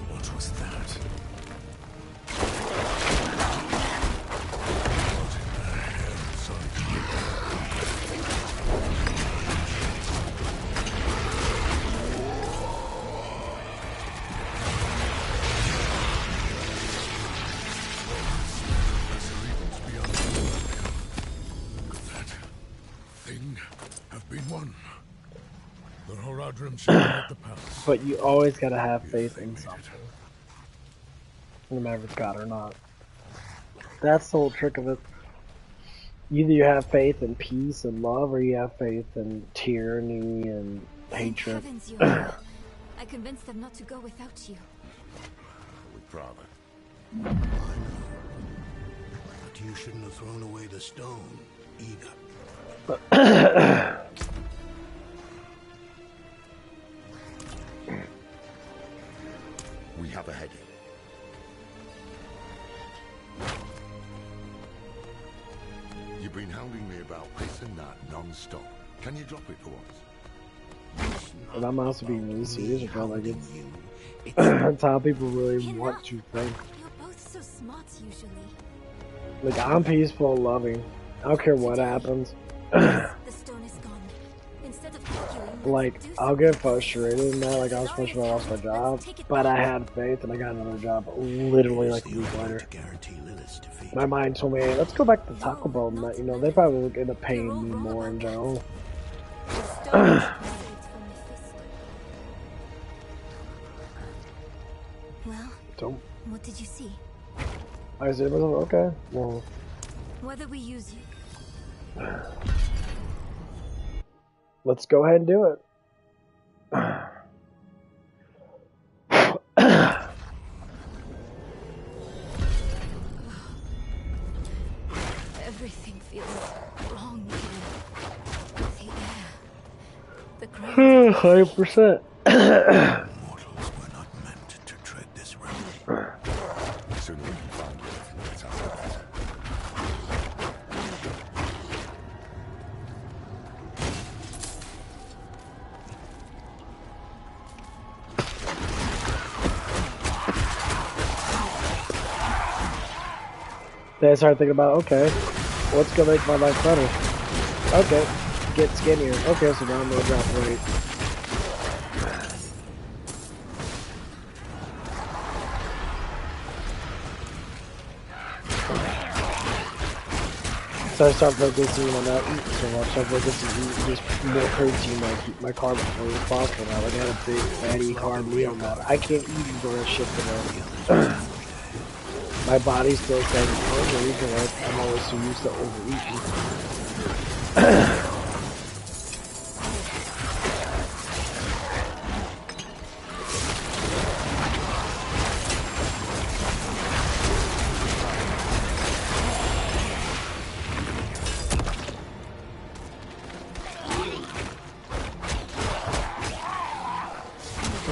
What was that? But you always gotta have faith in something. No matter if it's God or not. That's the whole trick of it. Either you have faith in peace and love, or you have faith in tyranny and hatred. Heavens, you're here. I convinced them not to go without you. With Brava. I know. But you shouldn't have thrown away the stone, either. We have a headache. been hounding me about this and that non-stop. Can you drop it for once? And I'm also being really serious about like it's that's how people really want to think. You're both so smart usually. Like I'm peaceful and loving. I don't care what happens. The stone is gone. Instead of arguing, Like I'll get frustrated and that, like I was frustrated when I lost my job, but I had faith and I got another job literally like a week later. My mind told me, hey, let's go back to Taco Bell and that, you know, they probably would end up paying me more in general. Well, Don't. what did you see? I said, okay, well. Whether we use you. Let's go ahead and do it. Everything feels wrong here. The air, the ground. 100%. Mortals were not meant to tread this road. Soon we can find everything that's out there. Then I started thinking about, okay, what's gonna make my life better? Okay, get skinnier. Okay, so now I'm gonna drop weight. So I start focusing on not eating so much. I focus on eating just more protein, like keep my carbs as possible now. Like I had a big fatty carb meal now. I can't eat either that shit for now. My body still says it's hungry because I'm always so used to overeating.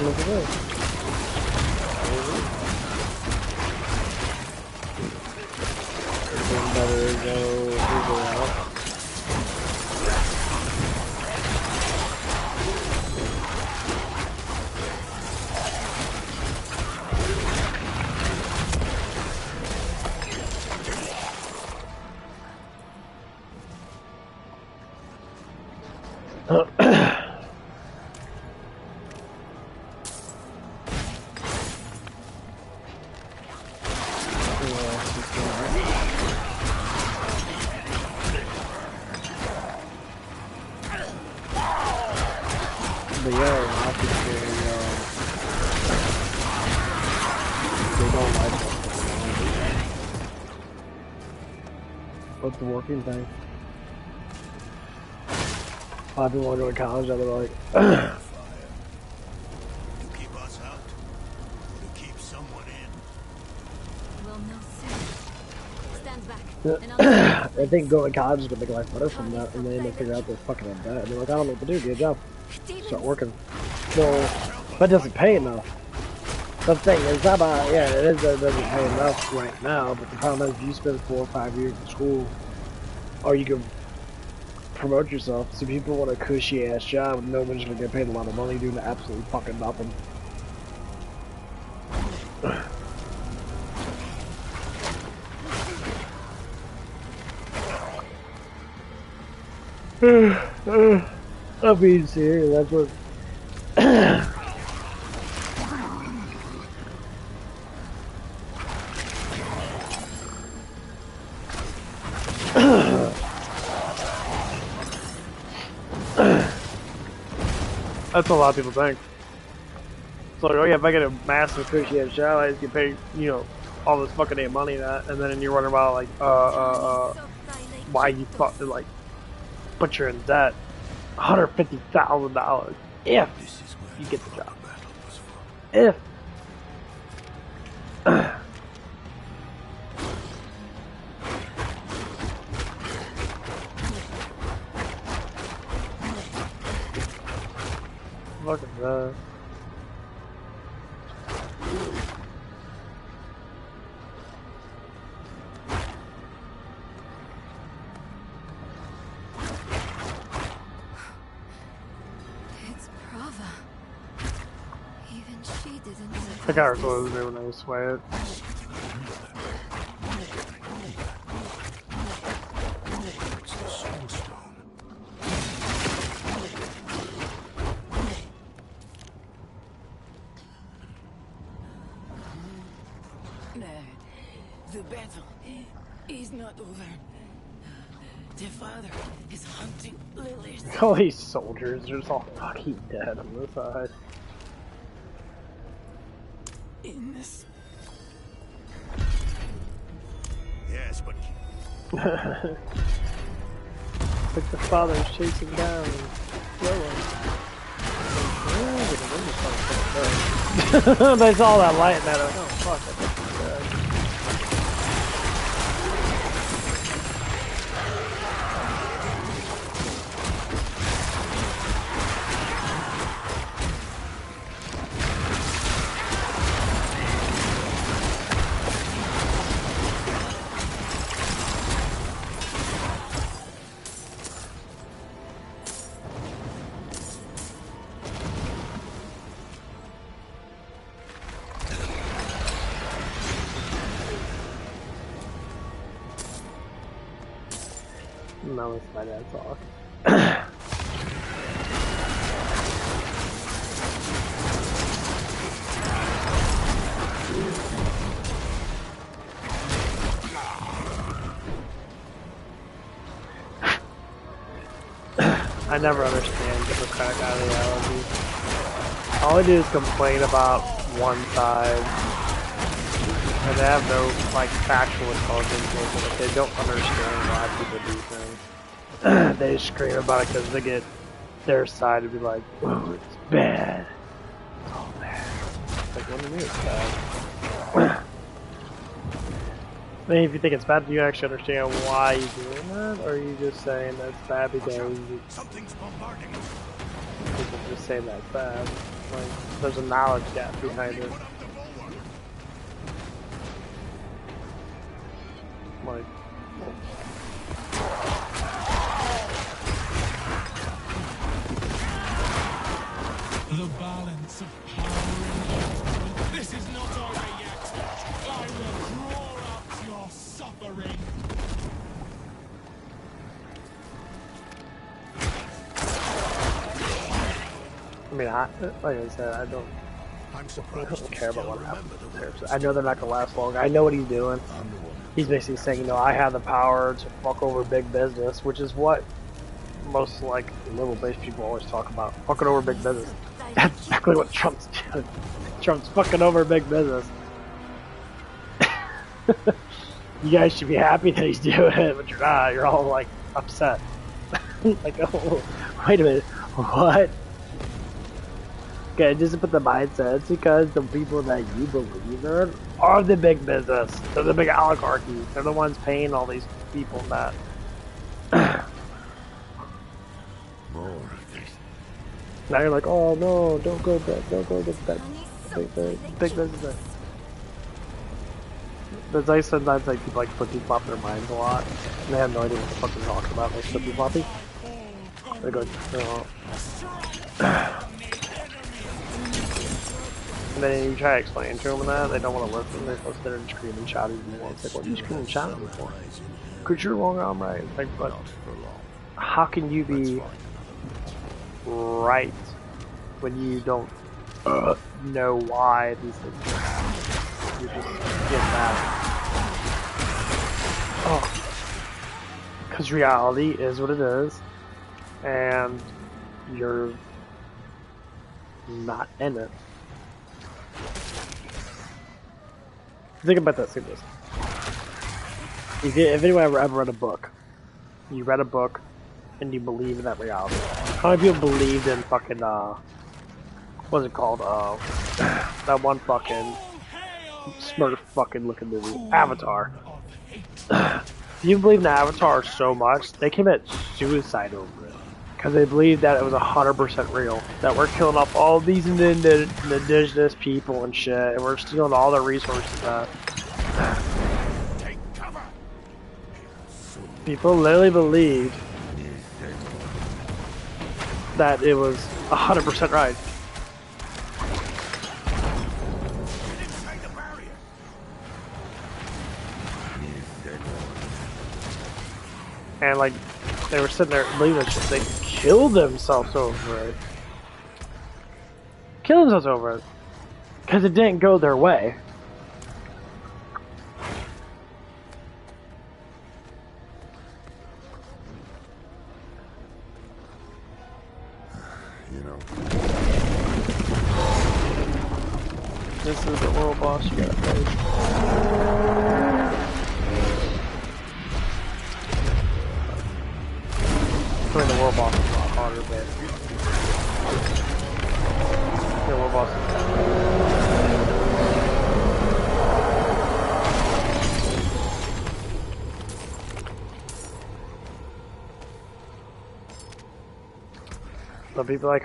Look at this. Better go Uber out. But yeah, obviously, they don't like us. What's the working thing? A lot of people want to go to college, they're like, To keep us out, or to keep someone in. We'll know soon. Stand back. I think going to college is going to make life better from that, and then they figure out they're fucking at that, and they're like, I don't know what to do, get a job. Start working. Well, that doesn't pay enough. The thing is, not about, yeah, it is that it doesn't pay enough right now, but the problem is you spend 4 or 5 years in school, or you can promote yourself. So people want a cushy ass job, and no one's gonna get paid a lot of money doing absolutely fucking nothing. I'm being serious, that's what that's what a lot of people think. It's like, oh yeah, if I get a massive cushy ass job, I just get paid, you know, all this fucking damn money that, and then you're wondering about like, why you fucking like, but you're in debt. $150,000 if you get the job. If. Look at that. The guy was always there when I was sweat. It's the Soul Stone. The battle is not over. The father is hunting Lilith. All these soldiers are just all fucking dead on the side. In this. Yes, but like the father's chasing down and throwing. They saw that light and they're like, oh fuck, I think he's dead. Now it's my dad talk. I never understand Democratic ideology. All I do is complain about one side, and they have no like factual intelligence with it. They don't understand why people do things. They just scream about it because they get their side to be like, "Oh, it's bad. It's all bad." It's like, what do you mean it's bad? I mean, if you think it's bad, do you actually understand why you're doing that, or are you just saying that's bad because something's bombarding. people just say that's bad? Like, there's a knowledge gap behind it. Like, the balance of power in this is not over yet. I will draw out your suffering. I mean, like I said, I don't care about what happens. I know they're not gonna last long. I know what he's doing. He's basically saying, you know, I have the power to fuck over big business, which is what most like liberal-based people always talk about, fucking over big business. That's exactly what Trump's doing. Trump's fucking over big business. You guys should be happy that he's doing it, but you're not. You're all like upset. Like, oh, wait a minute, what? Okay, just put the mindset. It's because the people that you believe in are the big business. They're the big oligarchy. They're the ones paying all these people that. More of this. Now you're like, oh no, don't go back, don't go get that big business. That's like sometimes like people like flip flop their minds a lot, and they have no idea what the fuck they're talking about. Like flip floppy. They go, oh. And then you try to explain to them that, they don't want to listen. They're supposed to just scream and shout at you. It's like, what are you screaming and shouting for? Because you're wrong, I'm right. It's like, but how can you be right when you don't know why these things happen? You just get mad. Oh. Because reality is what it is. And you're not in it. Think about this, If anyone ever read a book, you read a book and you believe in that reality. How many people believed in fucking, what's it called, that one fucking Smurf fucking looking movie, Avatar. If you believe in Avatar so much, they commit suicide over it. Because they believe that it was 100% real. That we're killing off all these indigenous people and shit, and we're stealing all their resources. People literally believed that it was 100% right. And like, they were sitting there leaving the ship. They killed themselves over it. Killed themselves over it. Because it didn't go their way. You know. This is the world boss you gotta face. I mean, the world boss is a lot harder, but the world boss is some people like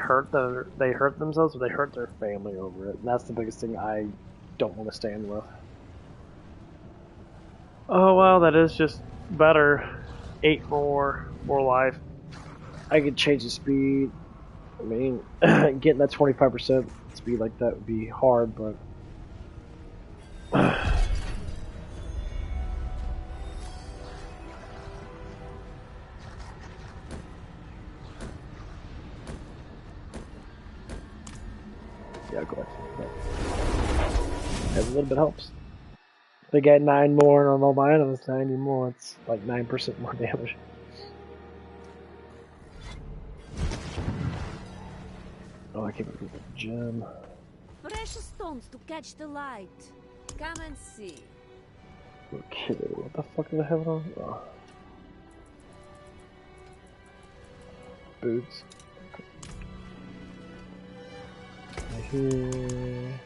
they hurt themselves, or they hurt their family over it. And that's the biggest thing I don't want to stand with. Oh well, that is just better. 8 more life. I could change the speed. I mean, getting that 25% speed like that would be hard, but yeah, go ahead. Every little bit helps. They get 9 more on all my items, 90 more. It's like 9% more damage. Oh, I can't believe the gem. Precious stones to catch the light. Come and see. Okay, what the fuck do I have on? Oh. Boots. Right here.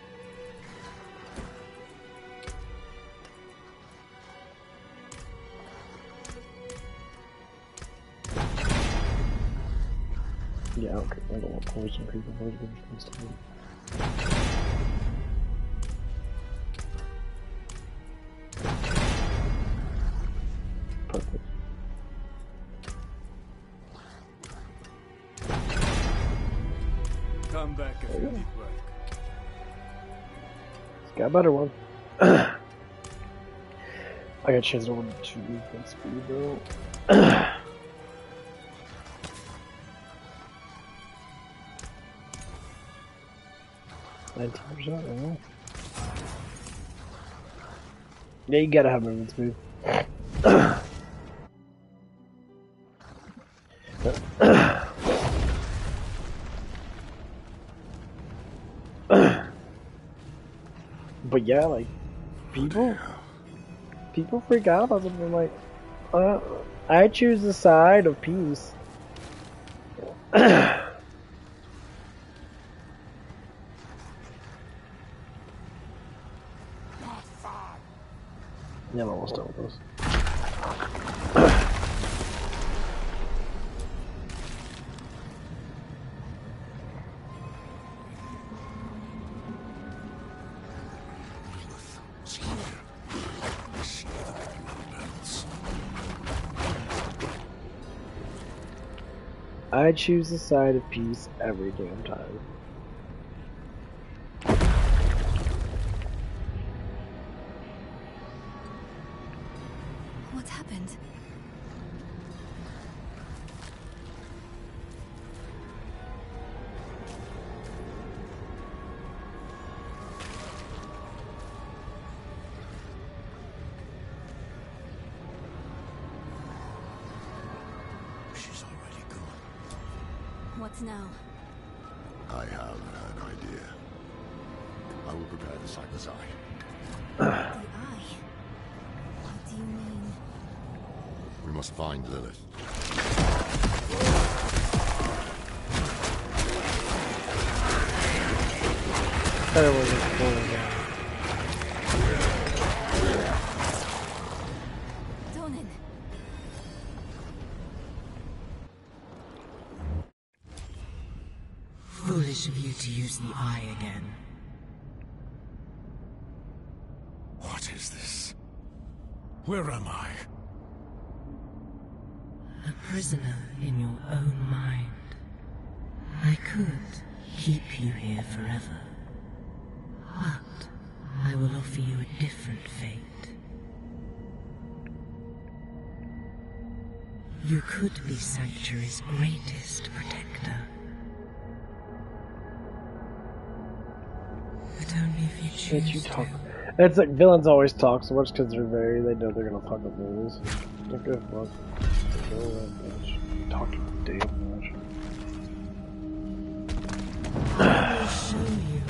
Yeah, okay, I don't want poison people. Poison people. Perfect. Come back if you need work. Got a better one. I got changed over to defense speed though. 19%, yeah, you gotta have movement speed. But yeah, like, people freak out about something like, I choose the side of peace. Yeah, I'm almost done with those. I choose the side of peace every damn time. What happened? She's already gone. What now? I have an idea. I will prepare the cycle's eye. The eye? What do you mean? We must find Lilith. That wasn't cool, yeah. Donin. Foolish of you to use the eye again. What is this? Where am I? A prisoner in your own mind. I could keep you here forever. But I will offer you a different fate. You could be Sanctuary's greatest protector. But only if you choose to. It's like villains always talk so much because they know they're gonna fuck up movies. Like, good fuck. Talk damn much. I will show you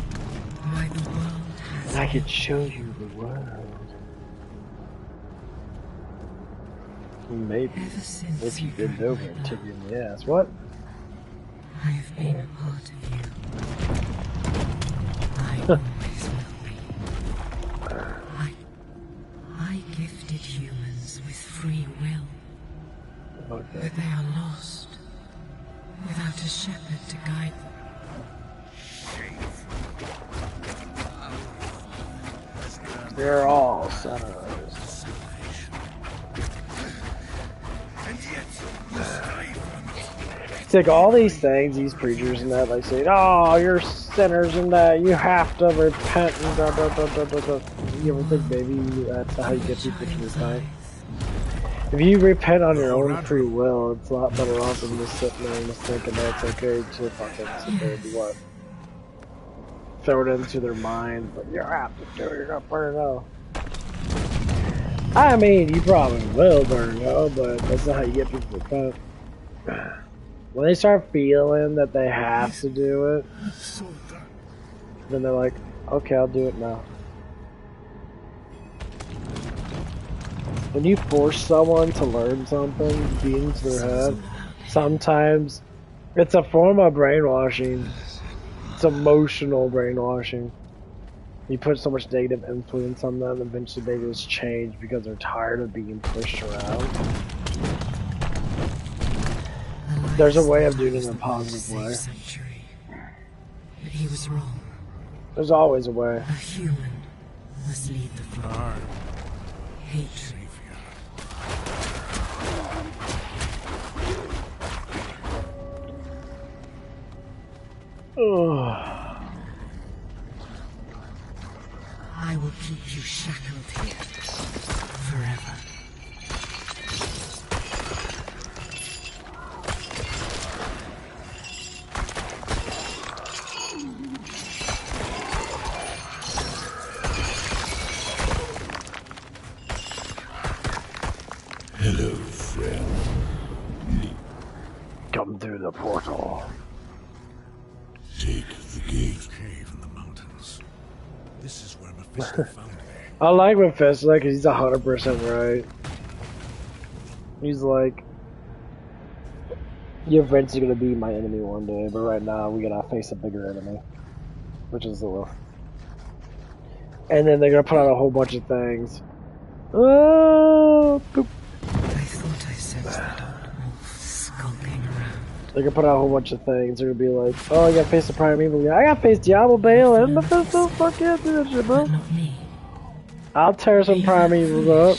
why the world has. I can show you the world. Maybe if you bend over and tip you in the ass. What? I have been a part of you. I always will be. I gifted humans with free will. Okay. But they are lost without a shepherd to guide them. They're all sinners. It's like all these things, these preachers and that, like saying, "Oh, you're sinners and that you have to repent." And blah, blah, blah, blah, blah, blah. You ever think maybe that's how you get people to repent? If you repent on your own free will, it's a lot better off than just sitting there and just thinking that it's okay to fucking sit there and do what? Throw it into their mind, but you have to do it, you're gonna burn it out. I mean, you probably will burn it out, but that's not how you get people to repent. When they start feeling that they have to do it, then they're like, okay, I'll do it now. When you force someone to learn something, beat into their head, sometimes it's a form of brainwashing. It's emotional brainwashing. You put so much negative influence on them, eventually they just change because they're tired of being pushed around. There's a way of doing it in a positive way. But he was wrong. There's always a way. A human must lead the flock. Hatred. I will keep you shackled here forever. Hello, friend. Come through the portal. Take the gate. Cave in the mountains. This is where Mephisto found me. I like Mephisto because he's 100% right. He's like, you're eventually gonna be my enemy one day, but right now we gotta face a bigger enemy, which is Lilith. And then they're gonna put out a whole bunch of things. Oh, boop. I thought I sensed that old wolf skulking around. They're gonna put out a whole bunch of things. They're gonna be like, oh, I gotta face the Prime Evil guy. I gotta face Diablo, Bale, and Mephisto. Fuck yeah, do that shit, bro. Not me. I'll tear some Prime Evils up.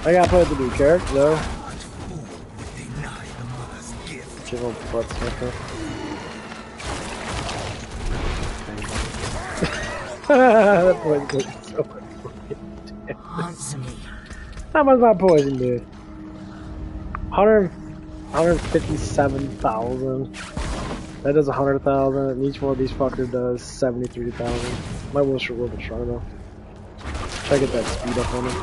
I gotta play with the new character, though. Little butt sniffer. That poison did so much fucking damage. How much my poison did? 157,000. That does 100,000, and each one of these fuckers does 73,000. My will should work a strong enough. Try to get that speed up on him.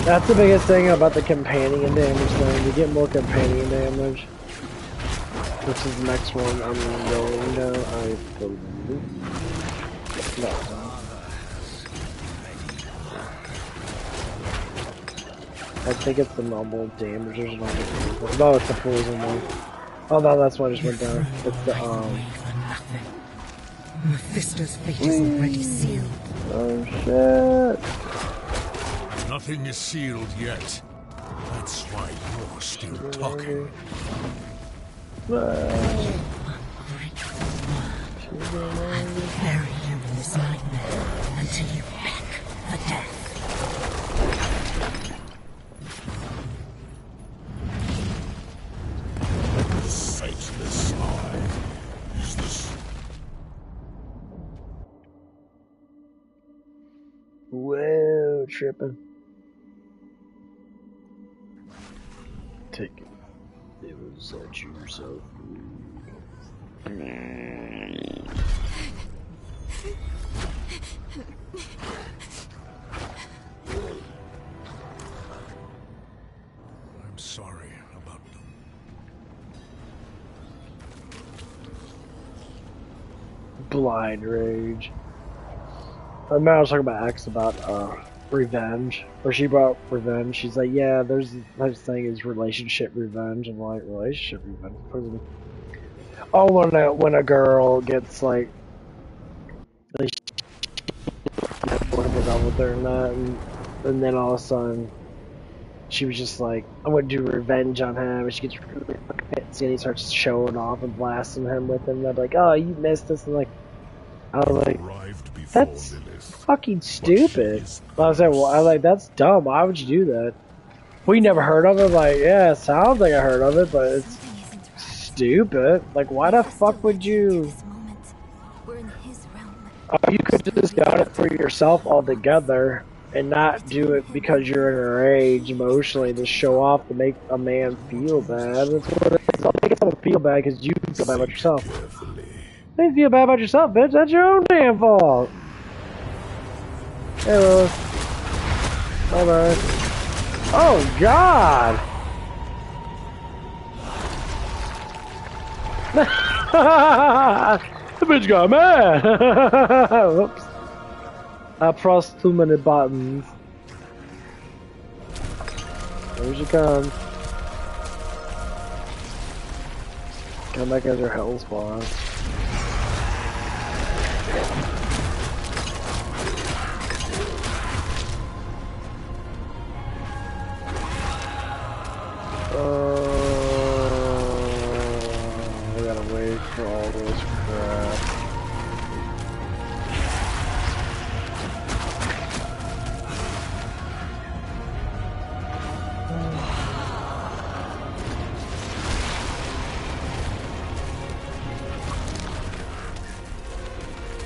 That's the biggest thing about the companion damage thing. You get more companion damage. Which is the next one I'm going down, I believe. No. I think it's the normal damage or something. No, it's the poison one. Oh no, that's why I just went down. It's the Mephisto's fate is already sealed. Oh shit. Nothing is sealed yet. That's why you're still talking. I'll bury you in this nightmare until you beg for death. The sightless eye. Is this? Whoa, tripping. take it. It was at yourself. I'm sorry about them. Blind rage. I remember I was talking about X about revenge, or she brought revenge. She's like, yeah, there's this thing is relationship revenge. I'm like, relationship revenge? Oh, when a girl gets like want to get on with her and that, and then all of a sudden she was just like, I'm gonna do revenge on him, and she gets really pissed, and he starts showing off and blasting him with him. And I'm like, oh, you missed this, and like, I was like, that's fucking stupid. I was like, well, I was like, that's dumb. Why would you do that? We never heard of it. Like, yeah, it sounds like I heard of it, but it's stupid. Like, why the fuck would you? Oh, you could just done it for yourself altogether and not do it because you're in a rage emotionally to show off to make a man feel bad. That's what it is. I'll make someone feel bad because you feel bad about yourself. You feel bad about yourself, bitch. That's your own damn fault. Hey, Lilith. Bye-bye. Oh, God! The bitch got mad! Whoops. I pressed too many buttons. There she comes. Come back as her hell spawn. I gotta wait for all this crap.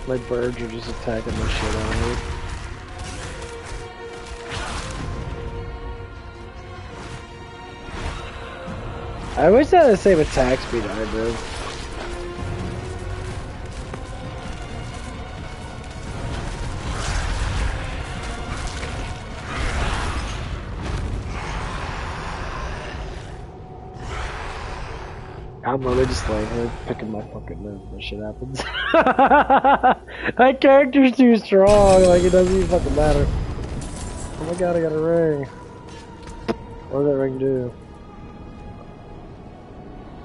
My birds are just attacking the shit out of me. I wish they had the same attack speed I did. I'm really just laying here picking my fucking nose when shit happens. That character's too strong, like it doesn't even fucking matter. Oh my god, I got a ring. What does that ring do?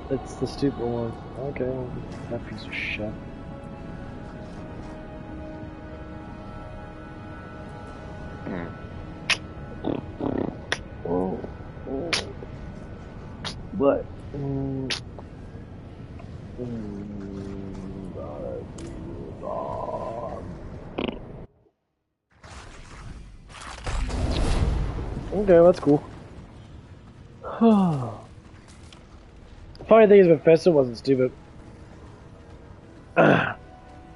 It's the stupid one. Okay, that piece of shit. Oh. But okay, that's cool. Funny thing is, Mephisto wasn't stupid.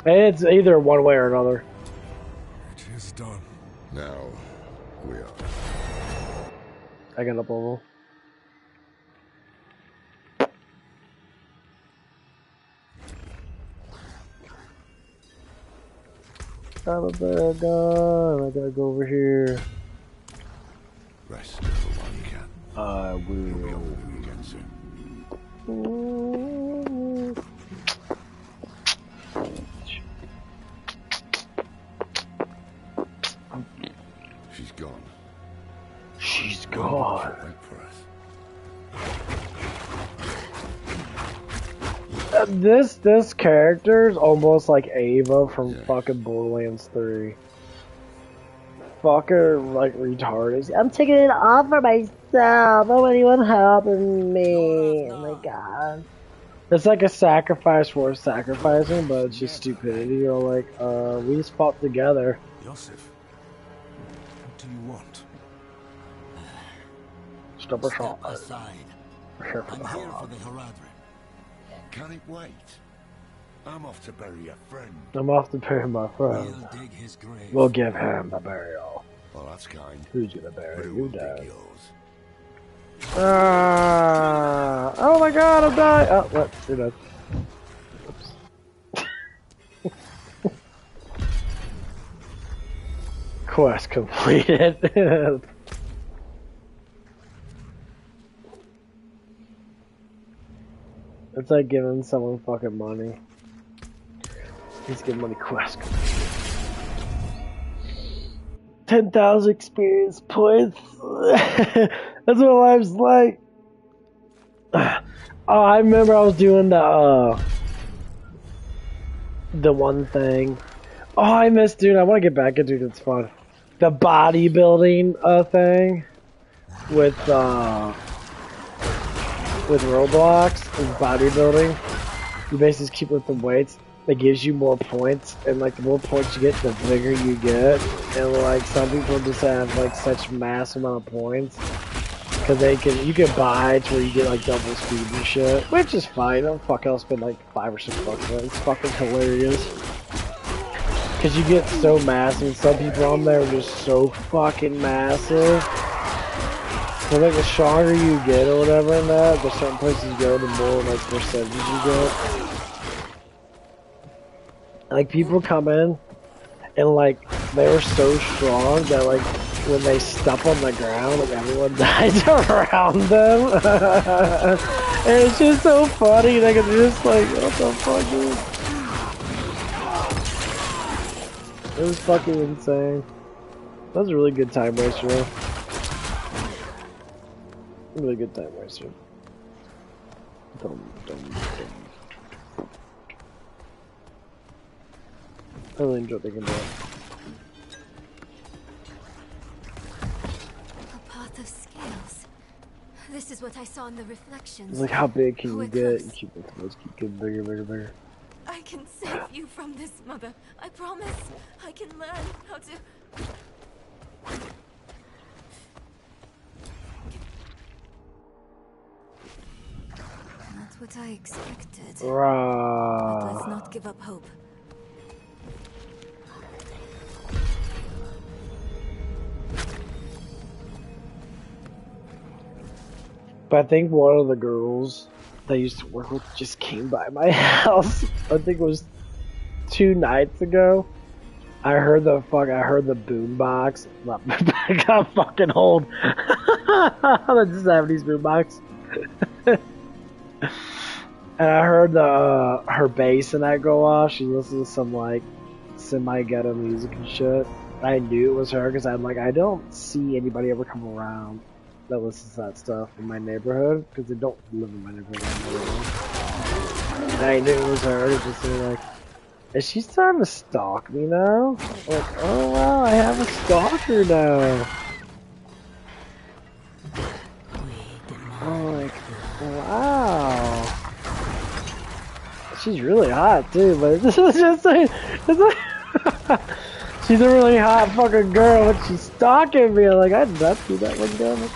It's either one way or another. It is done. Now we are. I got a bubble. I'm a bad guy. I gotta go over here. Rest while you can. I will. You'll be on with you again soon. She's gone. She's gone. Wait for us. This character is almost like Ava from fucking Borderlands 3. Fucker, like, retarded. I'm taking it off for myself. Nobody anyone helping me. Oh my god. It's like a sacrifice worth sacrificing, but it's just stupidity. You're like, we just fought together. Yosef, what do you want? Step aside. I'm here for the Haradrim. Can it wait? I'm off to bury a friend. I'm off to bury my friend. We'll dig his grave. We'll give him the burial. Well, that's kind. Who's gonna bury you, Dad? Oh my god, I'm dying! Oh, what? You're dead. Oops. Quest completed. It's like giving someone fucking money. He's giving money quest completed. 10,000 experience points. That's what life's like. Oh, I remember I was doing the one thing. Oh, I missed, dude. I want to get back into it. It's fun. The bodybuilding thing with Roblox and bodybuilding. You basically just keep lifting weights. It gives you more points, and like the more points you get, the bigger you get. And like some people just have like such mass amount of points because you can buy to where you get like double speed and shit, which is fine. Oh fuck, I'll spend like $5 or $6 on it. It's fucking hilarious because you get so massive. And some people on there are just so fucking massive. So like the stronger you get or whatever in that, the certain places you go, the more like percentage you get. Like people come in and like they were so strong that like when they step on the ground, like everyone dies around them. And it's just so funny. Like it's just like what the fuck, dude? It was fucking insane. That was a really good time waster. Really good time waster. I really enjoyed thinking about it. A path of scales. This is what I saw in the reflections. It's like how big can you We're get? close. You keep getting bigger, bigger, bigger. I can save you from this, Mother. I promise. I can learn how to... Not what I expected. But let's not give up hope. But I think one of the girls that I used to work with just came by my house. I think it was 2 nights ago. I heard the boombox. I got fucking old. The 70s boombox. And I heard her bass and that go off. She listened to some like semi-ghetto music and shit. I knew it was her because I don't see anybody ever come around that listens to that stuff in my neighborhood because they don't live in my neighborhood anymore. And I knew it was her. It just like, is she starting to stalk me now? Like, oh wow, I have a stalker now. I'm like, wow. She's really hot too, but this is just like, she's a really hot fucking girl, but she's stalking me. I'm like, I'd not see that one down.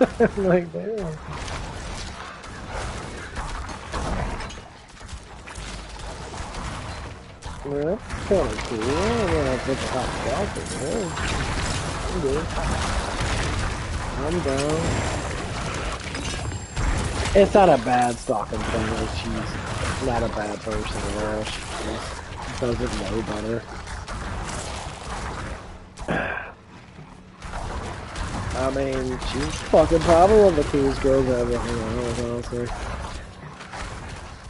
I'm like, damn. Well, that's kind of cool. I'm gonna put the hot stalker. I'm good. I'm down. It's not a bad stalking thing. Like she's not a bad person at all. She just doesn't know better. I mean, she's fucking probably one of the coolest girls ever hung out with, honestly.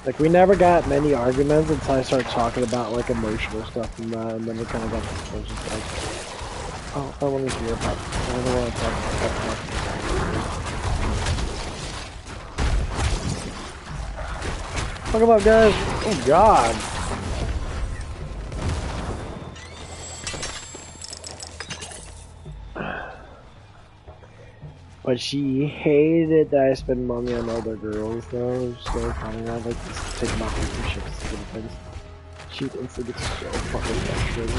Like, we never got many arguments until I started talking about, like, emotional stuff and that, and then we kind of got to just like, oh, I want to hear about it. I don't want to talk about that. Talk about guys. Oh, God. But she hated that I spend money on other girls, though. It was so funny. I like to take them out and shit stupid things. She instantly gets so fucking frustrated.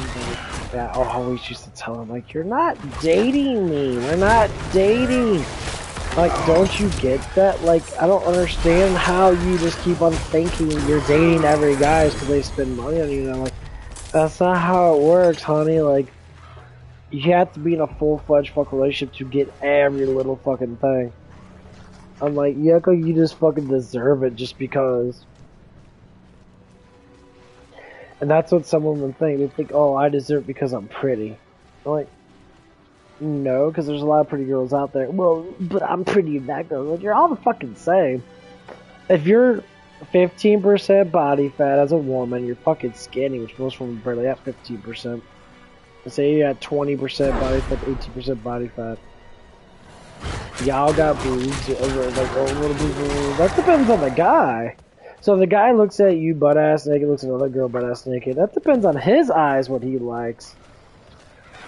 Yeah, I always used to tell her, like, you're not dating me. We're not dating. Like, don't you get that? Like, I don't understand how you just keep on thinking you're dating every guy because they spend money on you. And I'm like, that's not how it works, honey. Like, you have to be in a full-fledged fucking relationship to get every little fucking thing. I'm like, Yucko, you just fucking deserve it just because. And that's what some women think. They think, oh, I deserve it because I'm pretty. I'm like, no, because there's a lot of pretty girls out there. Well, but I'm pretty than that girl. Like, you're all the fucking same. If you're 15% body fat as a woman, you're fucking skinny, which most women barely have 15%. Say you had 20% body fat, 18% body fat. Y'all got boobs, like a little bit. That depends on the guy. So if the guy looks at you butt ass naked, looks at another girl butt ass naked. That depends on his eyes what he likes.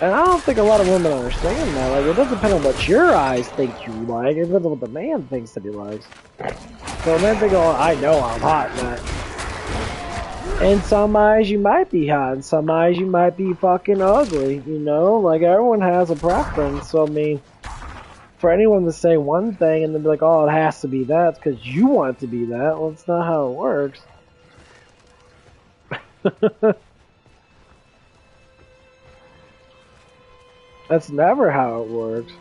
And I don't think a lot of women understand that. Like, it doesn't depend on what your eyes think you like. It depends on what the man thinks that he likes. So men think, oh, I know I'm hot, man. In some eyes you might be hot, in some eyes you might be fucking ugly, you know? Like, everyone has a preference, so I mean, for anyone to say one thing and then be like, oh, it has to be that, because you want it to be that, well, it's not how it works. That's never how it works.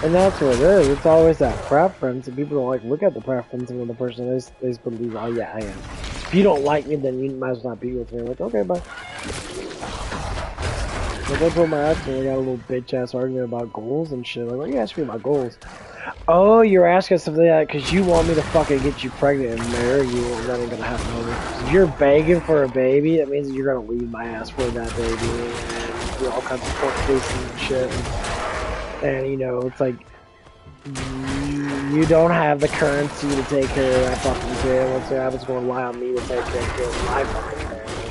And that's what it is. It's always that preference, and people don't like look at the preference of the person. They just believe, oh yeah, I am. If you don't like me, then you might as well not be with me. I'm like, okay, bye. Like I told my ex, and we got a little bitch ass argument about goals and shit. Like, why are you asking me about goals? Oh, you're asking something like that because you want me to fucking get you pregnant and marry you, and that ain't gonna happen. If you're begging for a baby, that means you're gonna leave my ass for that baby, and do all kinds of court cases and shit. And you know, it's like you don't have the currency to take care of that fucking kid. What's that happens going to rely on me to take care of my fucking family.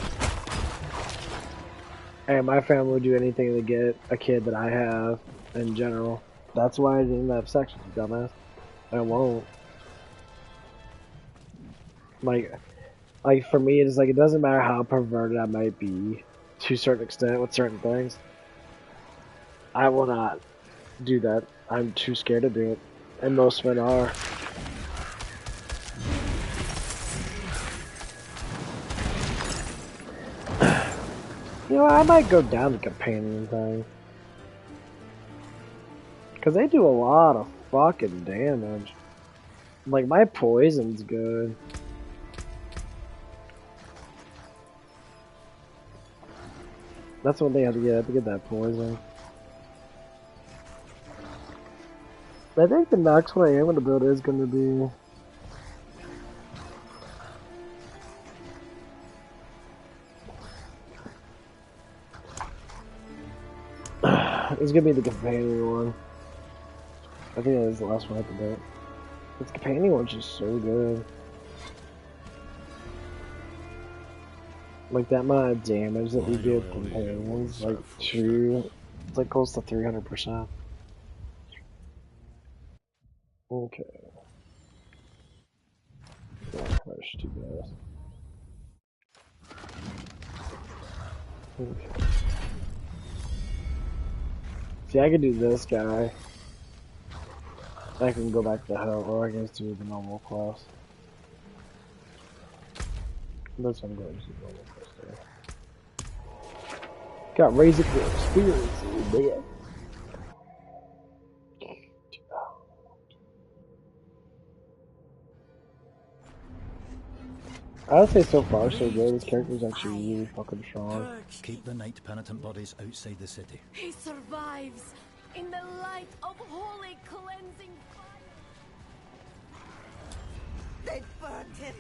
And my family would do anything to get a kid that I have in general. That's why I didn't have sex with you, dumbass. I won't. Like for me, it's like it doesn't matter how perverted I might be to a certain extent with certain things. I will not do that. I'm too scared to do it. And most men are. You know, I might go down the companion thing. Because they do a lot of fucking damage. Like, my poison's good. That's what they have to get. I have to get that poison. I think the next one I am going to build is going to be... it's going to be the companion one. I think that is the last one I have to build. This companion one's just so good. Like, that amount of damage that we get from companions, like, it's like close to 300%. Okay. Crush too bad. Okay. See, I can do this guy. I can go back to hell, or I can just do the normal class. That's what I'm going to do, normal class there. Got razor for experience, man. I would say so far so good. This character's actually really fucking strong. Keep the night penitent bodies outside the city. He survives in the light of holy cleansing fire. They burned him.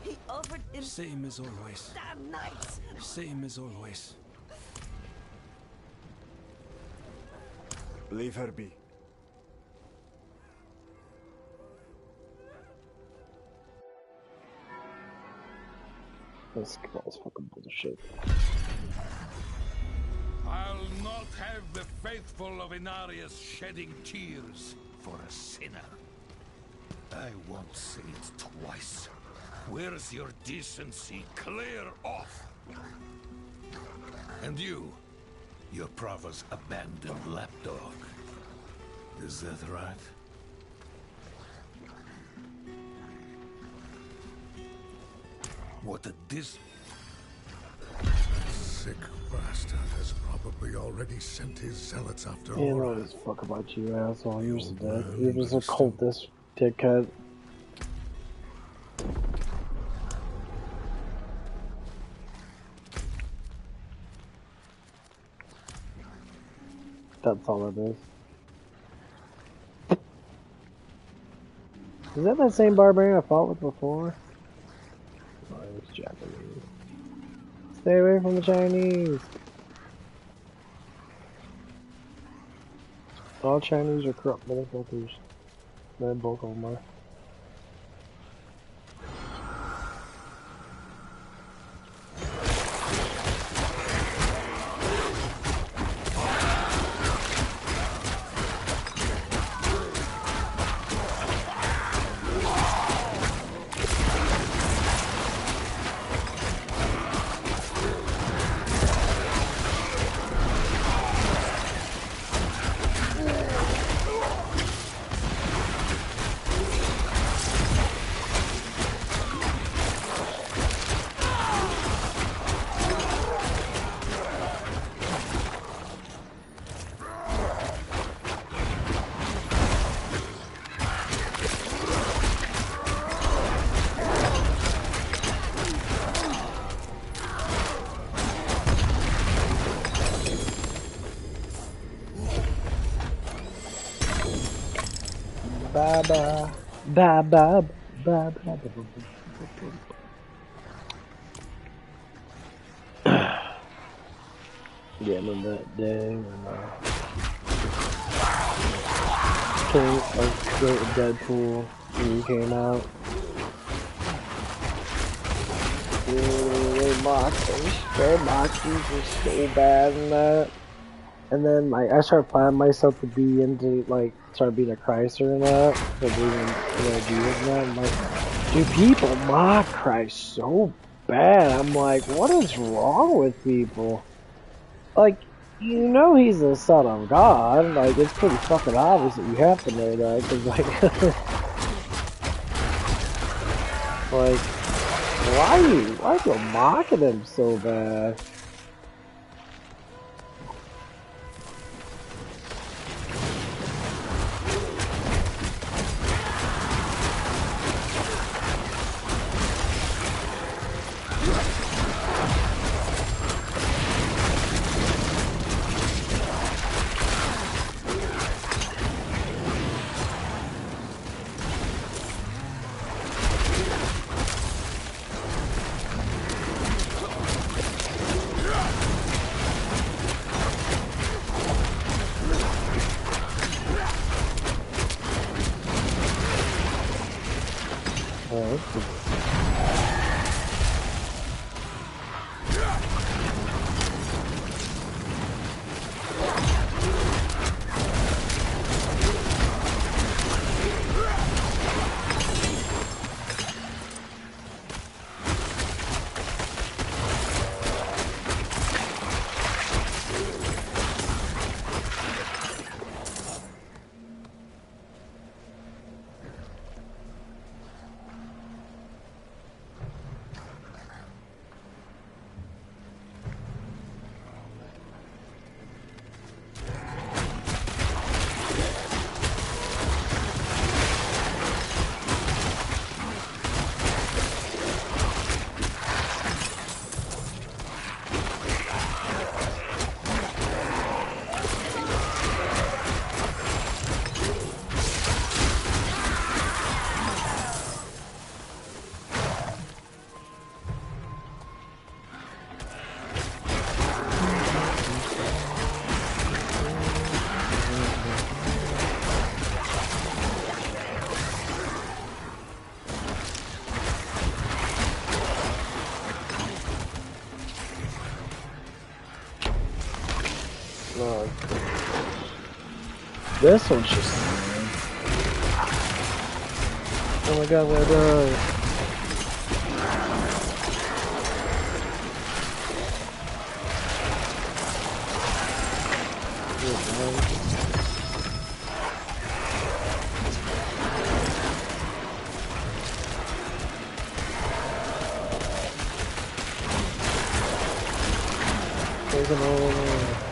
He offered him. Same as always. Damn nice. Same as always. Leave her be. This is fucking bullshit. I'll not have the faithful of Inarius shedding tears for a sinner. I won't say it twice. Where's your decency? Clear off! And you, your Prava's abandoned lapdog. Is that right? What a dis... Sick bastard has probably already sent his zealots after Yeah, Aura. no this fuck about you, asshole. You're just a dick. man You're just a was still- cultist dickhead. That's all it is. Is that same barbarian I fought with before? Oh, it's Japanese. Stay away from the Chinese! All Chinese are corrupt motherfuckers. That bulk of them are. Bye bye. Bye bye. Bye bye. Yeah, I remember that day when Deadpool when he came out. They mocked me just so bad in that. And then like I started planning myself to be into like start being a Christer and that, so believing Jesus and that. I'm like, dude, people mock Christ so bad. I'm like, what is wrong with people? Like, you know he's the son of God. Like, it's pretty fucking obvious that you have to know that, because like, like, why are you mocking him so bad? This one's just annoying. Oh my god, where did wasn't over.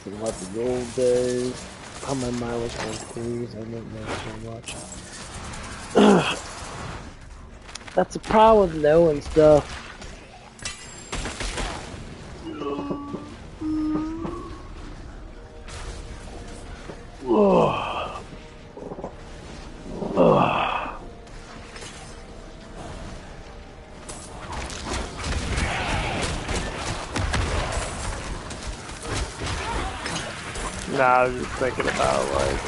About the old days, how my mind was on threes, I didn't know so much. That's the problem with knowing stuff. Nah, I was just thinking about like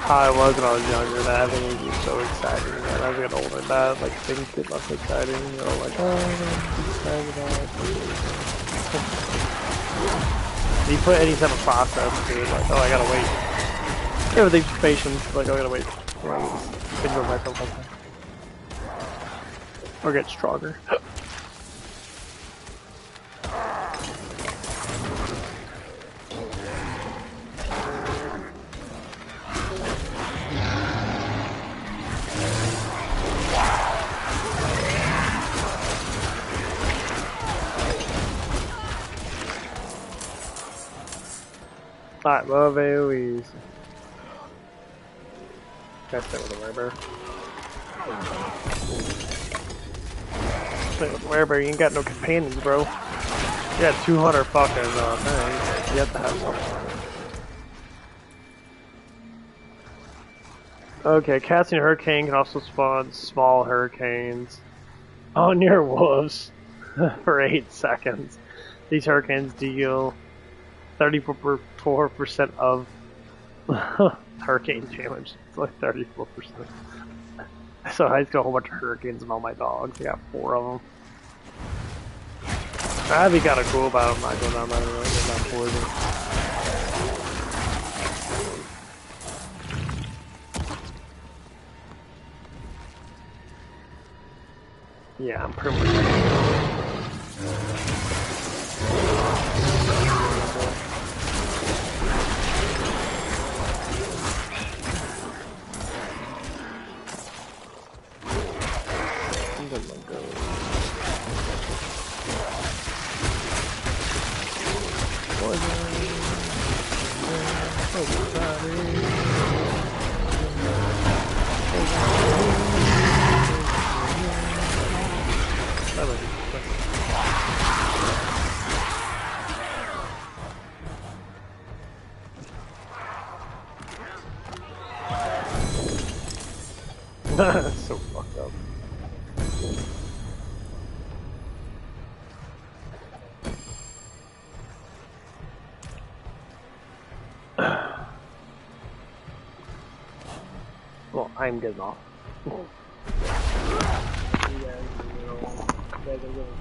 how I was when I was younger, and everything was just so exciting. And as I get older, now like things get less exciting. You know, like oh, I'm excited about it. You put any type of process to it, like oh, I gotta wait. Everything's patience. Like oh, I gotta wait. Think of myself like that. Or get stronger. Alright, love AoEs. Gotta stay with the werebear. Stay with the werebear, you ain't got no companions, bro. You got 200 fucking things. You have to have something. Okay, casting hurricane can also spawn small hurricanes on your wolves for 8 seconds. These hurricanes deal 34% of hurricane damage. It's like 34%. So I just got a whole bunch of hurricanes on all my dogs. I got 4 of them. That'd be kind of cool, but I'm not going down that road. I'm not poison. Yeah, I'm pretty much. That's so fucked up. Well, I'm getting off. You guys are going.